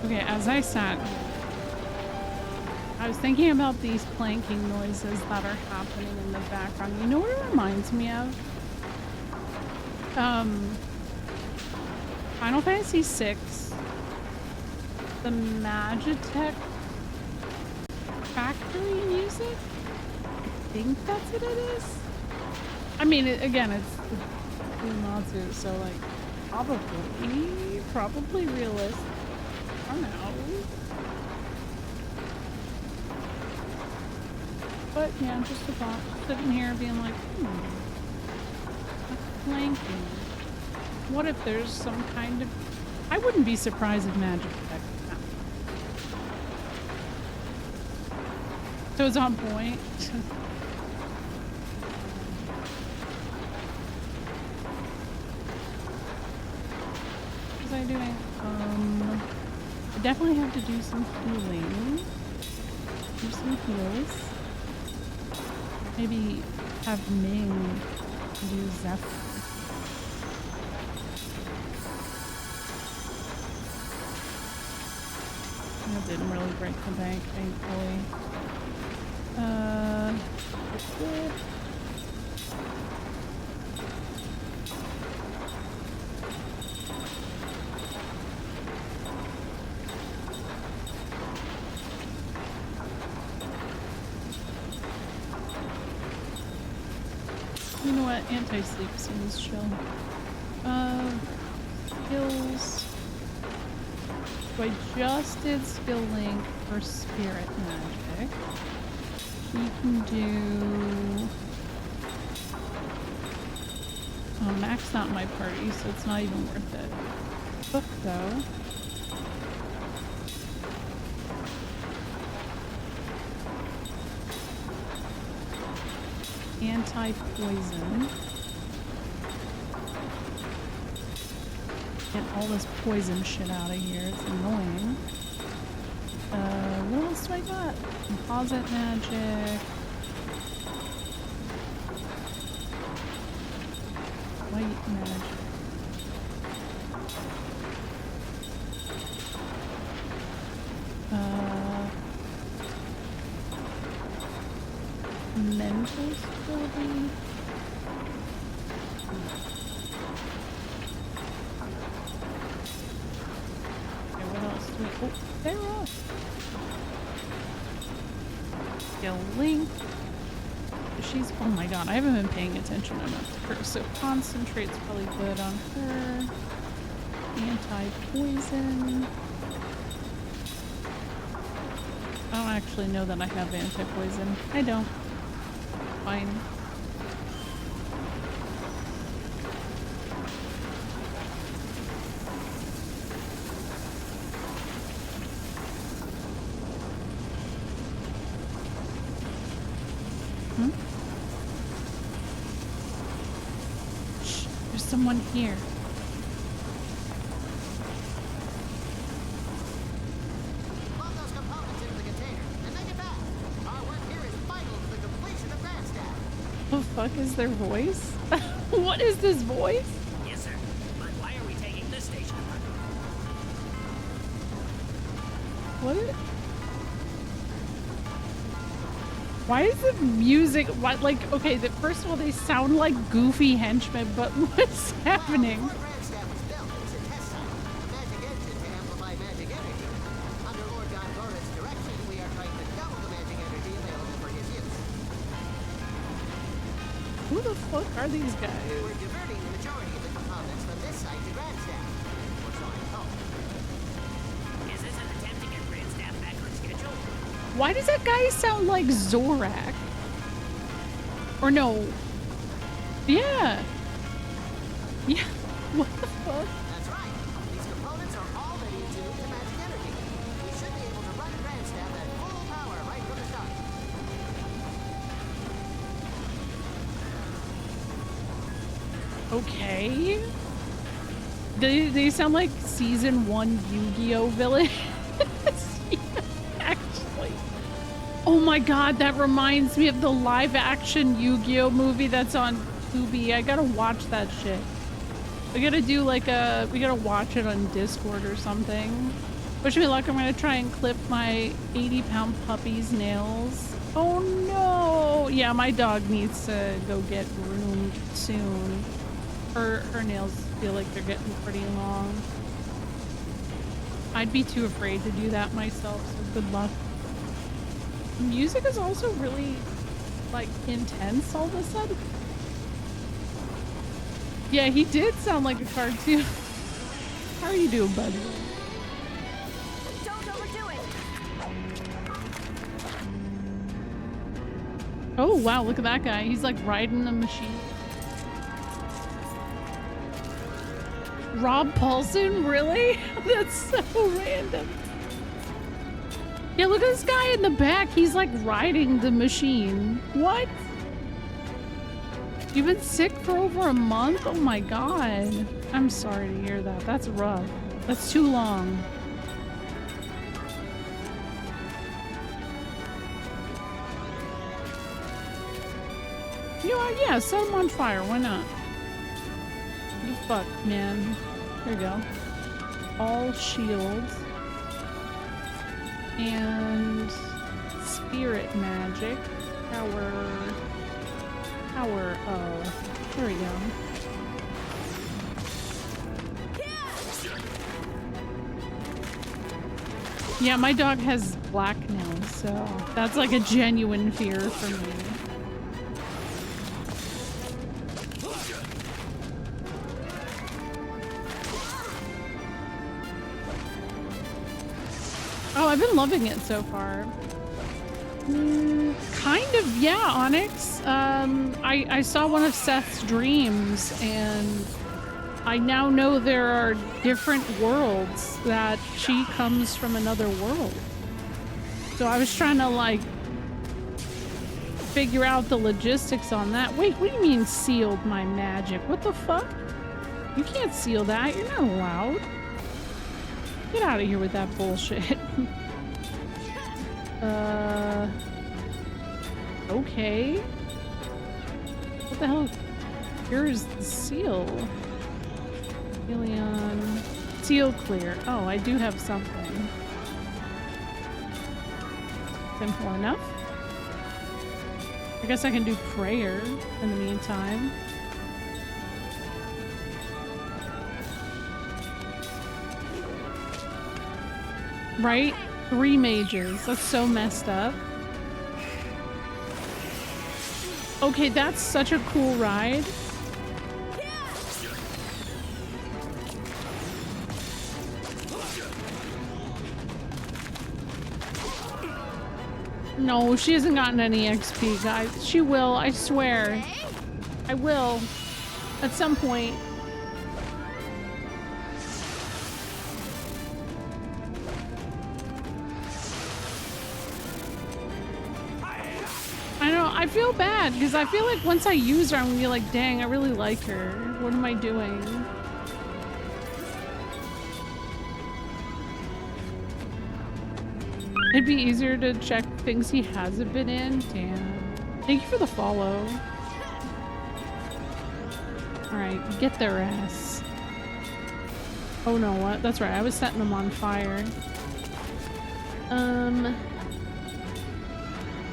Okay, as I sat, I was thinking about these clanking noises that are happening in the background. You know what it reminds me of? Final Fantasy VI, the Magitech factory music? I think that's what it is. I mean, again, it's Uematsu, so like, probably realistic. I don't know. But yeah, just a thought. Sitting here being like, planking. What if there's some kind of... I wouldn't be surprised if magic effect happened. So it's on point. What was I doing? I definitely have to do some healing. Do some heals. Maybe have Ming do Zephyr. That didn't really break the bank, thankfully. Good. You know what? Anti-sleep seems chill. Skills. So I just did skill link for spirit magic. He can do... Oh, Mac's not my party, so it's not even worth it. Book though. Anti-poison. Get all this poison shit out of here. It's annoying. What else do I got? Composite magic. White magic. Mental stability. Okay, what else do we... Oh, they're off. Skill link. She's... Oh my god, I haven't been paying attention enough to her. So concentrate's probably good on her. Anti-poison. I don't actually know that I have anti-poison. I don't. Fine. Shh, there's someone here. Load those components into the container and make it back. Our work here is vital to the completion of Grand Staff. What the fuck is their voice? What is this voice? Yes, sir. But why are we taking this station apart? What? Why is the music... What, like, okay, first of all, they sound like goofy henchmen, but what's happening? Before Grand Staff was built, it was a test site, a magic engine to amplify magic energy. Under Lord Gondora's direction, we are trying to double the magic energy available for his use. Who the fuck are these guys? We're diverting the majority of the components from this site to Grand Staff. Or so I'm told. Is this an attempt to get Grand Staff back on schedule? Why does that guy sound like Zorak? Or no. Yeah. Yeah. What the fuck? That's right. These components are already attuned to magic energy. We should be able to run Grand Staff at full power right from the start. Okay. They sound like season 1 Yu-Gi-Oh villains. Actually. Oh my god, that reminds me of the live action Yu-Gi-Oh movie that's on Tubi. I gotta watch that shit. We gotta do like we gotta watch it on Discord or something. Wish me luck, I'm gonna try and clip my 80-pound puppy's nails. Oh no! Yeah, my dog needs to go get groomed soon. Her nails feel like they're getting pretty long. I'd be too afraid to do that myself, so good luck. The music is also really, like, intense all of a sudden. Yeah, he did sound like a cartoon. How are you doing, bud? Don't overdo it. Oh, wow, look at that guy. He's like riding the machine. Rob Paulson? Really? That's so random. Yeah, look at this guy in the back. He's like riding the machine. What? You've been sick for over a month? Oh my god. I'm sorry to hear that. That's rough. That's too long. You know what? Yeah, set him on fire. Why not? What the fuck, man? There you go. All shields. And spirit magic. Power. Oh, there we go. Yeah, my dog has black nails, so that's like a genuine fear for me. Oh, I've been loving it so far. Kind of, yeah, Onyx. I saw one of Seth's dreams, and I now know there are different worlds, that she comes from another world. So I was trying to, like, figure out the logistics on that. Wait, what do you mean sealed my magic? What the fuck? You can't seal that. You're not allowed. Get out of here with that bullshit. Okay. What the hell? Here's the seal. Helion. Seal clear. Oh, I do have something. Simple enough. I guess I can do prayer in the meantime. Right? 3 mages. That's so messed up. Okay, that's such a cool ride. No, she hasn't gotten any XP, guys. She will, I swear. I will. At some point. I know, I feel bad because I feel like once I use her, I'm gonna be like, dang, I really like her. What am I doing? It'd be easier to check things he hasn't been in. Damn. Thank you for the follow. Alright, get their ass. Oh no, what? That's right, I was setting them on fire.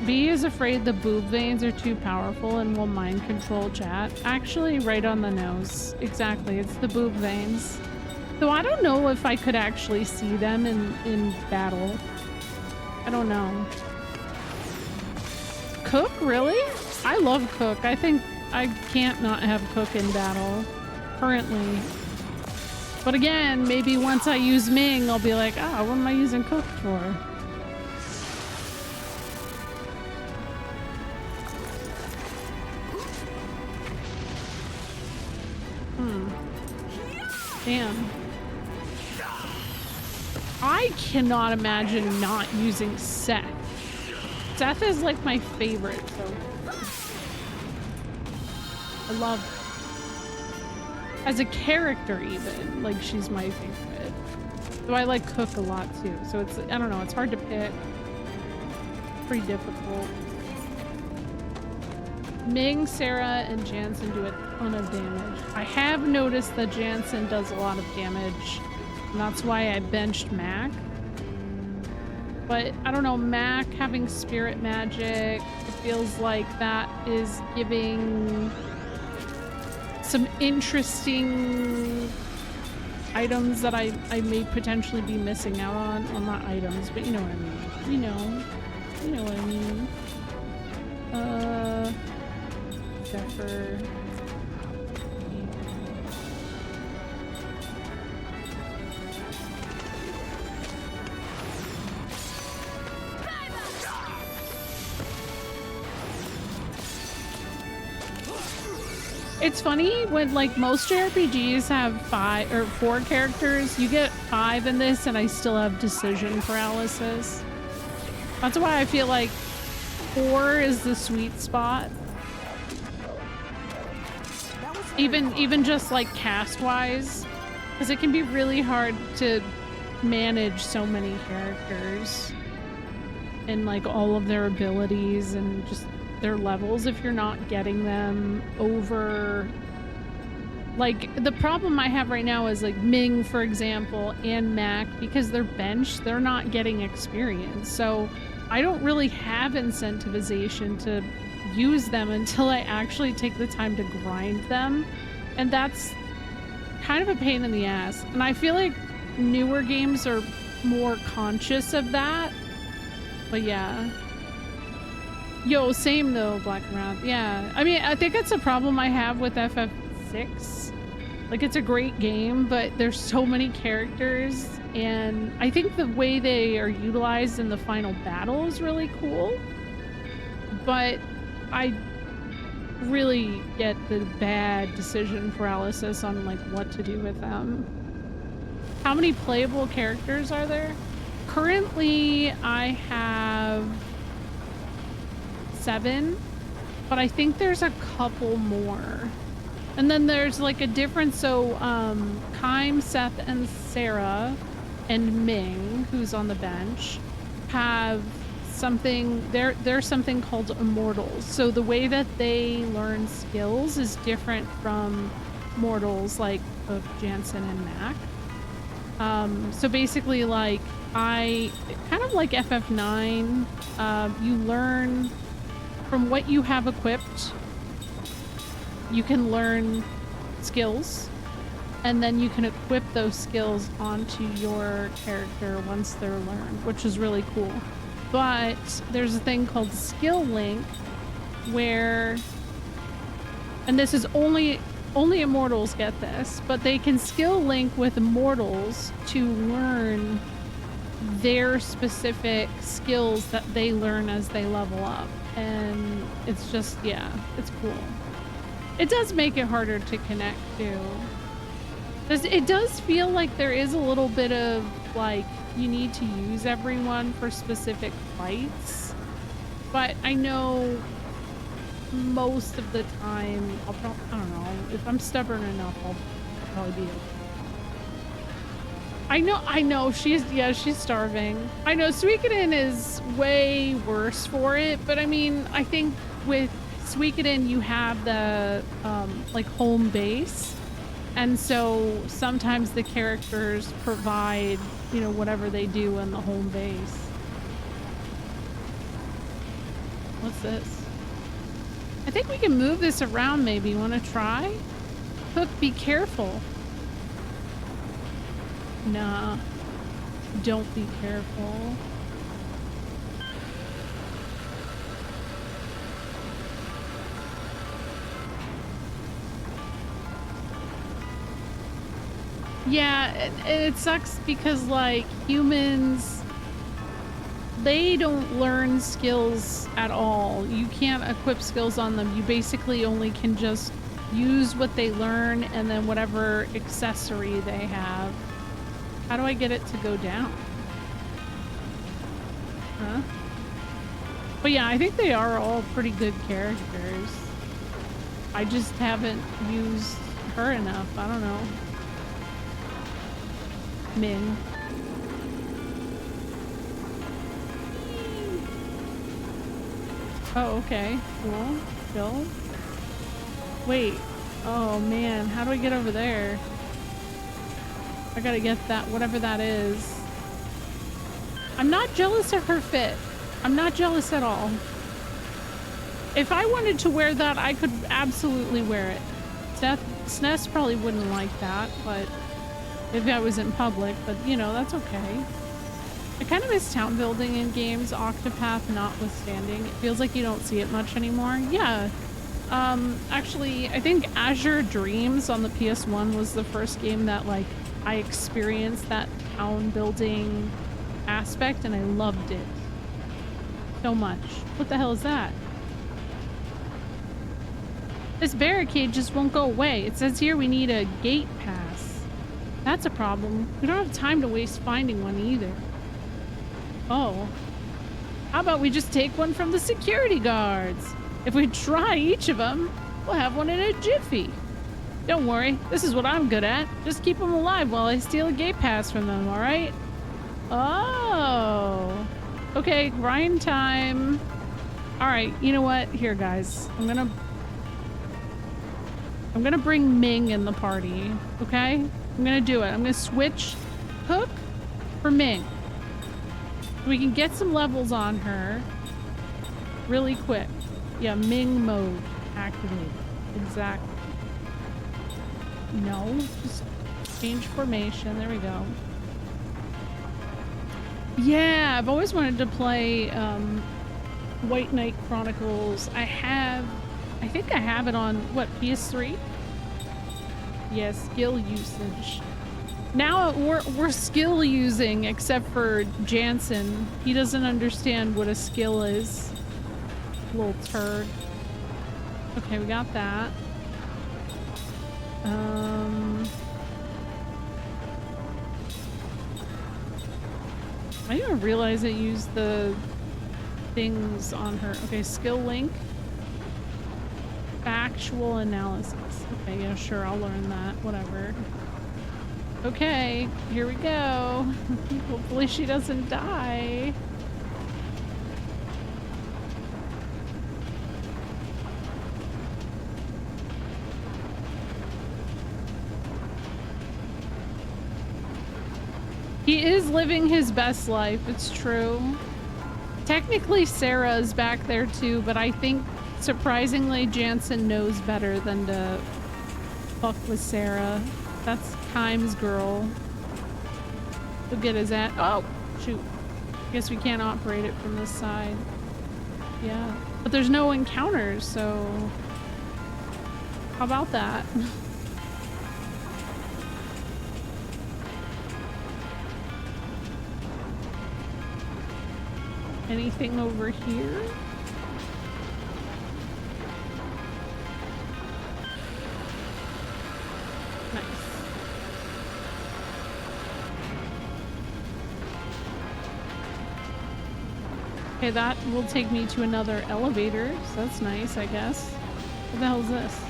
B is afraid the boob veins are too powerful and will mind control chat. Actually, right on the nose. Exactly, it's the boob veins. So I don't know if I could actually see them in battle. I don't know. Cook, really? I love Cook. I think I can't not have Cook in battle currently. But again, maybe once I use Ming, I'll be like, ah, what am I using Cook for? Damn. I cannot imagine not using Seth. Seth is like my favorite, so I love her. As a character even, like she's my favorite. So I like Cook a lot too. So it's, I don't know, it's hard to pick. Pretty difficult. Ming, Sarah, and Jansen do a ton of damage. I have noticed that Jansen does a lot of damage. And that's why I benched Mac. But I don't know, Mac having spirit magic, it feels like that is giving some interesting items that I may potentially be missing out on. Well, not items, but you know what I mean. You know what I mean. Zephyr. It's funny when like most JRPGs have 5 or 4 characters, you get 5 in this and I still have decision paralysis. That's why I feel like 4 is the sweet spot. Even just like cast wise, because it can be really hard to manage so many characters and like all of their abilities and just their levels if you're not getting them over. Like the problem I have right now is like Ming, for example, and Mac, because they're benched, they're not getting experience. So I don't really have incentivization to use them until I actually take the time to grind them. And that's kind of a pain in the ass. And I feel like newer games are more conscious of that. But yeah. Yo, same though, Black Wrath. Yeah. I mean, I think that's a problem I have with FF6. Like, it's a great game, but there's so many characters. And I think the way they are utilized in the final battle is really cool. But I really get the bad decision paralysis on like what to do with them. How many playable characters are there? Currently I have 7, but I think there's a couple more. And then there's like a difference. So Kime, Seth, and Sarah and Ming, who's on the bench, have something, they're something called immortals. So the way that they learn skills is different from mortals like of Jansen and Mac. So basically, like, kind of like FF9, you learn from what you have equipped. You can learn skills, and then you can equip those skills onto your character once they're learned, which is really cool. But there's a thing called skill link where, and this is only immortals get this, but they can skill link with immortals to learn their specific skills that they learn as they level up. And it's just, yeah, it's cool. It does make it harder to connect too. It does feel like there is a little bit of like, you need to use everyone for specific fights, but I know most of the time I don't know, if I'm stubborn enough, I'll probably be okay. I know she's starving. I know Suikoden is way worse for it, but I mean, I think with Suikoden you have the like home base, and so sometimes the characters provide, you know, whatever they do in the home base. What's this? I think we can move this around maybe. Want to try? Hook, be careful. Nah. Don't be careful. Yeah, it sucks because like humans, they don't learn skills at all. You can't equip skills on them. You basically only can just use what they learn and then whatever accessory they have. How do I get it to go down? Huh? But yeah, I think they are all pretty good characters. I just haven't used her enough. I don't know. Min. Oh, okay. Cool. Chill. Wait. Oh, man. How do I get over there? I gotta get that, whatever that is. I'm not jealous of her fit. I'm not jealous at all. If I wanted to wear that, I could absolutely wear it. SNES probably wouldn't like that, but if I was in public, but you know, that's okay. I kind of miss town building in games, Octopath notwithstanding. It feels like you don't see it much anymore. Yeah. Actually, I think Azure Dreams on the PS1 was the first game that like I experienced that town building aspect, and I loved it so much. What the hell is that? This barricade just won't go away. It says here we need a gate pass. That's a problem. We don't have time to waste finding one either. Oh. How about we just take one from the security guards? If we try each of them, we'll have one in a jiffy. Don't worry, this is what I'm good at. Just keep them alive while I steal a gate pass from them, alright? Oh. Okay, grind time. Alright, you know what? Here, guys. I'm gonna bring Ming in the party, okay? I'm gonna do it. I'm gonna switch Hook for Ming. We can get some levels on her really quick. Yeah, Ming mode activated. Exactly. No, just change formation. There we go. Yeah, I've always wanted to play White Knight Chronicles. I think I have it on, what, PS3? Yeah, skill usage. Now we're skill using, except for Jansen. He doesn't understand what a skill is. Little turd. Okay, we got that. I didn't even realize it used the things on her. Okay, skill link. Factual analysis. Okay, yeah, sure, I'll learn that. Whatever. Okay, here we go. Hopefully she doesn't die. He is living his best life, it's true. Technically Sarah is back there too, but I think surprisingly Jansen knows better than to fuck with Sarah. That's Kime's girl. Look at his at. Oh, shoot. Guess we can't operate it from this side. Yeah. But there's no encounters, so how about that? Anything over here? Nice. Okay, that will take me to another elevator, so that's nice, I guess. What the hell is this?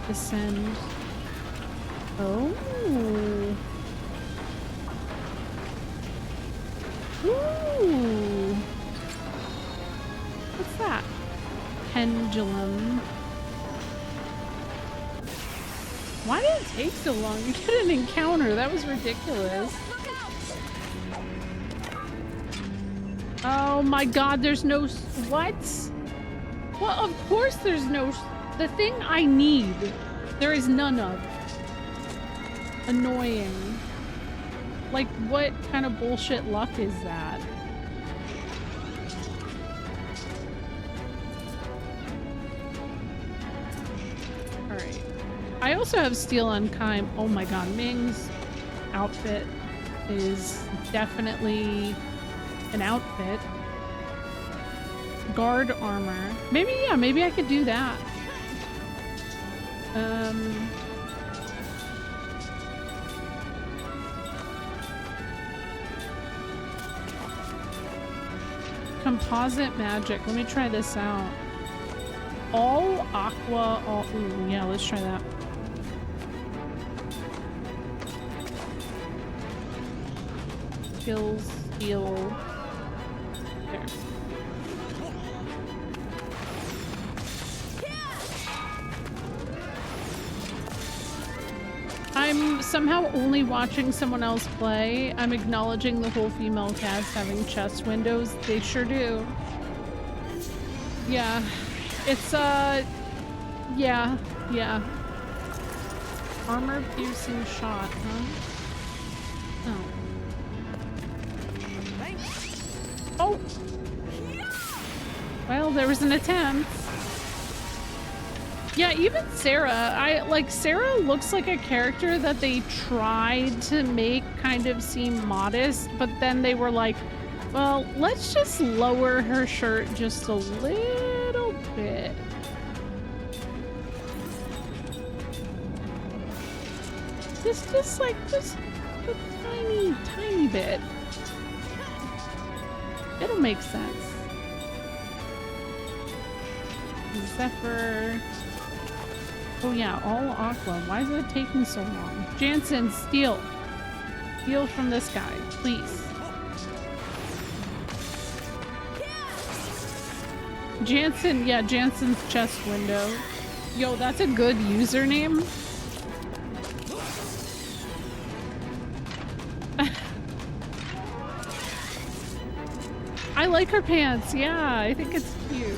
Descend. Oh. Ooh. What's that? Pendulum. Why did it take so long to get an encounter? That was ridiculous. Oh my god, there's no... What? Well, of course there's no... The thing I need, there is none of. Annoying. Like, what kind of bullshit luck is that? Alright. I also have Steel on Kime. Oh my god, Ming's outfit is definitely an outfit. Guard armor. Maybe, yeah, maybe I could do that. Composite magic. Let me try this out. All aqua, all... Ooh, yeah, let's try that. Skills, steel. There. I'm somehow only watching someone else play. I'm acknowledging the whole female cast having chest windows. They sure do. Yeah. It's, yeah. Armor piercing shot, huh? Oh. Oh! Well, there was an attempt. Yeah, even Sarah, Sarah looks like a character that they tried to make kind of seem modest, but then they were like, well, let's just lower her shirt just a little bit. Just like, just a tiny, tiny bit. It'll make sense. Zephyr. Oh yeah, all aqua. Why is it taking so long? Jansen, steal. Steal from this guy, please. Jansen, yeah, Jansen's chest window. Yo, that's a good username. I like her pants. Yeah, I think it's cute.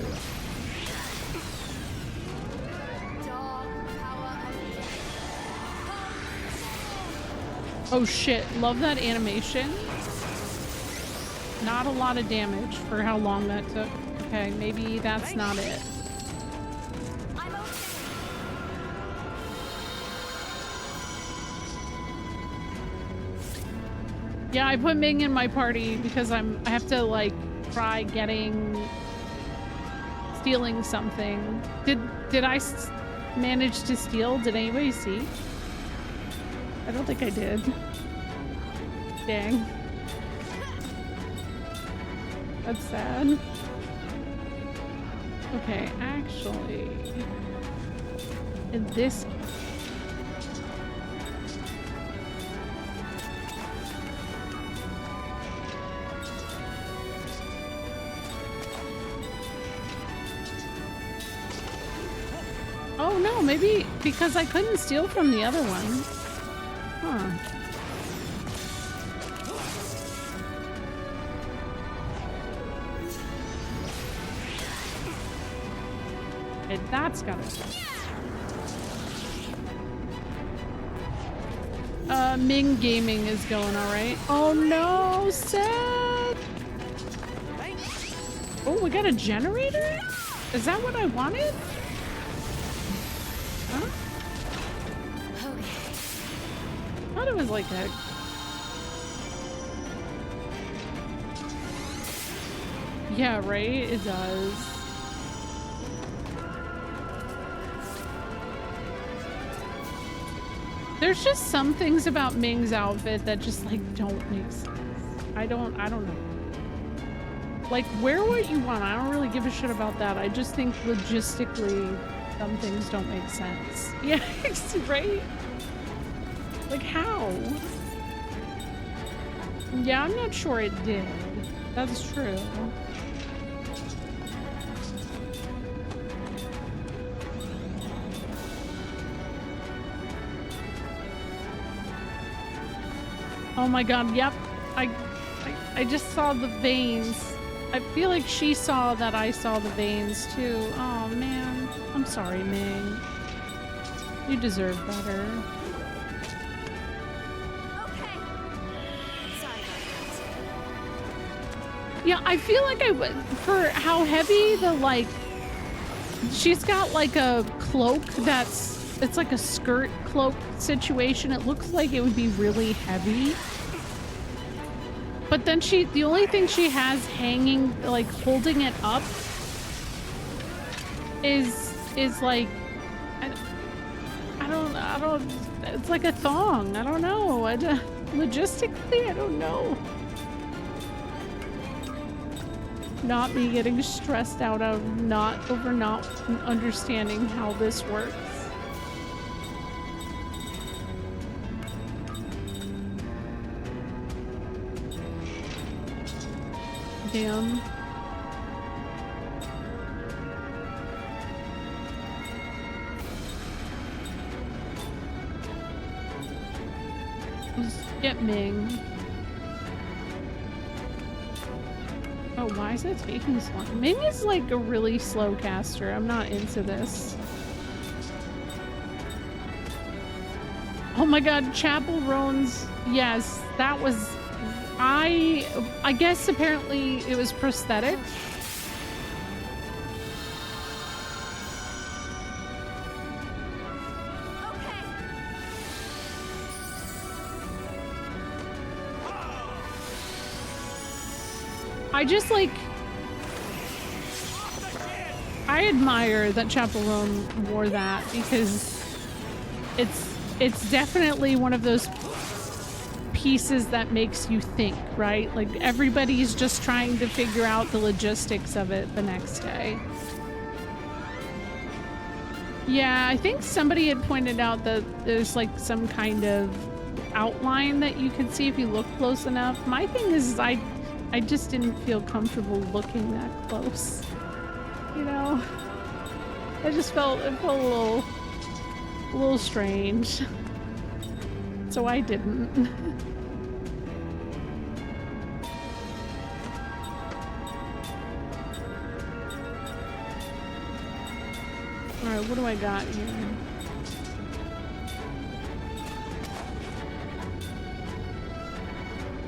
Oh shit, love that animation. Not a lot of damage for how long that took. Okay, maybe that's not it. Yeah, I put Ming in my party because I have to like try stealing something. Did I manage to steal? Did anybody see? I don't think I did. Dang. That's sad. Okay, actually, in this oh no, maybe because I couldn't steal from the other one. Huh. Okay, that's gotta go. Ming Gaming is going alright. Oh no, Seth! Oh, we got a generator? Is that what I wanted? Huh? I thought it was like a... Yeah, right? It does. There's just some things about Ming's outfit that just like don't make sense. I don't know. Like, wear what you want. I don't really give a shit about that. I just think logistically some things don't make sense. Yeah, right? Like, how? Yeah, I'm not sure it did. That's true. Oh my god, yep. I just saw the veins. I feel like she saw that I saw the veins too. Oh man. I'm sorry, Ming. You deserve better. Okay. Sorry about that. Yeah, I feel like I would, for how heavy the, like, she's got like a cloak it's like a skirt cloak situation. It looks like it would be really heavy. But then the only thing she has hanging, like holding it up is like, I don't, it's like a thong. I don't know. Logistically, I don't know. Not me getting stressed out of not understanding how this works. Damn. Let's get Ming. Oh, why is it taking so long? Ming is like a really slow caster. I'm not into this. Oh my god, Chapel Roan's. Yes, that was... I guess apparently it was prosthetic. I just like... I admire that Chapel Roan wore that because it's it's definitely one of those pieces that makes you think, right? Like everybody's just trying to figure out the logistics of it the next day. Yeah, I think somebody had pointed out that there's like some kind of outline that you can see if you look close enough. My thing is I just didn't feel comfortable looking that close. You know? It felt a little strange. So I didn't. Alright, what do I got here?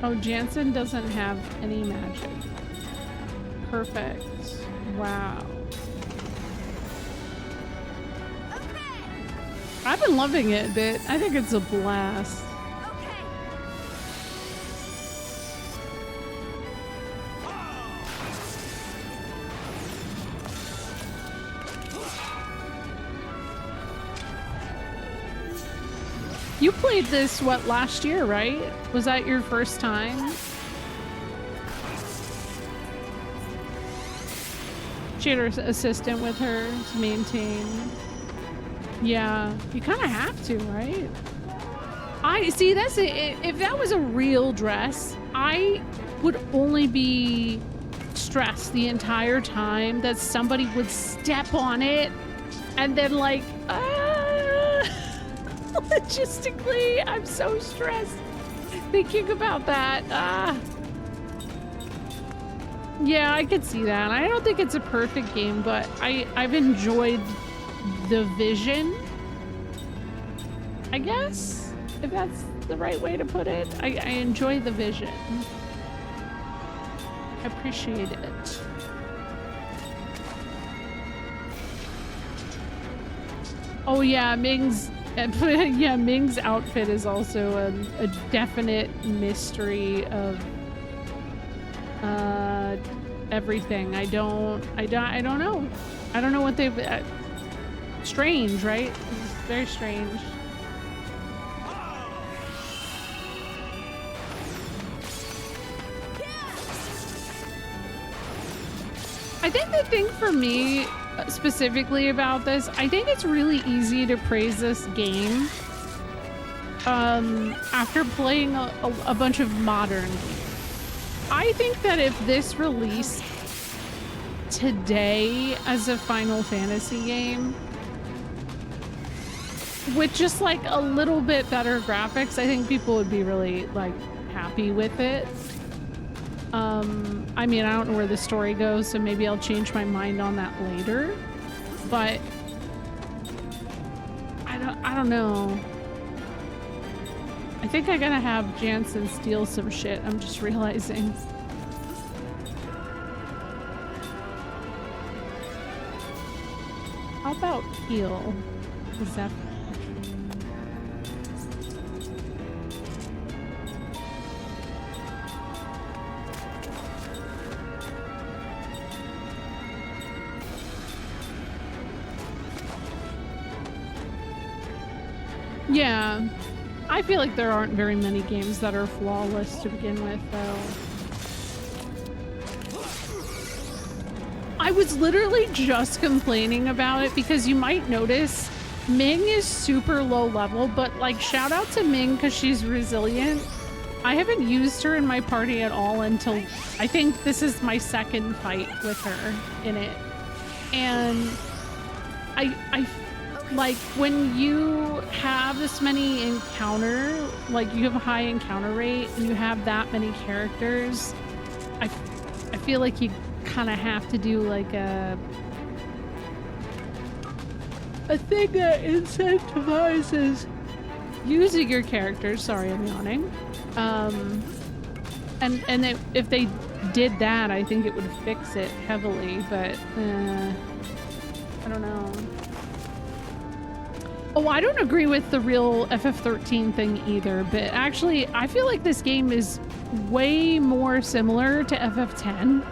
Oh, Jansen doesn't have any magic. Perfect. Wow. I've been loving it a bit. I think it's a blast. You played this, what, last year, right? Was that your first time? She had her assistant with her to maintain. Yeah, you kind of have to, right? I see, that's it. If that was a real dress, I would only be stressed the entire time that somebody would step on it and then like, logistically, I'm so stressed thinking about that. Yeah, I could see that. I don't think it's a perfect game, but I've enjoyed the vision, I guess, if that's the right way to put it. I enjoy the vision. I appreciate it. Oh yeah, Ming's yeah, Ming's outfit is also a definite mystery of everything. I don't know. I don't know what they've strange, right? It's very strange. I think the thing for me specifically about this, I think it's really easy to praise this game after playing a bunch of modern games. I think that if this released today as a Final Fantasy game with just like a little bit better graphics, I think people would be really like happy with it. I mean, I don't know where the story goes, so maybe I'll change my mind on that later, but I don't know. I think I gotta have Jansen steal some shit, I'm just realizing. How about heal? Is that... Yeah, I feel like there aren't very many games that are flawless to begin with, though. I was literally just complaining about it because you might notice Ming is super low level, but like shout out to Ming because she's resilient. I haven't used her in my party at all until I think this is my second fight with her in it. And I like when you have this many like you have a high encounter rate and you have that many characters, I feel like you kind of have to do like a thing that incentivizes using your characters. Sorry, I'm yawning. And if they did that, I think it would fix it heavily, but I don't know. Oh, I don't agree with the real FF13 thing either, but actually I feel like this game is way more similar to FF10.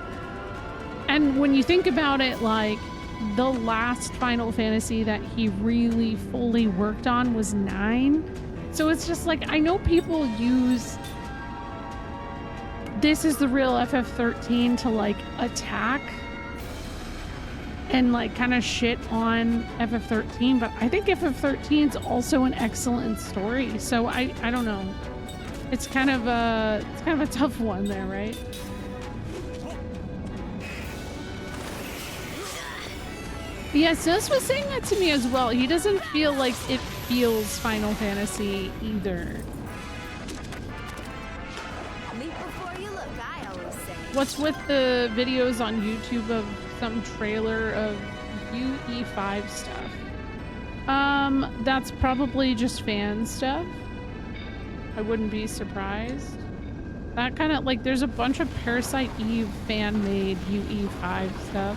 And when you think about it, like the last Final Fantasy that he really fully worked on was 9. So it's just like, I know people use this is the real FF13 to like attack and like kind of shit on FF13, but I think FF13 is also an excellent story. So I don't know. It's kind of a tough one there, right? Yeah, Sus was saying that to me as well. He doesn't feel like it feels Final Fantasy either. Leap before you look, I always say. What's with the videos on YouTube of some trailer of UE5 stuff? That's probably just fan stuff. I wouldn't be surprised. That kind of like, there's a bunch of Parasite Eve fan-made UE5 stuff.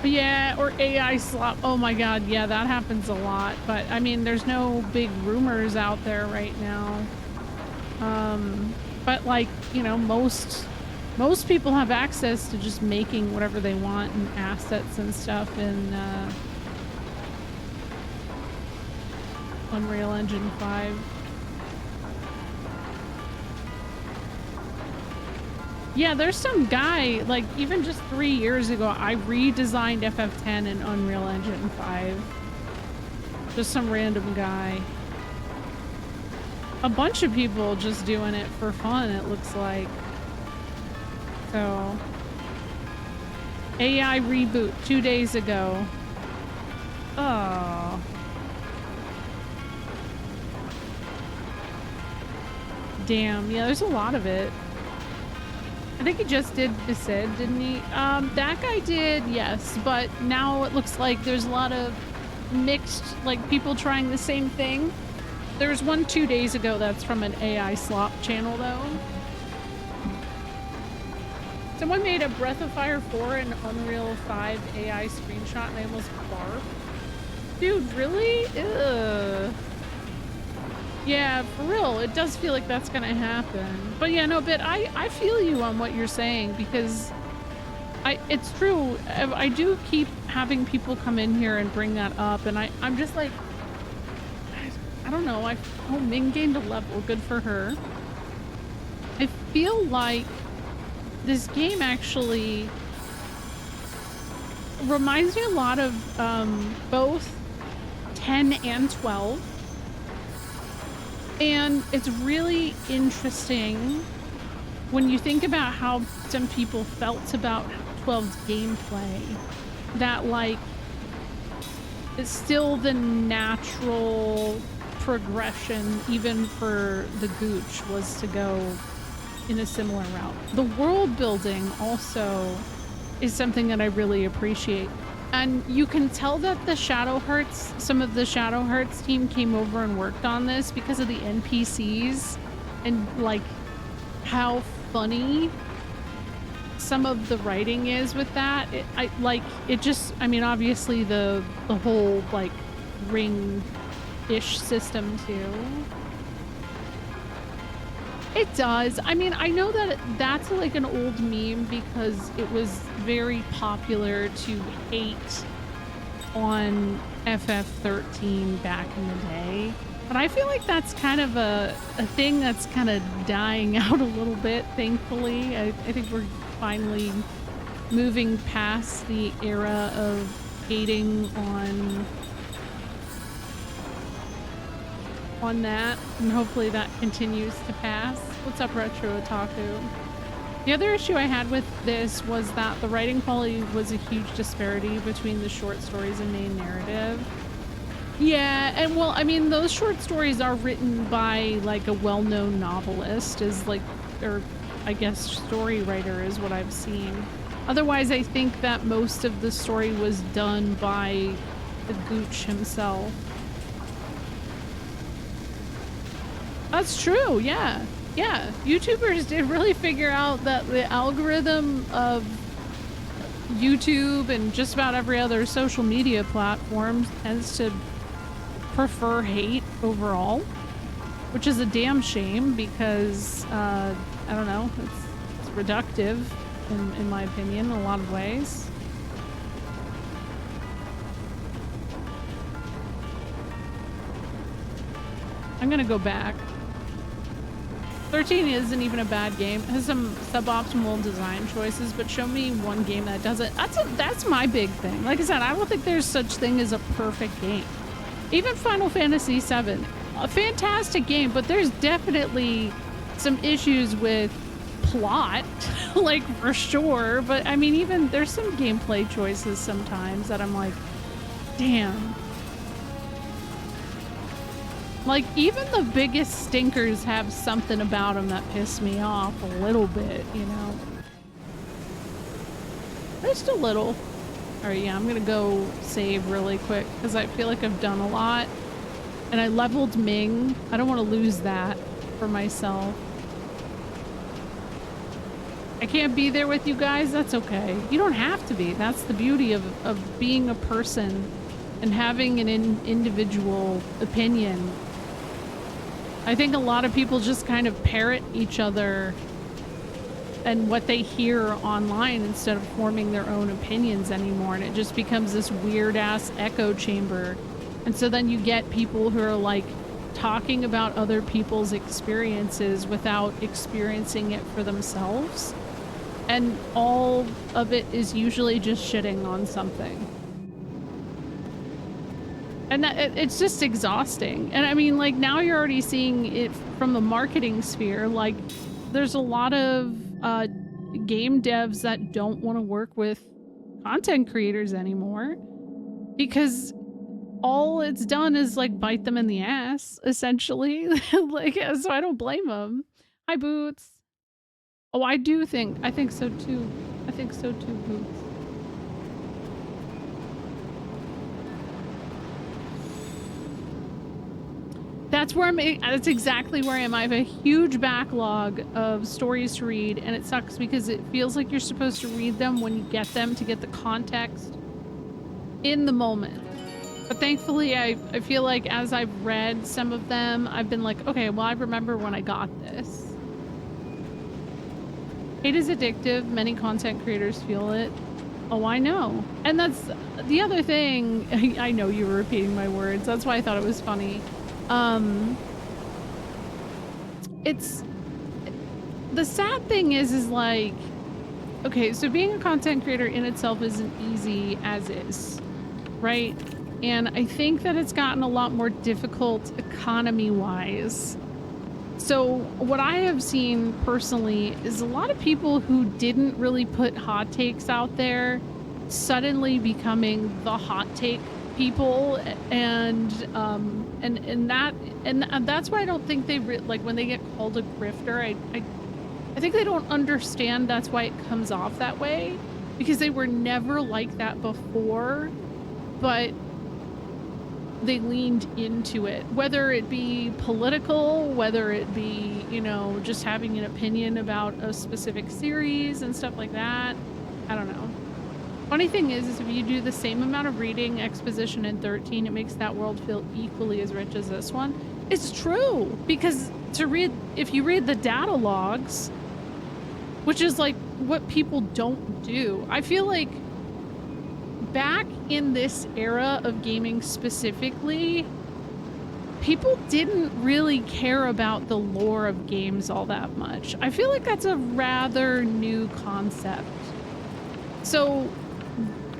But yeah, or AI slop. Oh my god, yeah, that happens a lot. But I mean, there's no big rumors out there right now. But like, you know, most people have access to just making whatever they want and assets and stuff in Unreal Engine 5. Yeah, there's some guy, like, even just 3 years ago, I redesigned FF10 in Unreal Engine 5. Just some random guy. A bunch of people just doing it for fun, it looks like. So... AI reboot 2 days ago. Oh. Damn, yeah, there's a lot of it. I think he just did Besid, didn't he? That guy did, yes, but now it looks like there's a lot of mixed, like, people trying the same thing. There's one 2 days ago that's from an AI slop channel, though. Someone made a Breath of Fire 4 and Unreal 5 AI screenshot and I almost barfed. Dude, really? Ugh. Yeah, for real, it does feel like that's gonna happen. But yeah, no, but I feel you on what you're saying, because it's true. I do keep having people come in here and bring that up, and I'm just like, I don't know. Oh, Ming gained a level. Good for her. I feel like this game actually reminds me a lot of both 10 and 12. And it's really interesting when you think about how some people felt about 12's gameplay, that like it's still the natural progression even for the Gooch was to go in a similar route. The world building also is something that I really appreciate. And you can tell that the Shadow Hearts, some of the Shadow Hearts team came over and worked on this because of the NPCs and like how funny some of the writing is with that. I mean, obviously the whole like ring-ish system too. It does. I mean, I know that that's like an old meme because it was very popular to hate on FF13 back in the day. But I feel like that's kind of a thing that's kind of dying out a little bit, thankfully. I think we're finally moving past the era of hating on that, and hopefully that continues to pass. What's up, Retro Otaku? The other issue I had with this was that the writing quality was a huge disparity between the short stories and main narrative. Yeah, and well, I mean, those short stories are written by like a well-known novelist, or I guess story writer is what I've seen. Otherwise, I think that most of the story was done by the Gooch himself. That's true, yeah. Yeah, YouTubers did really figure out that the algorithm of YouTube and just about every other social media platform tends to prefer hate overall, which is a damn shame because, I don't know, it's reductive in my opinion in a lot of ways. I'm gonna go back. 13 isn't even a bad game. It has some suboptimal design choices, but show me one game that does it. That's my big thing. Like I said, I don't think there's such thing as a perfect game. Even Final Fantasy VII, a fantastic game, but there's definitely some issues with plot, like for sure. But I mean, even there's some gameplay choices sometimes that I'm like, damn. Like, even the biggest stinkers have something about them that piss me off a little bit, you know? Just a little. Alright, yeah, I'm gonna go save really quick because I feel like I've done a lot. And I leveled Ming. I don't want to lose that for myself. I can't be there with you guys. That's okay. You don't have to be. That's the beauty of being a person and having an individual opinion. I think a lot of people just kind of parrot each other and what they hear online instead of forming their own opinions anymore. And it just becomes this weird ass echo chamber. And so then you get people who are like talking about other people's experiences without experiencing it for themselves. And all of it is usually just shitting on something. And it's just exhausting. And I mean, like, now you're already seeing it from the marketing sphere. Like, there's a lot of game devs that don't want to work with content creators anymore because all it's done is like bite them in the ass, essentially. Like, so I don't blame them. Hi, Boots. Oh, I think so too. I think so too, Boots. That's exactly where I am. I have a huge backlog of stories to read, and it sucks because it feels like you're supposed to read them when you get them to get the context in the moment. But thankfully, I feel like as I've read some of them, I've been like, okay, well, I remember when I got this. Hate is addictive. Many content creators feel it. Oh, I know. And that's the other thing. I know you were repeating my words. That's why I thought it was funny. It's the sad thing is like, okay, so being a content creator in itself isn't easy as is, right? And I think that it's gotten a lot more difficult economy-wise. So what I have seen personally is a lot of people who didn't really put hot takes out there suddenly becoming the hot take people, and that's why I don't think they like when they get called a grifter. I think they don't understand that's why it comes off that way, because they were never like that before, but they leaned into it, whether it be political, whether it be, you know, just having an opinion about a specific series and stuff like that. I don't know. Funny thing is if you do the same amount of reading exposition in 13, it makes that world feel equally as rich as this one. It's true, because if you read the data logs, which is like what people don't do, I feel like back in this era of gaming specifically, people didn't really care about the lore of games all that much. I feel like that's a rather new concept. So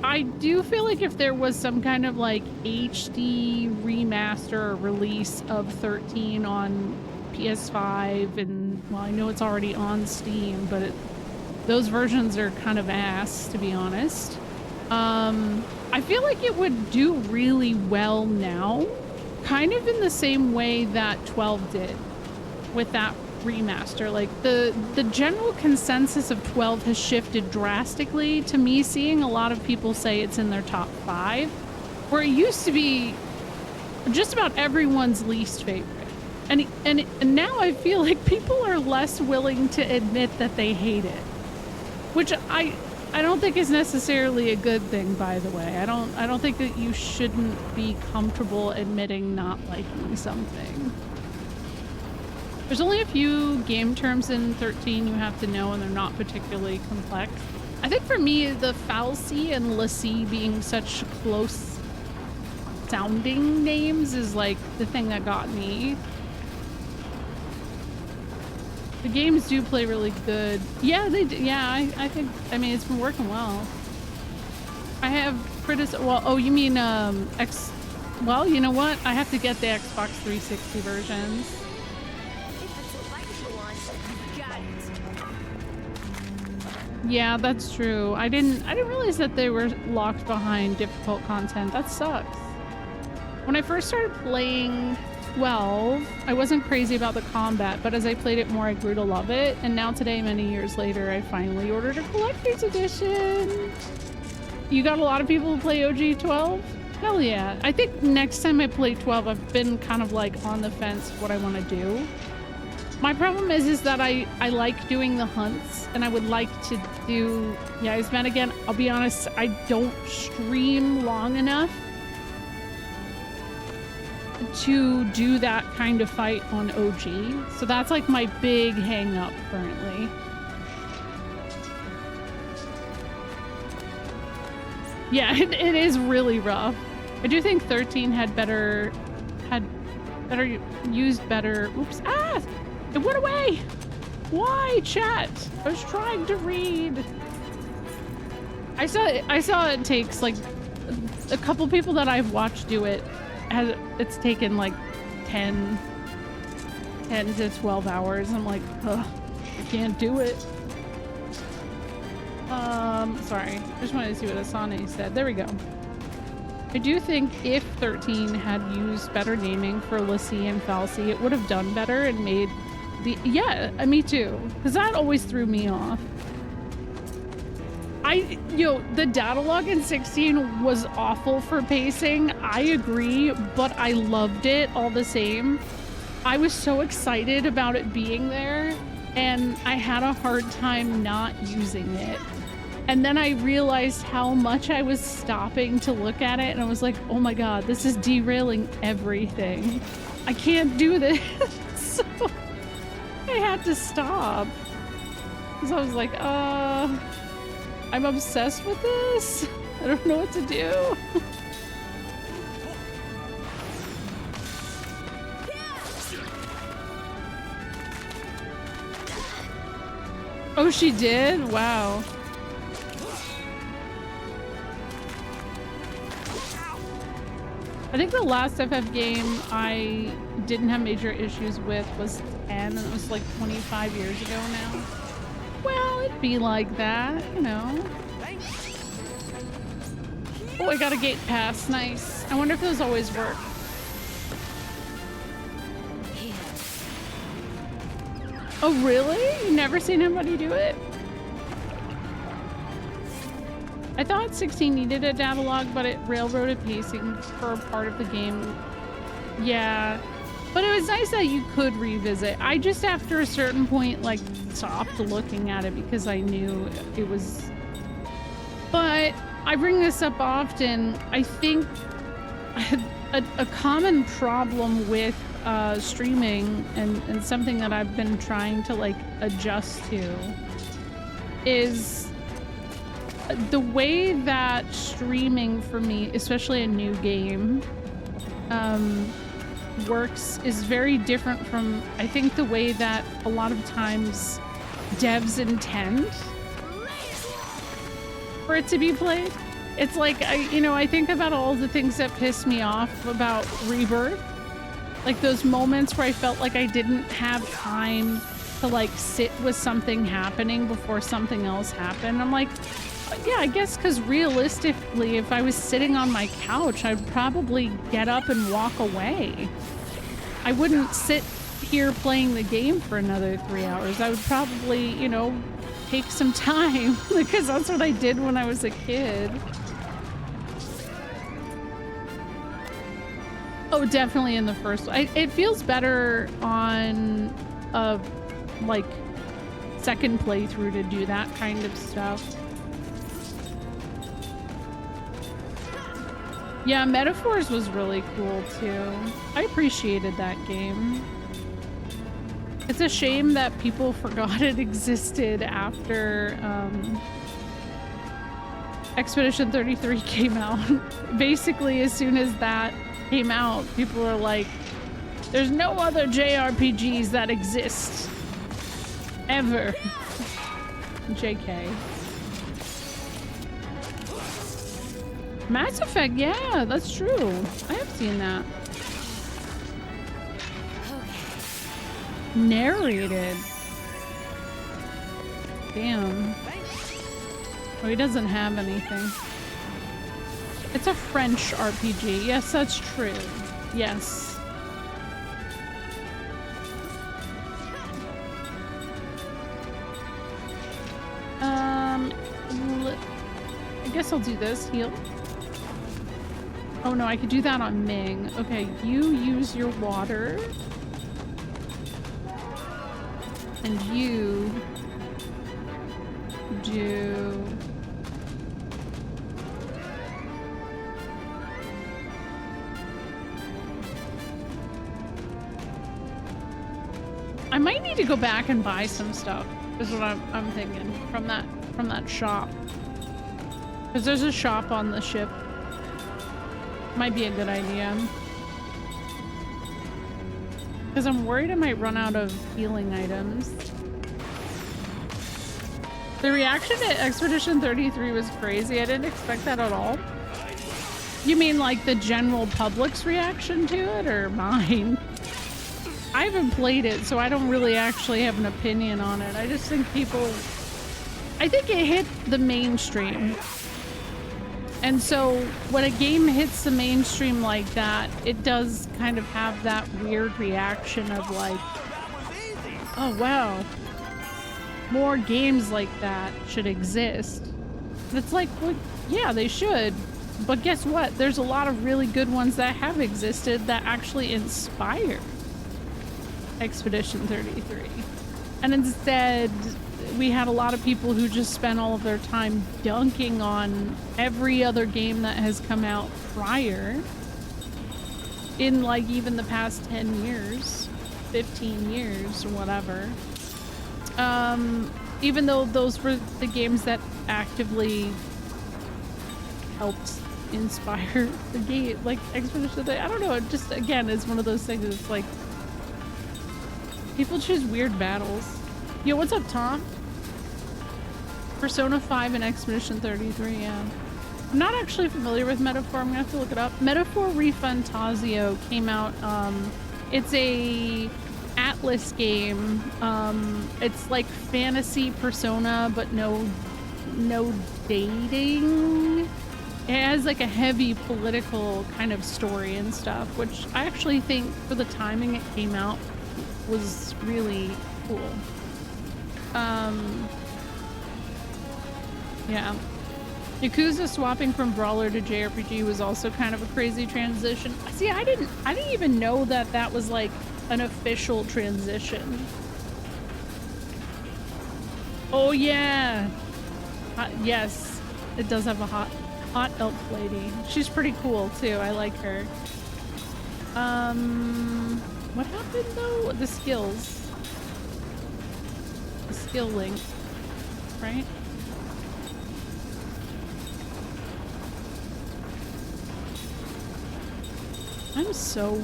I do feel like if there was some kind of like HD remaster or release of 13 on PS5, and well, I know it's already on Steam, but those versions are kind of ass, to be honest. I feel like it would do really well now, kind of in the same way that 12 did with that remaster. Like the general consensus of 12 has shifted drastically to me seeing a lot of people say it's in their top 5, where it used to be just about everyone's least favorite. And now I feel like people are less willing to admit that they hate it, which I don't think is necessarily a good thing, by the way. I don't think that you shouldn't be comfortable admitting not liking something. There's only a few game terms in 13 you have to know, and they're not particularly complex. I think for me, the Fal'Cie and l'Cie being such close sounding names is like the thing that got me. The games do play really good. Yeah, they do. Yeah, I think, I mean, it's been working well. I have well, oh, you mean, well, you know what? I have to get the Xbox 360 versions. If it's a light you want, you got it. Yeah, that's true. I didn't realize that they were locked behind difficult content. That sucks. When I first started playing 12, I wasn't crazy about the combat, but as I played it more, I grew to love it. And now today, many years later, I finally ordered a collector's edition. You got a lot of people who play OG 12? Hell yeah. I think next time I play 12, I've been kind of like on the fence what I want to do. My problem is that I like doing the hunts, and I would like to do... Yeah, it's been again. I'll be honest, I don't stream long enough to do that kind of fight on OG. So that's like my big hang up currently. Yeah, it is really rough. I do think 13 had better used better. Oops. Ah! It went away! Why, chat? I was trying to read. I saw it takes like a couple people that I've watched do it. It's taken like 10 to 12 hours. I'm like, ugh, I can't do it. Sorry. I just wanted to see what Asane said. There we go. I do think if 13 had used better naming for Lassie and Falsey, it would have done better and made the... Yeah, me too. Because that always threw me off. The data log in 16 was awful for pacing. I agree, but I loved it all the same. I was so excited about it being there, and I had a hard time not using it. And then I realized how much I was stopping to look at it, and I was like, oh my god, this is derailing everything. I can't do this. So I had to stop. Because I was like, I'm obsessed with this. I don't know what to do. Oh, she did? Wow. I think the last FF game I didn't have major issues with was 10, and it was like 25 years ago now. Well, it'd be like that, you know. Oh, I got a gate pass. Nice. I wonder if those always work. Oh, really? You never seen anybody do it? I thought 16 needed a data log, but it railroaded pacing for a part of the game. Yeah. But it was nice that you could revisit. I just, after a certain point, like, stopped looking at it because I knew it was... But I bring this up often. I think a common problem with streaming and something that I've been trying to, like, adjust to is the way that streaming for me, especially a new game, works is very different from, I think, the way that a lot of times devs intend for it to be played. It's like, I think about all the things that piss me off about Rebirth. Like those moments where I felt like I didn't have time to like sit with something happening before something else happened. I'm like, yeah, I guess because realistically, if I was sitting on my couch, I'd probably get up and walk away. I wouldn't sit here playing the game for another 3 hours. I would probably, take some time because that's what I did when I was a kid. Oh, definitely in the first one. It feels better on a, like, second playthrough to do that kind of stuff. Yeah, Metaphors was really cool too. I appreciated that game. It's a shame that people forgot it existed after Expedition 33 came out. Basically, as soon as that came out, people were like, there's no other JRPGs that exist. Ever. JK. Mass Effect, yeah, that's true. I have seen that. Narrated. Damn. Oh, he doesn't have anything. It's a French RPG. Yes, that's true. Yes. I guess I'll do this. Heal. Oh no, I could do that on Ming. Okay, you use your water. And you do... I might need to go back and buy some stuff, is what I'm thinking, from that shop. Because there's a shop on the ship. Might be a good idea. Because I'm worried I might run out of healing items. The reaction to Expedition 33 was crazy. I didn't expect that at all. You mean like the general public's reaction to it, or mine? I haven't played it, so I don't really actually have an opinion on it. I just think people... I think it hit the mainstream. And so when a game hits the mainstream like that, it does kind of have that weird reaction of like, oh wow, more games like that should exist. And it's like, well, yeah, they should. But guess what? There's a lot of really good ones that have existed that actually inspire Expedition 33. And instead, we had a lot of people who just spent all of their time dunking on every other game that has come out prior in like even the past 10 years, 15 years or whatever. Even though those were the games that actively helped inspire the game, like Expedition, I don't know, it just, again, is one of those things. It's like people choose weird battles. Yo, what's up, Tom? Persona 5 and Expedition 33, yeah. I'm not actually familiar with Metaphor. I'm gonna have to look it up. Metaphor Refantasio came out. It's a Atlas game. It's like fantasy Persona, but no dating. It has like a heavy political kind of story and stuff, which I actually think for the timing it came out was really cool. Yeah. Yakuza swapping from Brawler to JRPG was also kind of a crazy transition. See, I didn't even know that that was like an official transition. Oh yeah. Yes, it does have a hot elf lady. She's pretty cool too. I like her. What happened though? The skills. The skill link, right? I'm so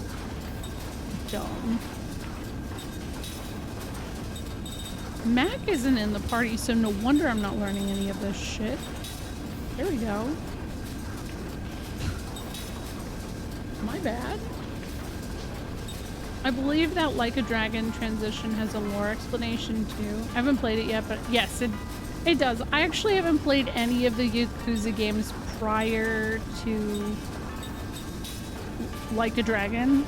dumb. Mac isn't in the party, so no wonder I'm not learning any of this shit. There we go. My bad. I believe that Like a Dragon transition has a lore explanation too. I haven't played it yet, but yes, it does. I actually haven't played any of the Yakuza games prior to Like a Dragon.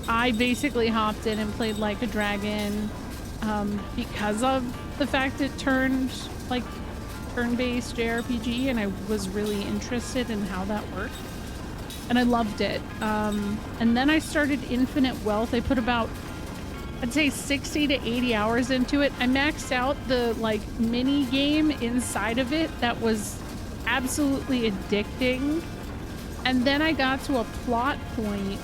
I basically hopped in and played Like a Dragon because of the fact it turned like turn-based JRPG, and I was really interested in how that worked, and I loved it. And then I started Infinite Wealth. I put about, I'd say 60 to 80 hours into it. I maxed out the like mini game inside of it that was absolutely addicting. And then I got to a plot point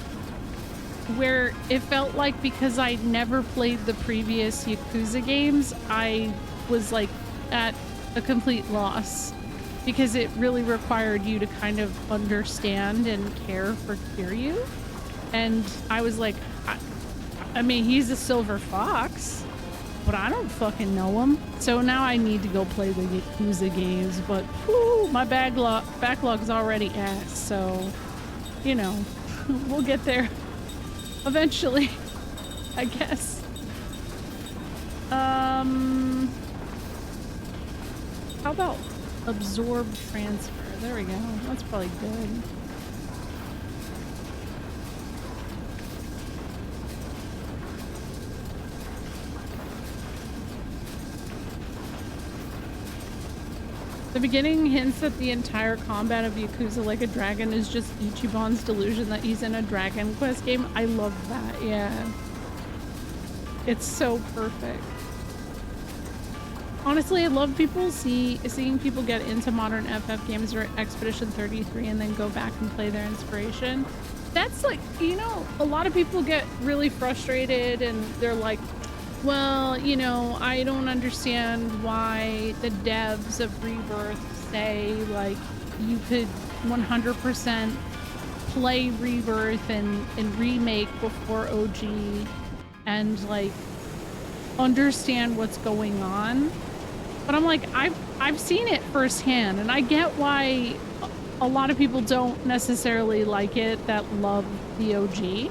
where it felt like, because I'd never played the previous Yakuza games, I was like at a complete loss, because it really required you to kind of understand and care for Kiryu. And I was like, I mean, he's a silver fox. but I don't fucking know them. So now I need to go play the Yakuza games, but whoo, my backlog is already ass, so, you know, we'll get there eventually, I guess. How about absorb transfer? There we go. That's probably good. The beginning hints that the entire combat of Yakuza Like a Dragon is just Ichiban's delusion that he's in a Dragon Quest game. I love that, yeah. It's so perfect. Honestly, I love seeing people get into modern FF games or Expedition 33 and then go back and play their inspiration. That's like, you know, a lot of people get really frustrated and they're like, well, you know, I don't understand why the devs of Rebirth say, like, you could 100% play Rebirth and remake before OG and, like, understand what's going on. But I'm like, I've seen it firsthand, and I get why a lot of people don't necessarily like it that love the OG.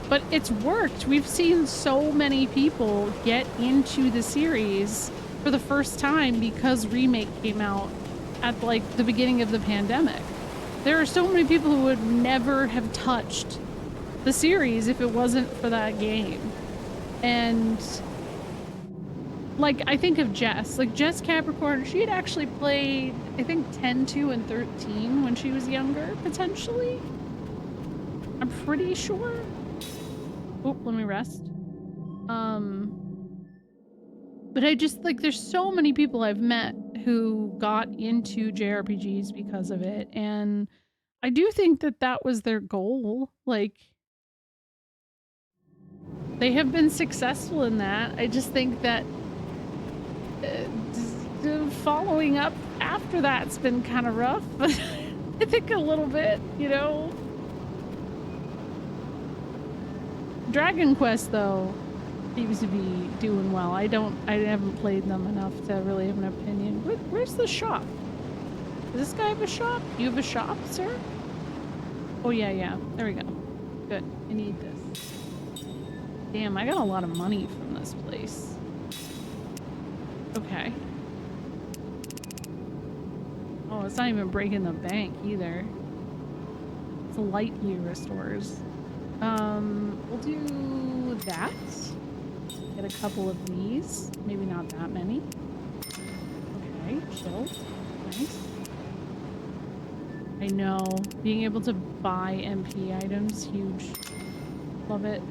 But it's worked. We've seen so many people get into the series for the first time because Remake came out at like the beginning of the pandemic. There are so many people who would never have touched the series if it wasn't for that game. And like, I think of Jess, like Jess Capricorn, she had actually played, I think 10, 2, and 13 when she was younger, potentially. I'm pretty sure. Oh, let me rest. But I just, like, there's so many people I've met who got into JRPGs because of it, and I do think that that was their goal. Like, they have been successful in that. I just think that following up after that's been kind of rough. I think a little bit, you know? Dragon Quest, though, seems to be doing well. I haven't played them enough to really have an opinion. Where's the shop? Does this guy have a shop? You have a shop, sir? Oh, yeah. There we go. Good. I need this. Damn, I got a lot of money from this place. Okay. Oh, it's not even breaking the bank either. It's lightly restores. We'll do that. Get a couple of these. Maybe not that many. Okay, chill. Nice. I know. Being able to buy MP items, huge. Love it.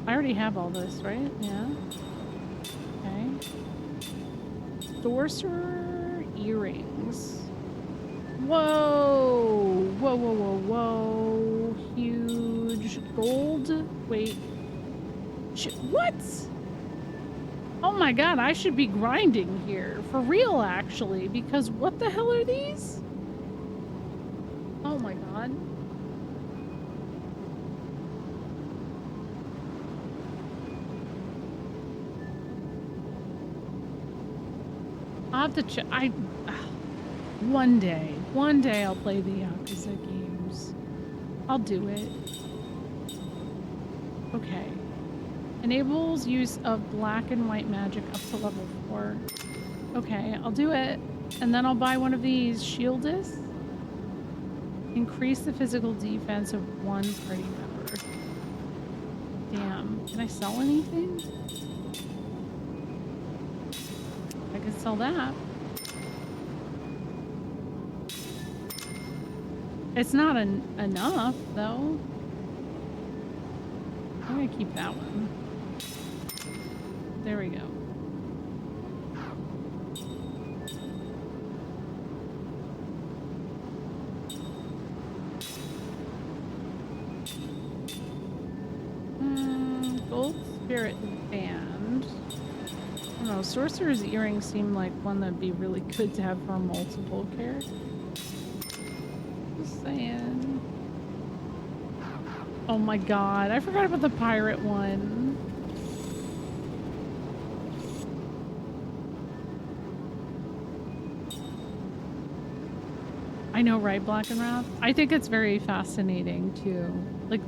I already have all this, right? Yeah. Okay. Sorcerer earrings. Whoa! Whoa. Huge gold. Wait. What? Oh my god, I should be grinding here. For real, actually. Because what the hell are these? Oh my god. I'll have to check. One day I'll play the Yakuza games. I'll do it. Okay. Enables use of black and white magic up to level 4. Okay, I'll do it. And then I'll buy one of these. Shieldus. Increase the physical defense of one party member. Damn. Can I sell anything? I can sell that. It's not enough, though. I'm gonna keep that one. There we go. Gold Spirit Band. don't know, Sorcerer's Earring seemed like one that'd be really good to have for multiple characters. Just saying. Oh my god, I forgot about the pirate one. I know, right, Black and Wrath? I think it's very fascinating too. Like,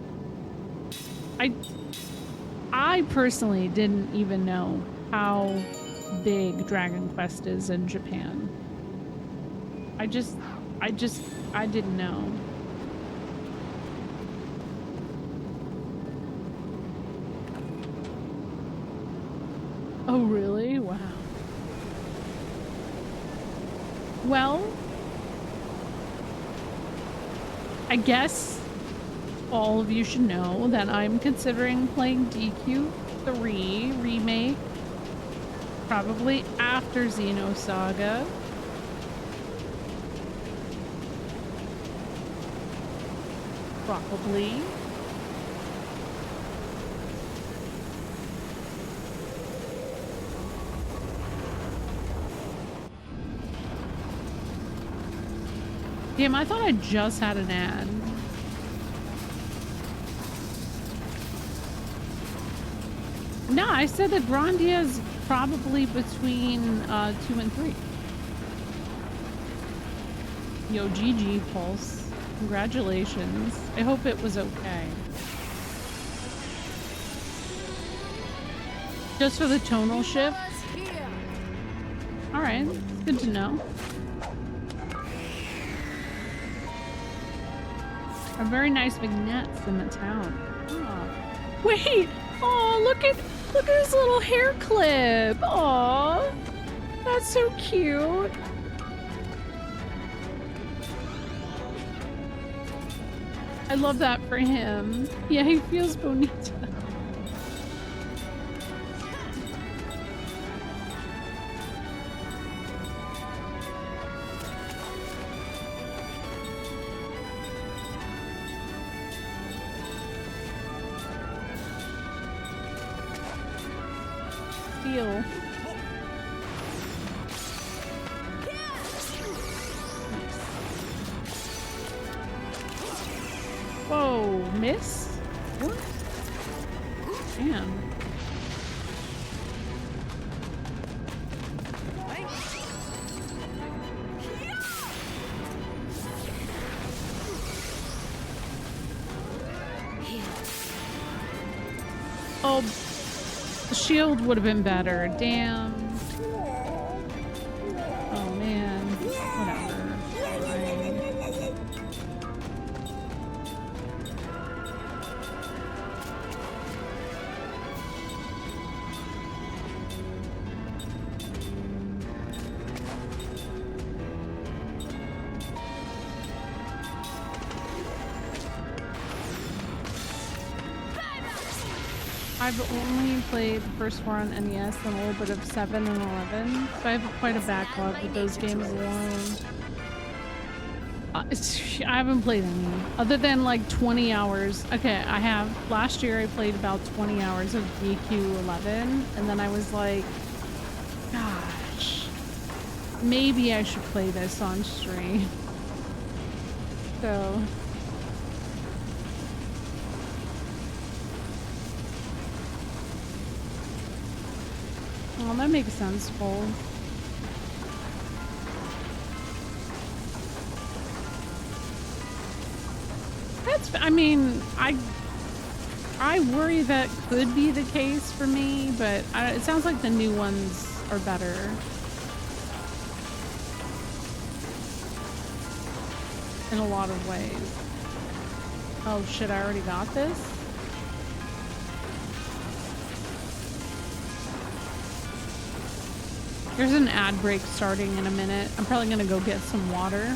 I personally didn't even know how big Dragon Quest is in Japan. I didn't know. Oh, really? Wow. Well, I guess all of you should know that I'm considering playing DQ3 Remake probably after Xenosaga. Probably. Damn, I thought I just had an ad. No, I said that Grandia is probably between 2 and 3. Yo, GG, Pulse. Congratulations. I hope it was okay. Just for the tonal shift? Alright, good to know. A very nice vignettes in the town. Oh. Wait! Oh, look at his little hair clip. Oh, that's so cute. I love that for him. Yeah, he feels bonita. Steal. Whoa, miss? What? Damn. Oh, the shield would have been better. Damn. Oh man. Whatever. Fine. I've only played the first 4 on NES and a little bit of 7 and 11, so I have quite a backlog with those games alone. I haven't played any, other than like 20 hours. Okay, I have. Last year I played about 20 hours of DQ11, and then I was like, gosh, maybe I should play this on stream. So... well, that makes sense, Cole. That's, I mean, I worry that could be the case for me, but it sounds like the new ones are better. In a lot of ways. Oh shit, I already got this? There's an ad break starting in a minute. I'm probably gonna go get some water.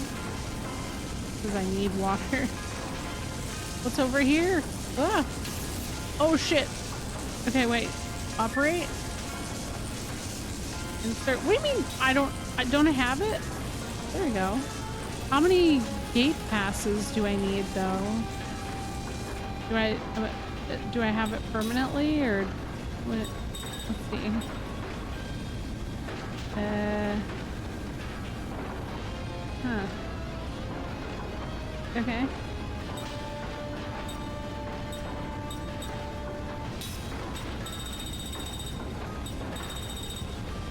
Because I need water. What's over here? Ah! Oh shit! Okay, wait. Operate? Insert. What do you mean? I don't have it? There we go. How many gate passes do I need though? Do I have it permanently or what? Let's see. Huh. Okay.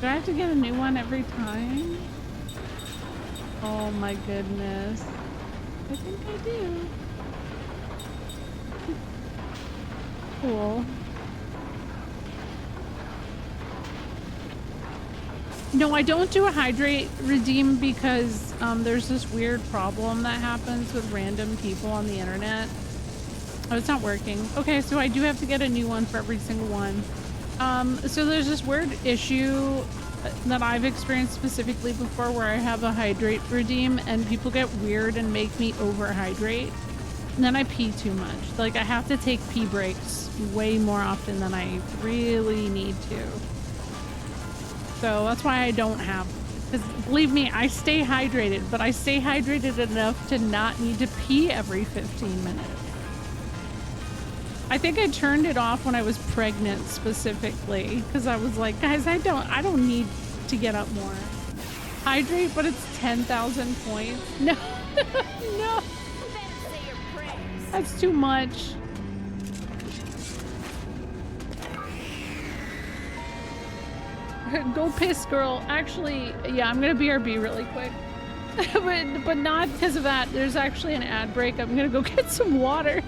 Do I have to get a new one every time? Oh my goodness. I think I do. Cool. No, I don't do a hydrate redeem because there's this weird problem that happens with random people on the internet. Oh, it's not working. Okay, so I do have to get a new one for every single one. So there's this weird issue that I've experienced specifically before where I have a hydrate redeem and people get weird and make me overhydrate. And then I pee too much. Like I have to take pee breaks way more often than I really need to. So that's why I don't have, because believe me, I stay hydrated, but I stay hydrated enough to not need to pee every 15 minutes. I think I turned it off when I was pregnant specifically, because I was like, guys, I don't need to get up more. Hydrate, but it's 10,000 points. No, no, that's too much. Go piss, girl. Actually, yeah, I'm gonna BRB really quick. but not because of that. There's actually an ad break. I'm gonna go get some water.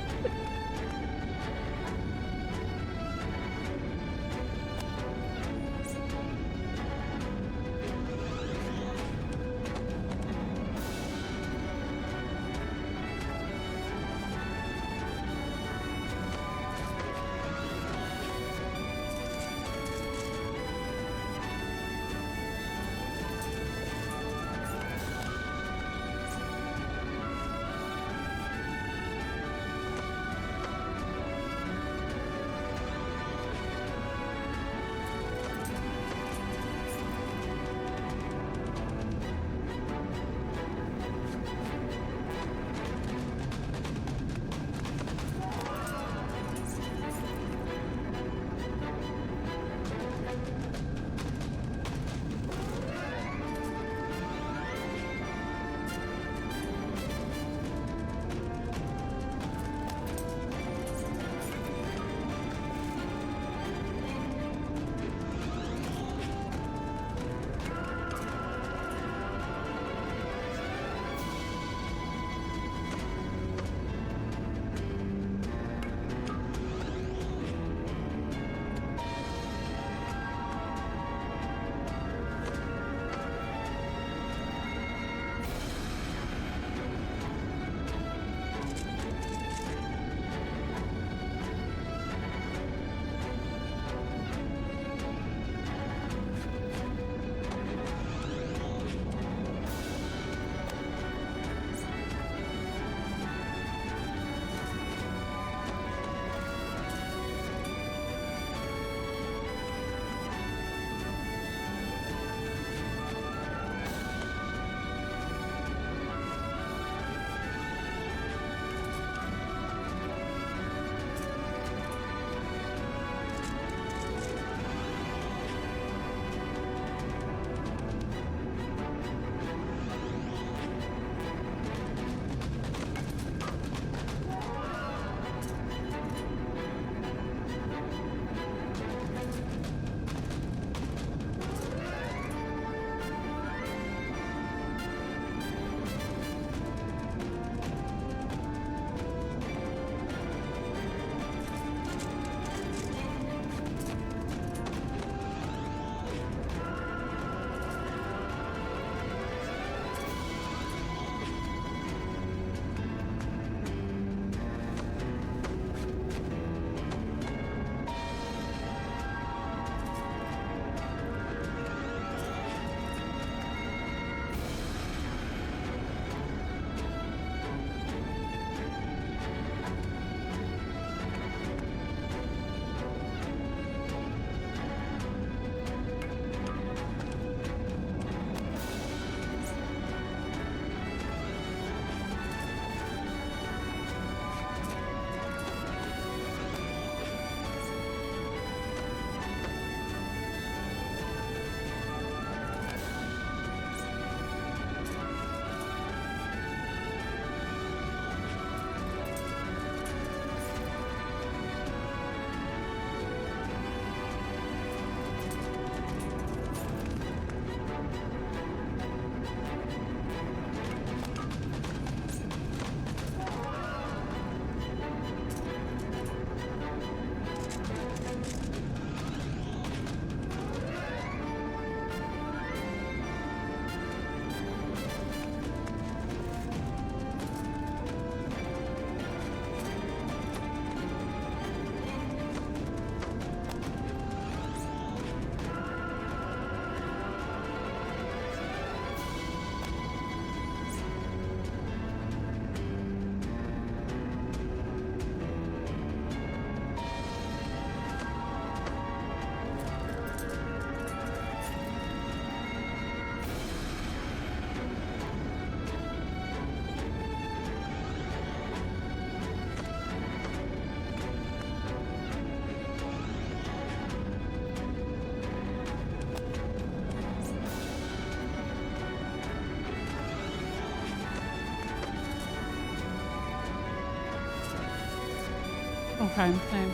Okay, same.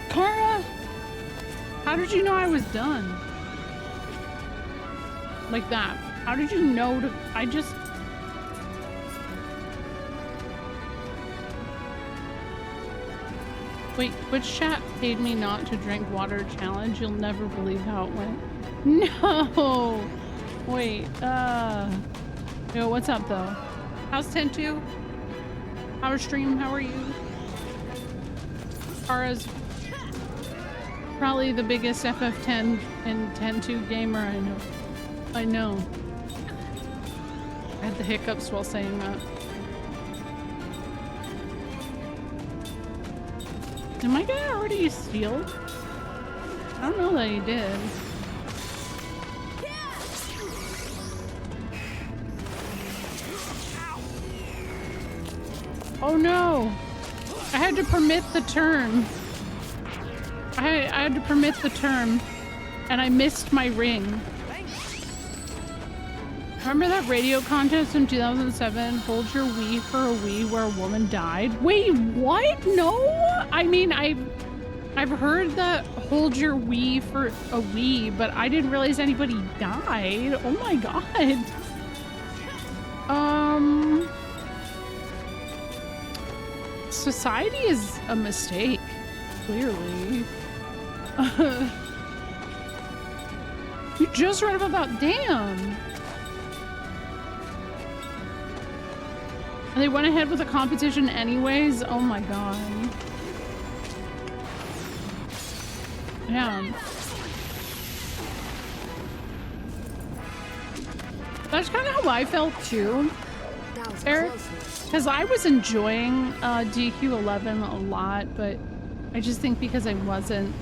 Kara! How did you know I was done? Like that. How did you know to... I just... Wait, Twitch chat paid me not to drink water challenge. You'll never believe how it went. No! Wait, Yo, what's up though? How's 10-2? How's stream? How are you? Kara's probably the biggest FF10 and 10-2 gamer I know. I know. I had the hiccups while saying that. Did my guy already steal? I don't know that he did. Oh no! I had to permit the turn. I had to permit the turn, and I missed my ring. Remember that radio contest in 2007? Hold your Wii for a Wii where a woman died? Wait, what? No? I mean, I've heard that hold your Wii for a Wii, but I didn't realize anybody died. Oh my god. Society is a mistake, clearly. You just read about that. Damn. And they went ahead with the competition anyways. Oh my god. Yeah. That's kind of how I felt too, Eric. Because I was enjoying DQ11 a lot, but I just think because I wasn't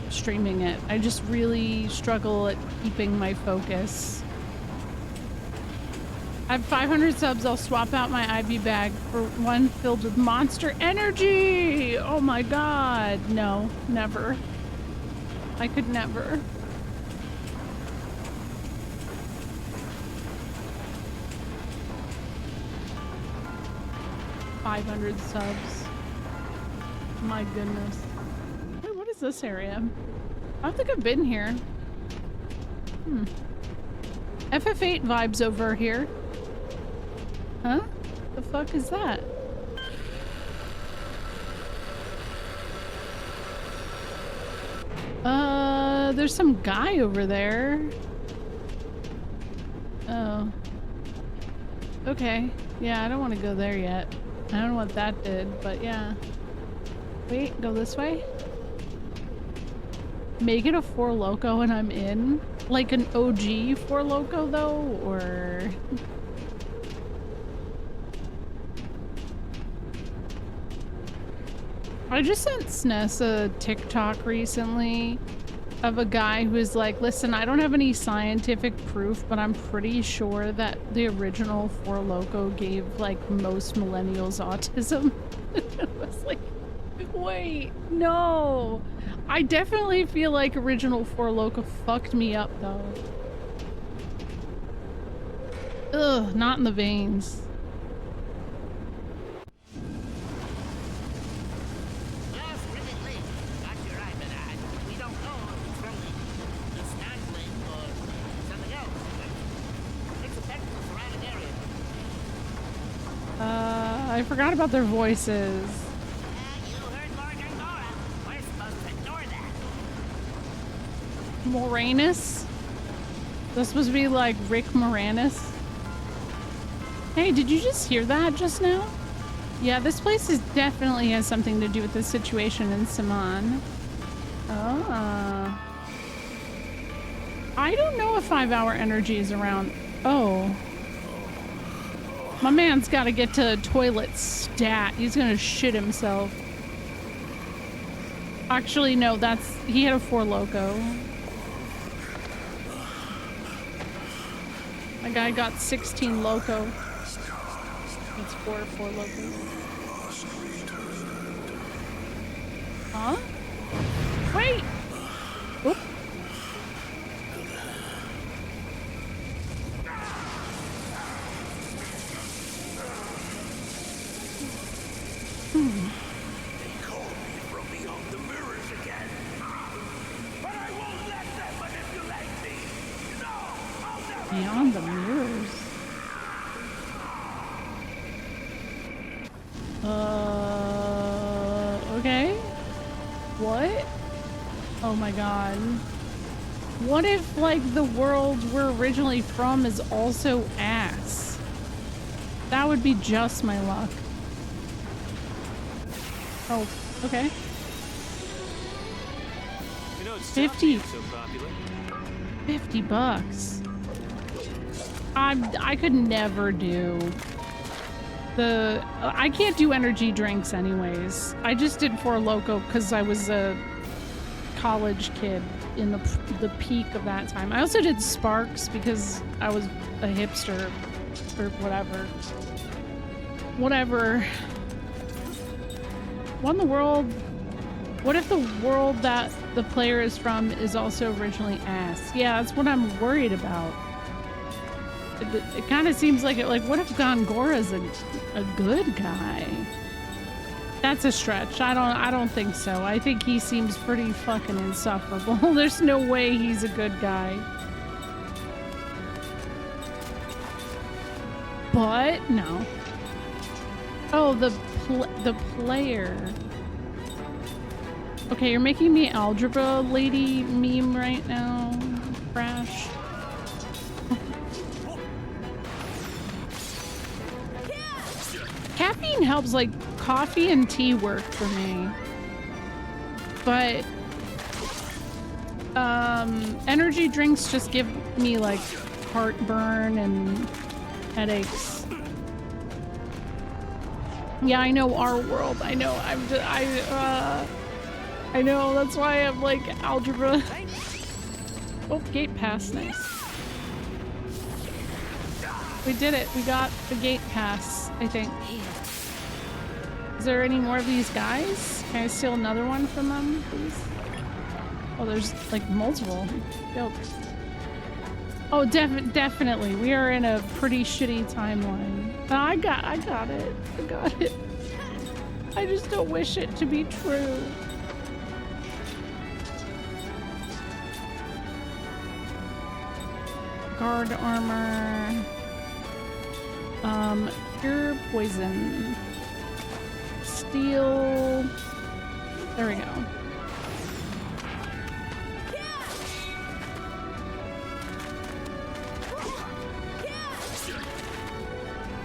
streaming it, I just really struggle at keeping my focus. I have 500 subs. I'll swap out my IV bag for one filled with Monster Energy. Oh my god. No, never. I could never. $500 subs. My goodness. Wait, what is this area? I don't think I've been here. FF8 vibes over here. Huh? The fuck is that? There's some guy over there. Oh. Okay. Yeah, I don't want to go there yet. I don't know what that did, but yeah. Wait, go this way? Make it a 4 Loko and I'm in? Like an OG 4 Loko though, or... I just sent SNES a TikTok recently of a guy who's like, listen, I don't have any scientific proof, but I'm pretty sure that the original 4 Loko gave like most millennials autism. I was like, wait, no. I definitely feel like original 4 Loko fucked me up though. Ugh, not in the veins. I forgot about their voices. You heard Morgan Gora. We're supposed to ignore that. Moranis? That's supposed to be like Rick Moranis. Hey, did you just hear that just now? Yeah, this place definitely has something to do with the situation in Saman. Oh. I don't know if 5-hour energy is around. Oh. My man's got to get to toilet stat. He's gonna shit himself. Actually, no, he had a 4 Loko. My guy got 16 Loko. That's 4 Loko. Huh? Wait! Oop. Beyond the mirrors. Okay. What? Oh my god. What if, like, the world we're originally from is also ass? That would be just my luck. Oh, okay. You know, it's 50. so popular. $50. I could never do I can't do energy drinks anyways. I just did Four Loko because I was a college kid in the peak of that time. I also did Sparks because I was a hipster or whatever. Whatever. What in the world? What if the world that the player is from is also originally ass? Yeah, that's what I'm worried about. It kind of seems like it. Like, what if Gongora's a good guy? That's a stretch. I don't think so. I think he seems pretty fucking insufferable. There's no way he's a good guy. But no. Oh, the player. Okay, you're making me algebra lady meme right now, Crash. Caffeine helps, like coffee and tea work for me. But energy drinks just give me like heartburn and headaches. Yeah, I know our world. I know. I know. That's why I'm like algebra. Oh, gate pass. Nice. We did it. We got the gate pass, I think. Is there any more of these guys? Can I steal another one from them, please? Oh, there's like multiple. Dope. Oh, definitely. We are in a pretty shitty timeline. But I got it. I got it. I just don't wish it to be true. Guard armor. Pure poison. Steel. There we go.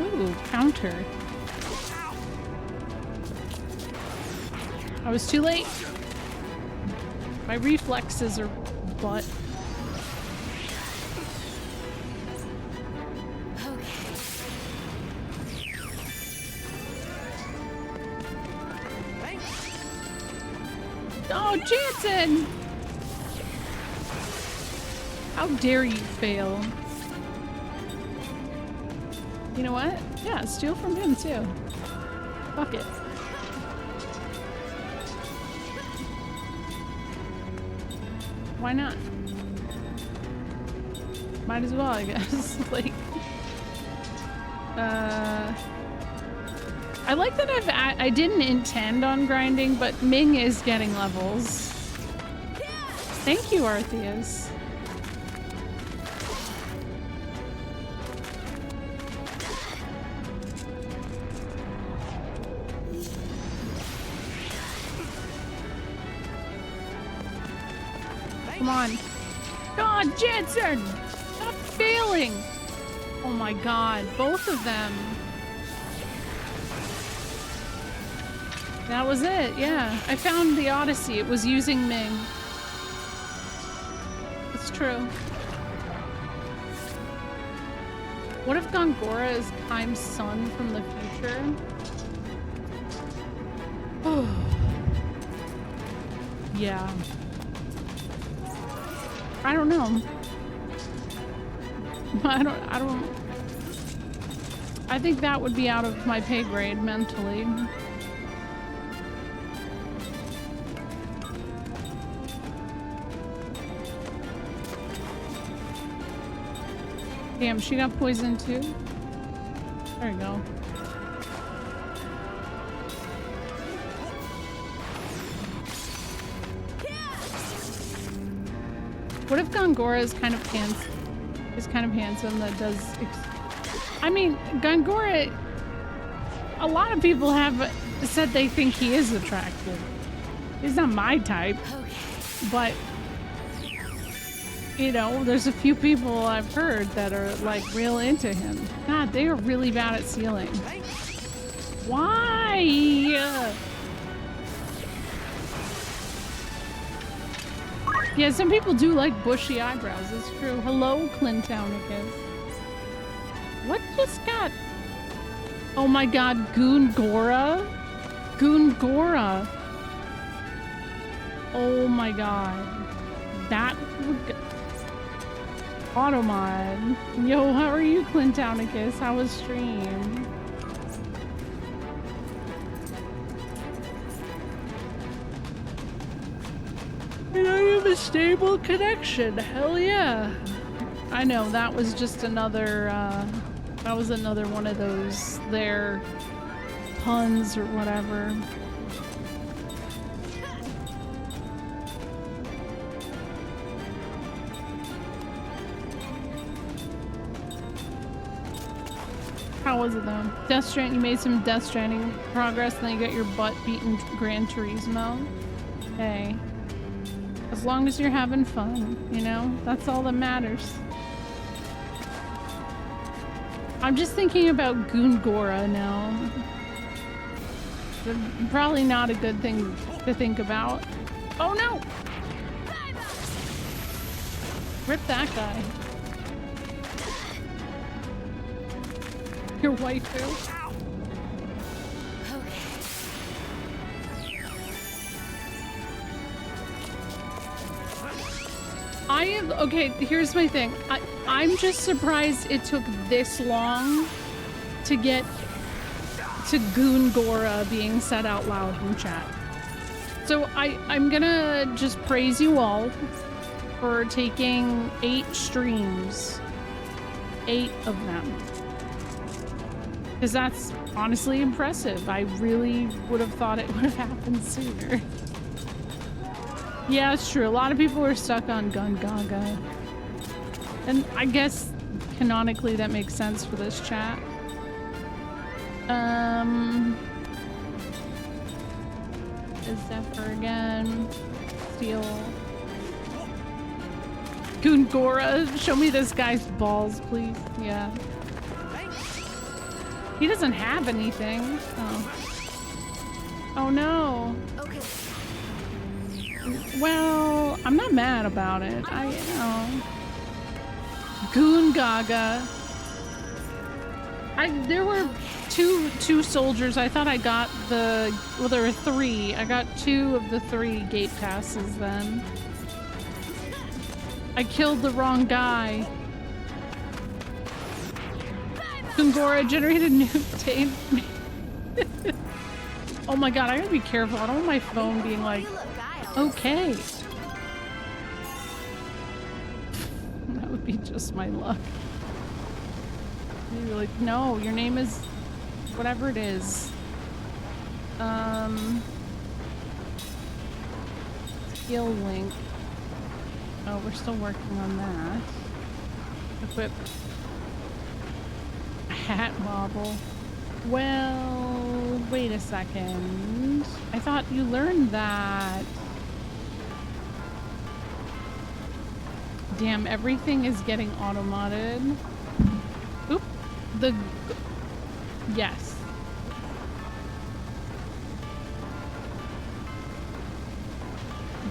Ooh, counter. I was too late. My reflexes are butt. Oh, Jansen! How dare you fail? You know what? Yeah, steal from him too. Fuck it. Why not? Might as well, I guess. Like, I like that I didn't intend on grinding, but Ming is getting levels. Thank you, Artheus. Come on. God, Jensen! Stop failing! Oh my god, both of them. That was it, yeah. I found the Odyssey. It was using Ming. It's true. What if Gongora is Time's son from the future? Oh. Yeah. I don't know. I think that would be out of my pay grade mentally. Damn, she got poisoned too? There you go. What if Gongora is kind of pants? is kind of handsome. That does. I mean, Gangora. A lot of people have said they think he is attractive. He's not my type, but you know, there's a few people I've heard that are like real into him. God, they are really bad at sealing. Why? Yeah, some people do like bushy eyebrows. It's true. Hello, Clintownicus. What just got? Oh my God, Goongora? Goongora. Oh my God. That would... Automod. Yo, how are you, Clintownicus? How was stream? And I have a stable connection. Hell yeah. I know, that was just another, that was another one of those, their puns or whatever. How was it though? Death Stranding, you made some Death Stranding progress, and then you got your butt beaten Gran Turismo. Hey. As long as you're having fun, you know? That's all that matters. I'm just thinking about Goongora now. Probably not a good thing to think about. Oh no! Rip that guy. Your waifu. Okay, here's my thing. I'm just surprised it took this long to get to Goongora being said out loud in chat. So I'm gonna just praise you all for taking 8 streams. 8 of them. Because that's honestly impressive. I really would have thought it would have happened sooner. Yeah, it's true. A lot of people are stuck on Gun Gaga. And I guess canonically that makes sense for this chat. Is Zephyr again? Steel. Goongora, show me this guy's balls, please. Yeah. He doesn't have anything. Oh. Oh no. Okay. Well, I'm not mad about it. I, you know. Goon Gaga. There were two soldiers. I thought I got the, well, there were 3. I got 2 of the 3 gate passes then. I killed the wrong guy. Goongora generated new tape. Oh my god, I gotta be careful. I don't want my phone being like, okay. That would be just my luck. You'd be like, no, your name is whatever it is. Skill link. Oh, we're still working on that. Equip. Hat wobble. Well, wait a second. I thought you learned that. Damn, everything is getting automated. Oop. Yes.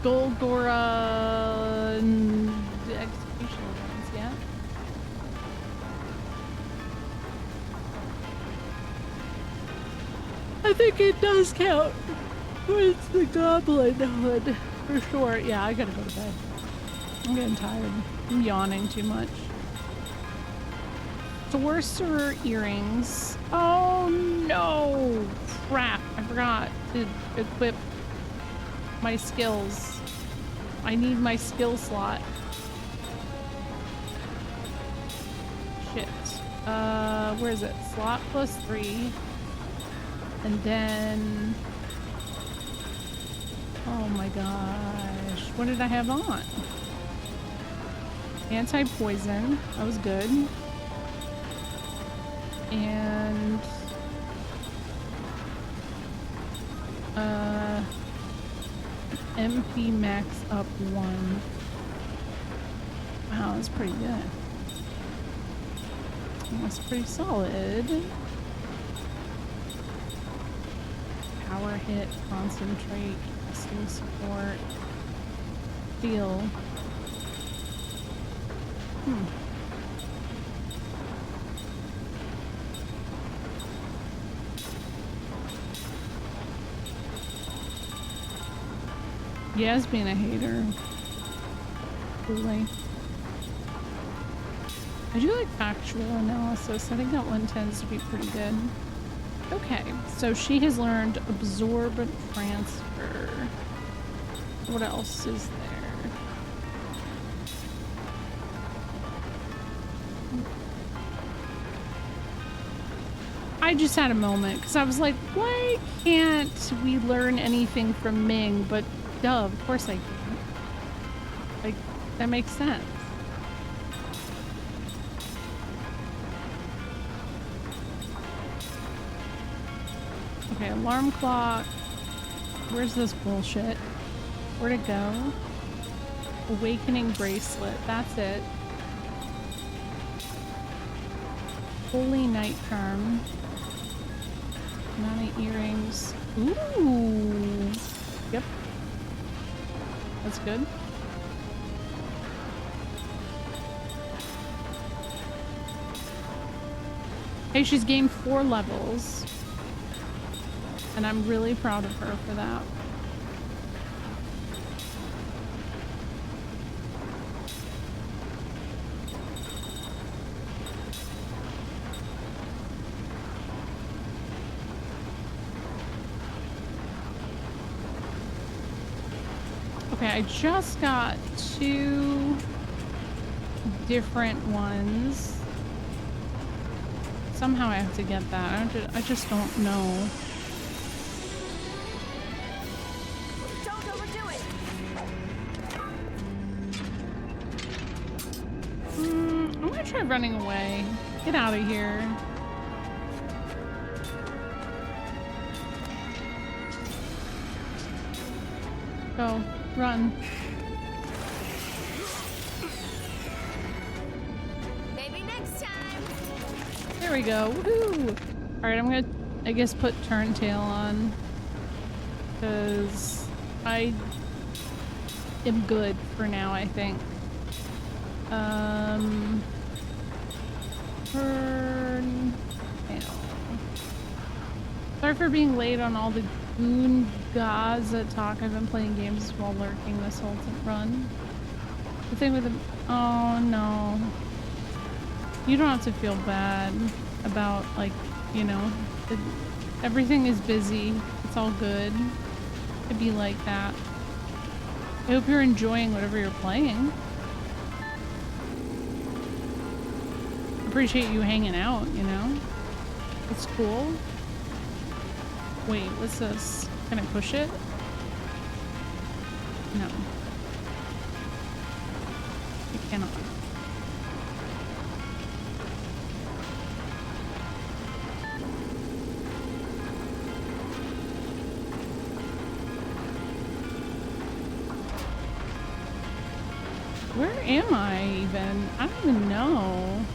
Goongora execution weapons, yeah. I think it does count. It's the goblin hood for sure. Yeah, I gotta go to bed. I'm getting tired. I'm yawning too much. Sorcerer earrings. Oh no! Crap! I forgot to equip my skills. I need my skill slot. Shit. Where is it? Slot +3. And then... oh my gosh. What did I have on? Anti-poison. That was good. And MP max up 1. Wow, that's pretty good. That's pretty solid. Power hit, concentrate, casting support, feel. Yes, being a hater. Really. I do like factual analysis. I think that one tends to be pretty good. Okay, so she has learned absorb and transfer. What else is there? I just had a moment because I was like, why can't we learn anything from Ming? But duh, of course I can. Like, that makes sense. Okay, alarm clock. Where's this bullshit? Where'd it go? Awakening bracelet. That's it. Holy night charm. Amount of earrings. Ooh. Yep. That's good. Hey, she's gained 4 levels. And I'm really proud of her for that. Okay, I just got 2 different ones. Somehow I have to get that. I just don't know. Don't overdo it. I'm gonna try running away. Get out of here. Go. Run. Maybe next time. There we go. Woohoo! Alright, I'm gonna, I guess, put Turntail on. Because I am good for now, I think. Turntail. Sorry for being late on all the Goon Gaza talk. I've been playing games while lurking this whole run. The thing with the... Oh, no. You don't have to feel bad about, like, you know, everything is busy. It's all good. It'd be like that. I hope you're enjoying whatever you're playing. Appreciate you hanging out, you know? It's cool. Wait, what's this? Can I push it? No. I cannot. Where am I even? I don't even know.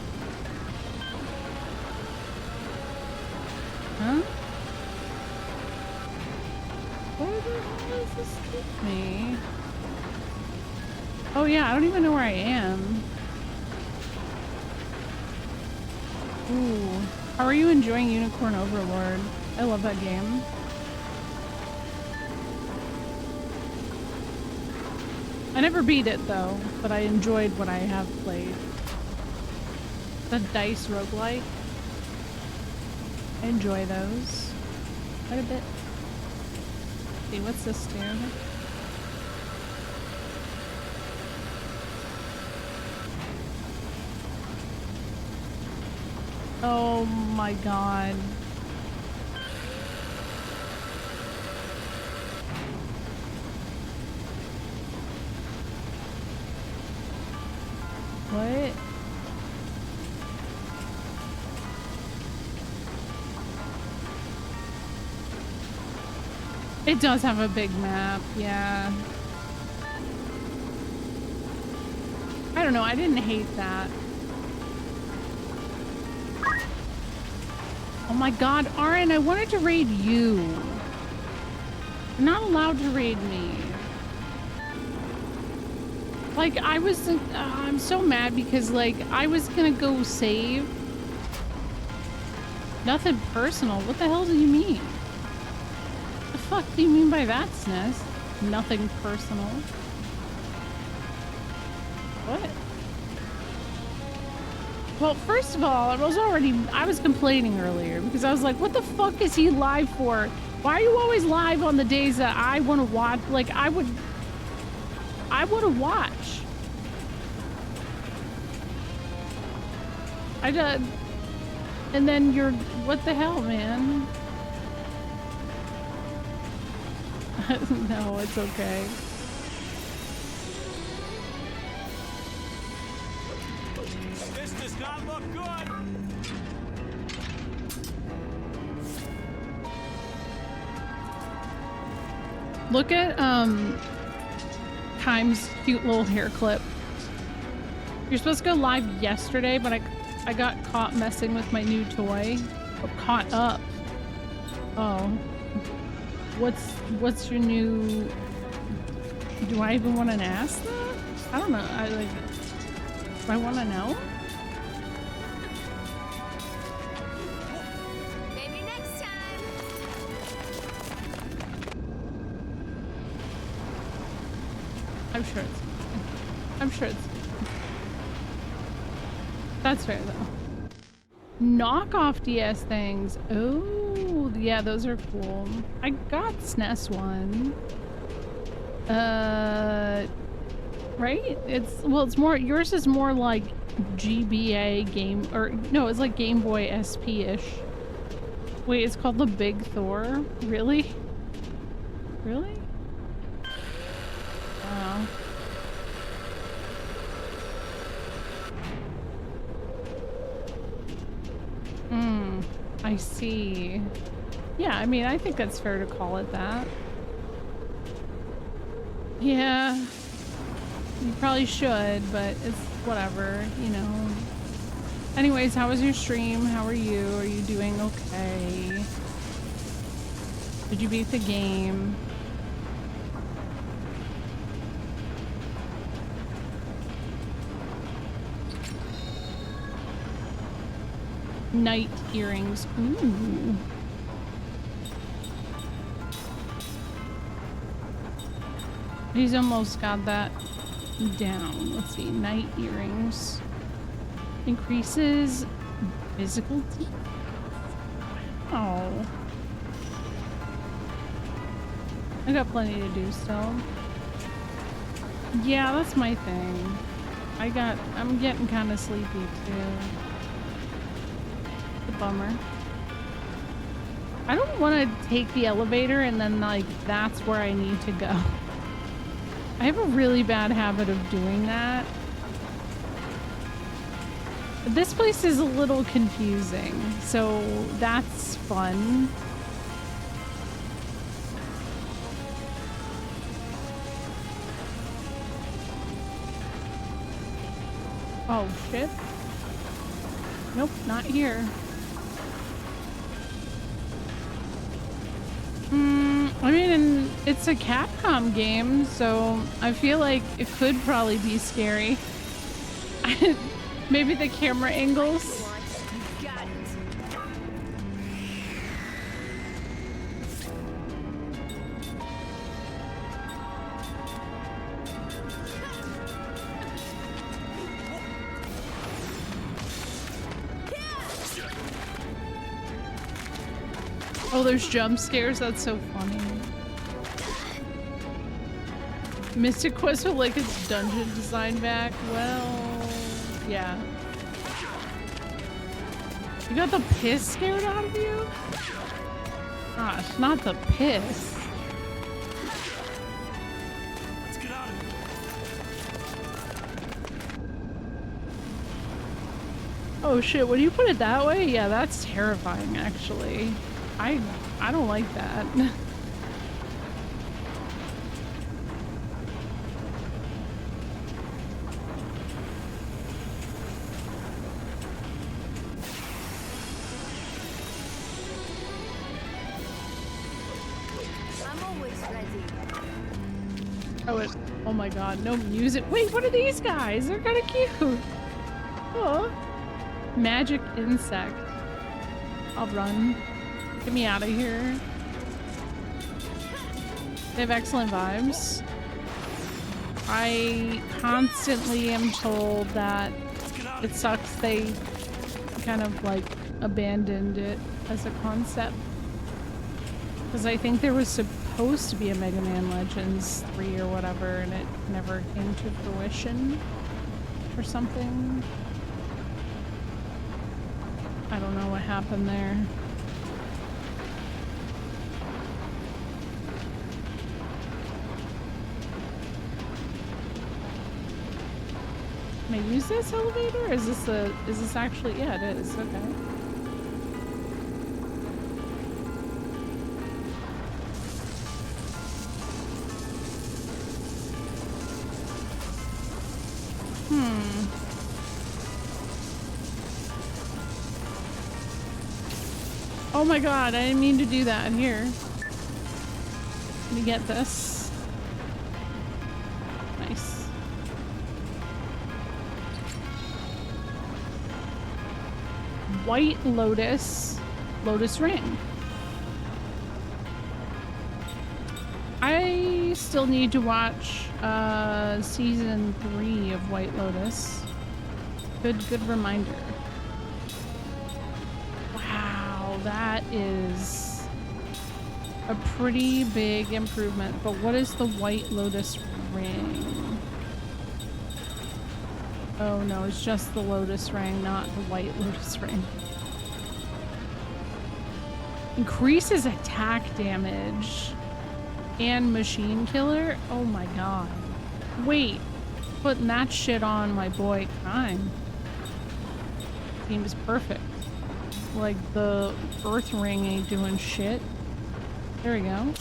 Huh? Where the hell does this take me? Oh yeah, I don't even know where I am. Ooh. How are you enjoying Unicorn Overlord? I love that game. I never beat it though, but I enjoyed what I have played. The dice roguelike. I enjoy those quite a bit. See, what's this do? Oh my god. It does have a big map, yeah. I don't know, I didn't hate that. Oh my god, Arin, I wanted to raid you. You're not allowed to raid me. Like, I was, I'm so mad because, like, I was gonna go save. Nothing personal. What the hell do you mean? The fuck do you mean by that, SNES? Nothing personal. What? Well, first of all, I was complaining earlier because I was like, what the fuck is he live for? Why are you always live on the days that I want to watch? Like, I want to watch. And then what the hell, man? No, it's okay. This does not look good. Look at Kime's cute little hair clip. You're supposed to go live yesterday, but I got caught messing with my new toy. Oh, caught up. Oh. What's your new... Do I even want to ask that? I don't know. Do I want to know? Maybe next time. I'm sure it's fine. I'm sure it's fine. That's fair though. Knockoff DS things. Oh, yeah, those are cool. I got SNES one. Right? It's more, yours is more like GBA game, or no, it's like Game Boy SP-ish. Wait, it's called the Big Thor? Really? Really? Wow. I see. Yeah, I mean, I think that's fair to call it that. Yeah. You probably should, but it's whatever, you know. Anyways, how was your stream? How are you? Are you doing okay? Did you beat the game? Night earrings. Ooh. He's almost got that down. Let's see. Night earrings. Increases physical defense. Oh. I got plenty to do still. Yeah, that's my thing. I'm getting kind of sleepy too. The bummer. I don't want to take the elevator and then like that's where I need to go. I have a really bad habit of doing that. This place is a little confusing, so that's fun. Oh shit. Nope, not here. I mean, it's a Capcom game, so I feel like it could probably be scary. Maybe the camera angles. Got it. Oh, there's jump scares. That's so funny. Mystic Quest would like its dungeon design back. Well, yeah. You got the piss scared out of you? Gosh, not the piss. Let's get out of here. Oh shit, when you put it that way, yeah, that's terrifying actually. I don't like that. Oh my god, no music. Wait, what are these guys? They're kind of cute. Oh. Magic insect. I'll run. Get me out of here. They have excellent vibes. I constantly am told that it sucks they kind of like abandoned it as a concept. Because I think there was supposed to be a Mega Man Legends 3 or whatever, and it never came to fruition or something. I don't know what happened there. Can I use this elevator? Is this actually, yeah, it is, okay. Oh my god, I didn't mean to do that. Here. Let me get this. Nice. White Lotus. Lotus Ring. I still need to watch season 3 of White Lotus. Good reminder. That is a pretty big improvement, but what is the White Lotus Ring? Oh no, it's just the Lotus Ring, not the White Lotus Ring. Increases attack damage and machine killer? Oh my god. Wait, putting that shit on my boy Crime seems perfect. Like the Earth Ring ain't doing shit. There we go.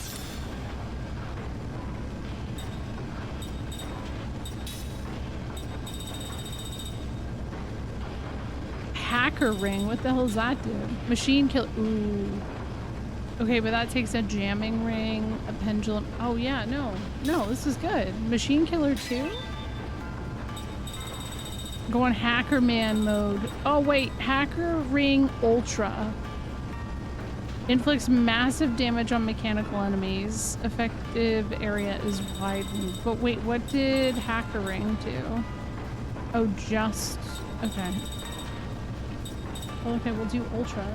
Hacker Ring, what the hell does that do? Machine kill. Ooh. Okay, but that takes a jamming ring, a pendulum. Oh yeah, no, this is good. Machine killer too? Go on Hacker Man mode. Oh wait, Hacker Ring Ultra. Inflicts massive damage on mechanical enemies. Effective area is widened. But wait, what did Hacker Ring do? Oh, just... okay. Well, okay, we'll do Ultra.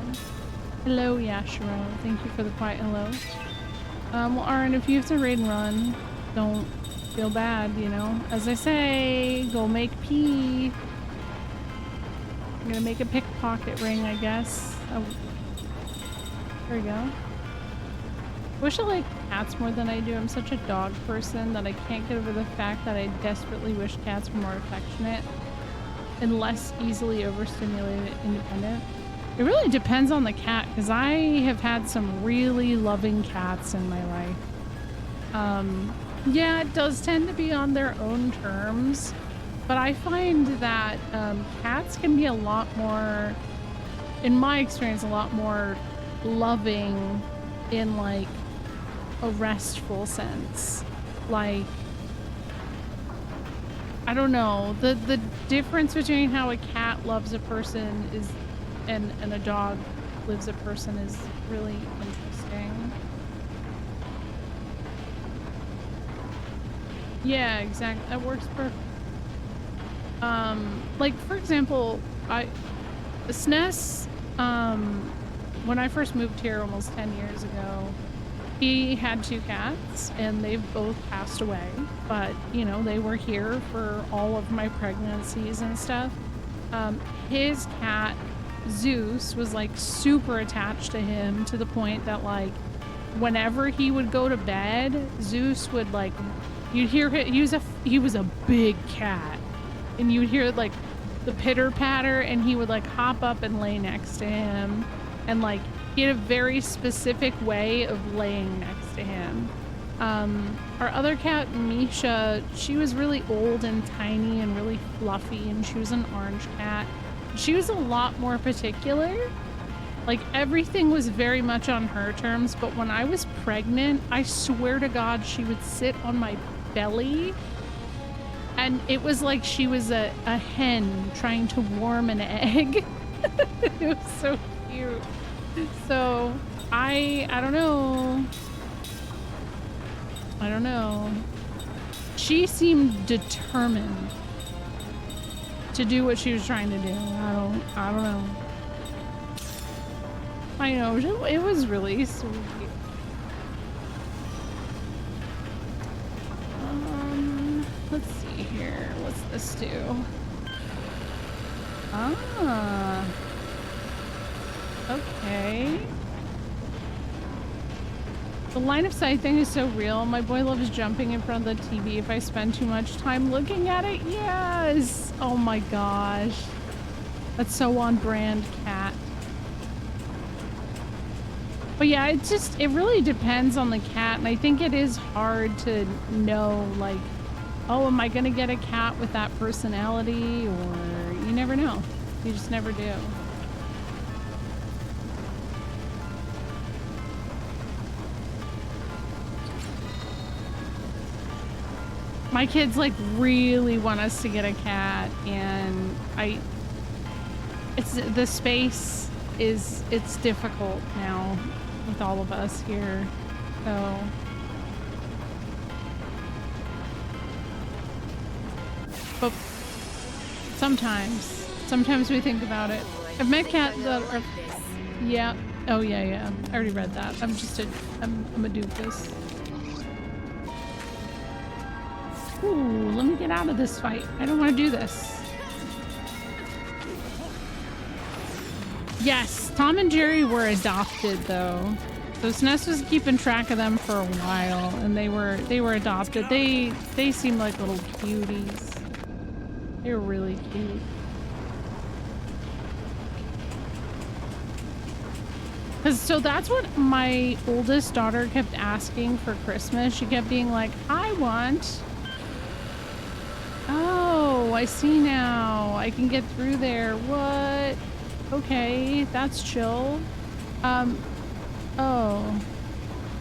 Hello, Yashiro. Thank you for the quiet hello. Well, Aaron, if you have to raid and run, don't feel bad, you know. As I say, go make pee. I'm gonna make a pickpocket ring, I guess. Oh, there we go. I wish I liked cats more than I do. I'm such a dog person that I can't get over the fact that I desperately wish cats were more affectionate and less easily overstimulated and independent. It really depends on the cat, because I have had some really loving cats in my life. Yeah, it does tend to be on their own terms, but I find that cats can be a lot more, in my experience, a lot more loving in like a restful sense. Like, I don't know, the difference between how a cat loves a person is and a dog lives a person is really interesting. Yeah, exactly. That works perfect. Like for example, SNES, when I first moved here almost 10 years ago, he had 2 cats and they've both passed away, but you know, they were here for all of my pregnancies and stuff. His cat Zeus was like super attached to him, to the point that like whenever he would go to bed, Zeus would like, you'd hear him, he was a big cat, and you'd hear like the pitter patter, and he would like hop up and lay next to him, and like he had a very specific way of laying next to him. Our other cat, Misha, she was really old and tiny and really fluffy, and she was an orange cat. She was a lot more particular, Like, everything was very much on her terms, but when I was pregnant, I swear to God, she would sit on my belly, and it was like she was a hen trying to warm an egg. It was so cute. So, I don't know. I don't know. She seemed determined to do what she was trying to do. I don't know. I know, it was really sweet. Let's see here. What's this do? Ah. Okay. The line of sight thing is so real. My boy loves jumping in front of the TV if I spend too much time looking at it. Yes! Oh my gosh. That's so on brand, cat. But yeah, it really depends on the cat, and I think it is hard to know, like, oh, am I gonna get a cat with that personality? Or you never know. You just never do. My kids like really want us to get a cat, and the space it's difficult now with all of us here, so but sometimes we think about it. I've met cats that are, yeah, oh yeah, I already read that. I'm a doofus. Ooh, let me get out of this fight. I don't want to do this. Yes, Tom and Jerry were adopted though. So Sness was keeping track of them for a while, and they were adopted. They seemed like little cuties. They were really cute. So that's what my oldest daughter kept asking for Christmas. She kept being like, I want... Oh, I see now. I can get through there. What? Okay, that's chill. Oh.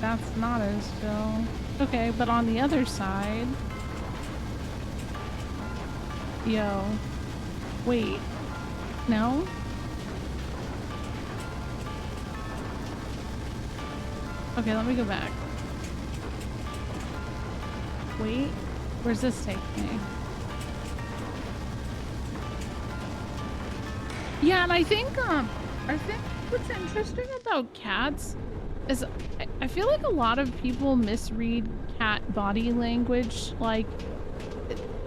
That's not as chill. Okay, but on the other side... Yo. Wait. No? Okay, let me go back. Wait. Where's this take me? Yeah, and I think what's interesting about cats is I feel like a lot of people misread cat body language. Like,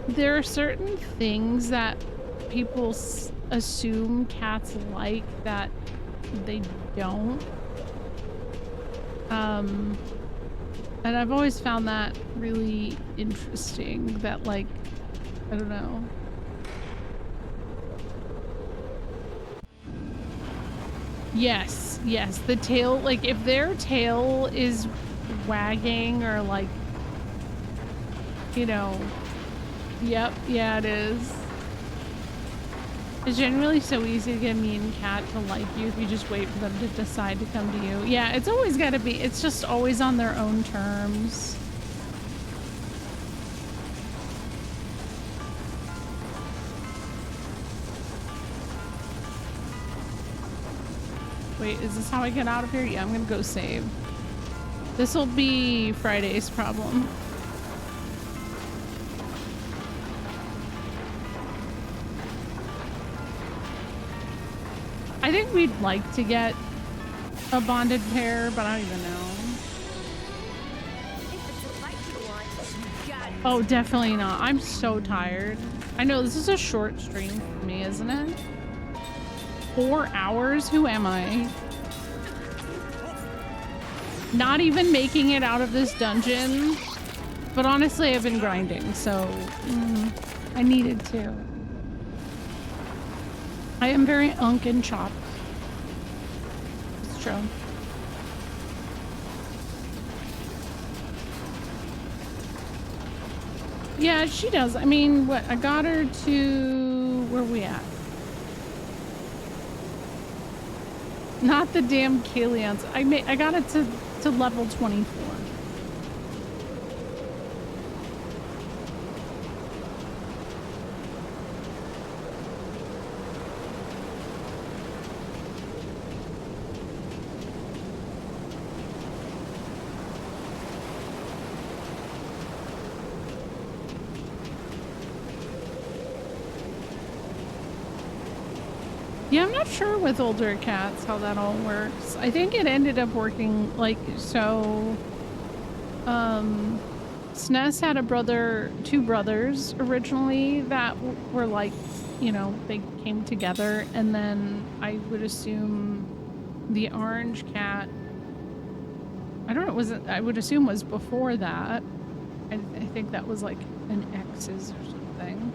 there are certain things that people assume cats like that they don't. And I've always found that really interesting, that, like, I don't know. Yes, the tail, like, if their tail is wagging or, like, you know, yep, yeah, it is. It's generally so easy to get a mean cat to like you if you just wait for them to decide to come to you. Yeah, it's always got to be, it's just always on their own terms. Wait, is this how I get out of here? Yeah, I'm gonna go save. This will be Friday's problem. I think we'd like to get a bonded pair, but I don't even know. Oh, definitely not. I'm so tired. I know this is a short stream for me, isn't it? 4 hours? Who am I? Not even making it out of this dungeon. But honestly, I've been grinding, so I needed to. I am very unk and chopped. It's true. Yeah, she does. I mean, what? I got her to... Where are we at? Not the damn Kalians. I got it to level 24. Yeah, I'm not sure with older cats how that all works. I think it ended up working like so. SNES had two brothers originally that were like, you know, they came together, and then I would assume the orange cat. I don't know. I would assume was before that. I think that was like an X's or something.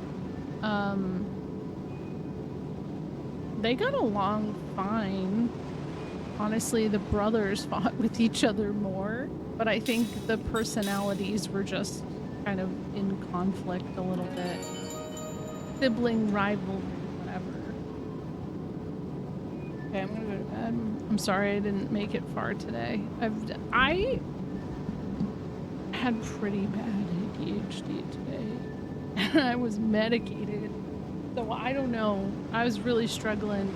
They got along fine. Honestly, the brothers fought with each other more, but I think the personalities were just kind of in conflict a little bit. Sibling rivalry, whatever. Okay, I'm gonna go to bed. I'm sorry I didn't make it far today. I had pretty bad ADHD today. I was medicated. So I don't know. I was really struggling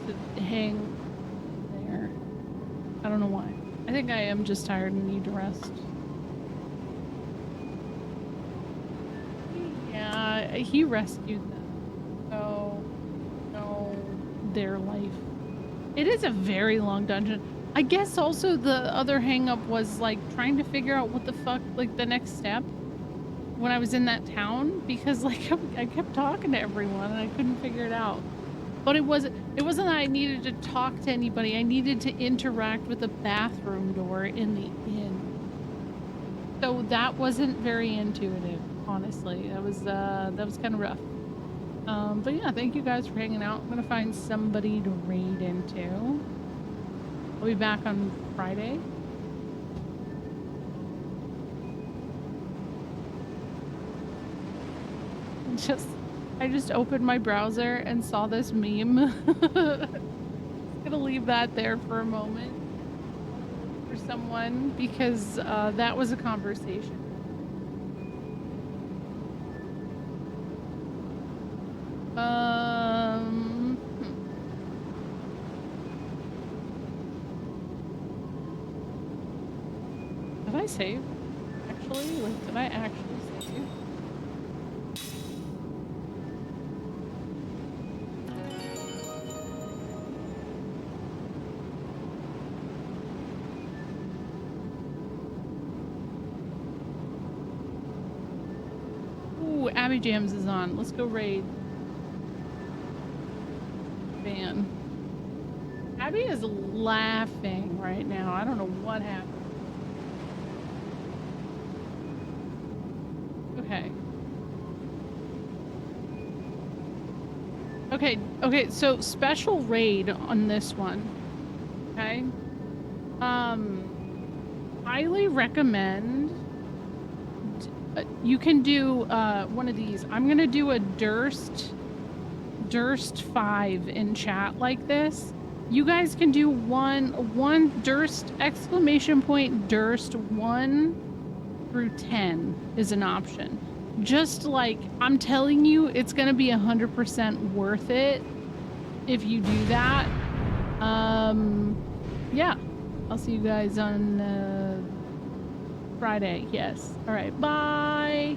to hang there. I don't know why. I think I am just tired and need to rest. Yeah, he rescued them. So, no, their life. It is a very long dungeon. I guess also the other hang up was like trying to figure out what the fuck, like the next step. When I was in that town, because like I kept talking to everyone and I couldn't figure it out. But it wasn't that I needed to talk to anybody. I needed to interact with the bathroom door in the inn. So that wasn't very intuitive, honestly. That was kind of rough. But yeah, thank you guys for hanging out. I'm gonna find somebody to raid into. I'll be back on Friday. I just opened my browser and saw this meme. Gonna leave that there for a moment for someone because that was a conversation. Did I save? Actually, like, did I actually save? Abby Jams is on. Let's go raid. Van. Abby is laughing right now. I don't know what happened. Okay, so special raid on this one. Okay? Highly recommend you can do one of these. I'm gonna do a Durst 5 in chat like this. You guys can do one Durst exclamation point Durst 1 through 10 is an option. Just like I'm telling you, it's gonna be 100% worth it if you do that. Yeah, I'll see you guys on Friday. Yes. All right. Bye.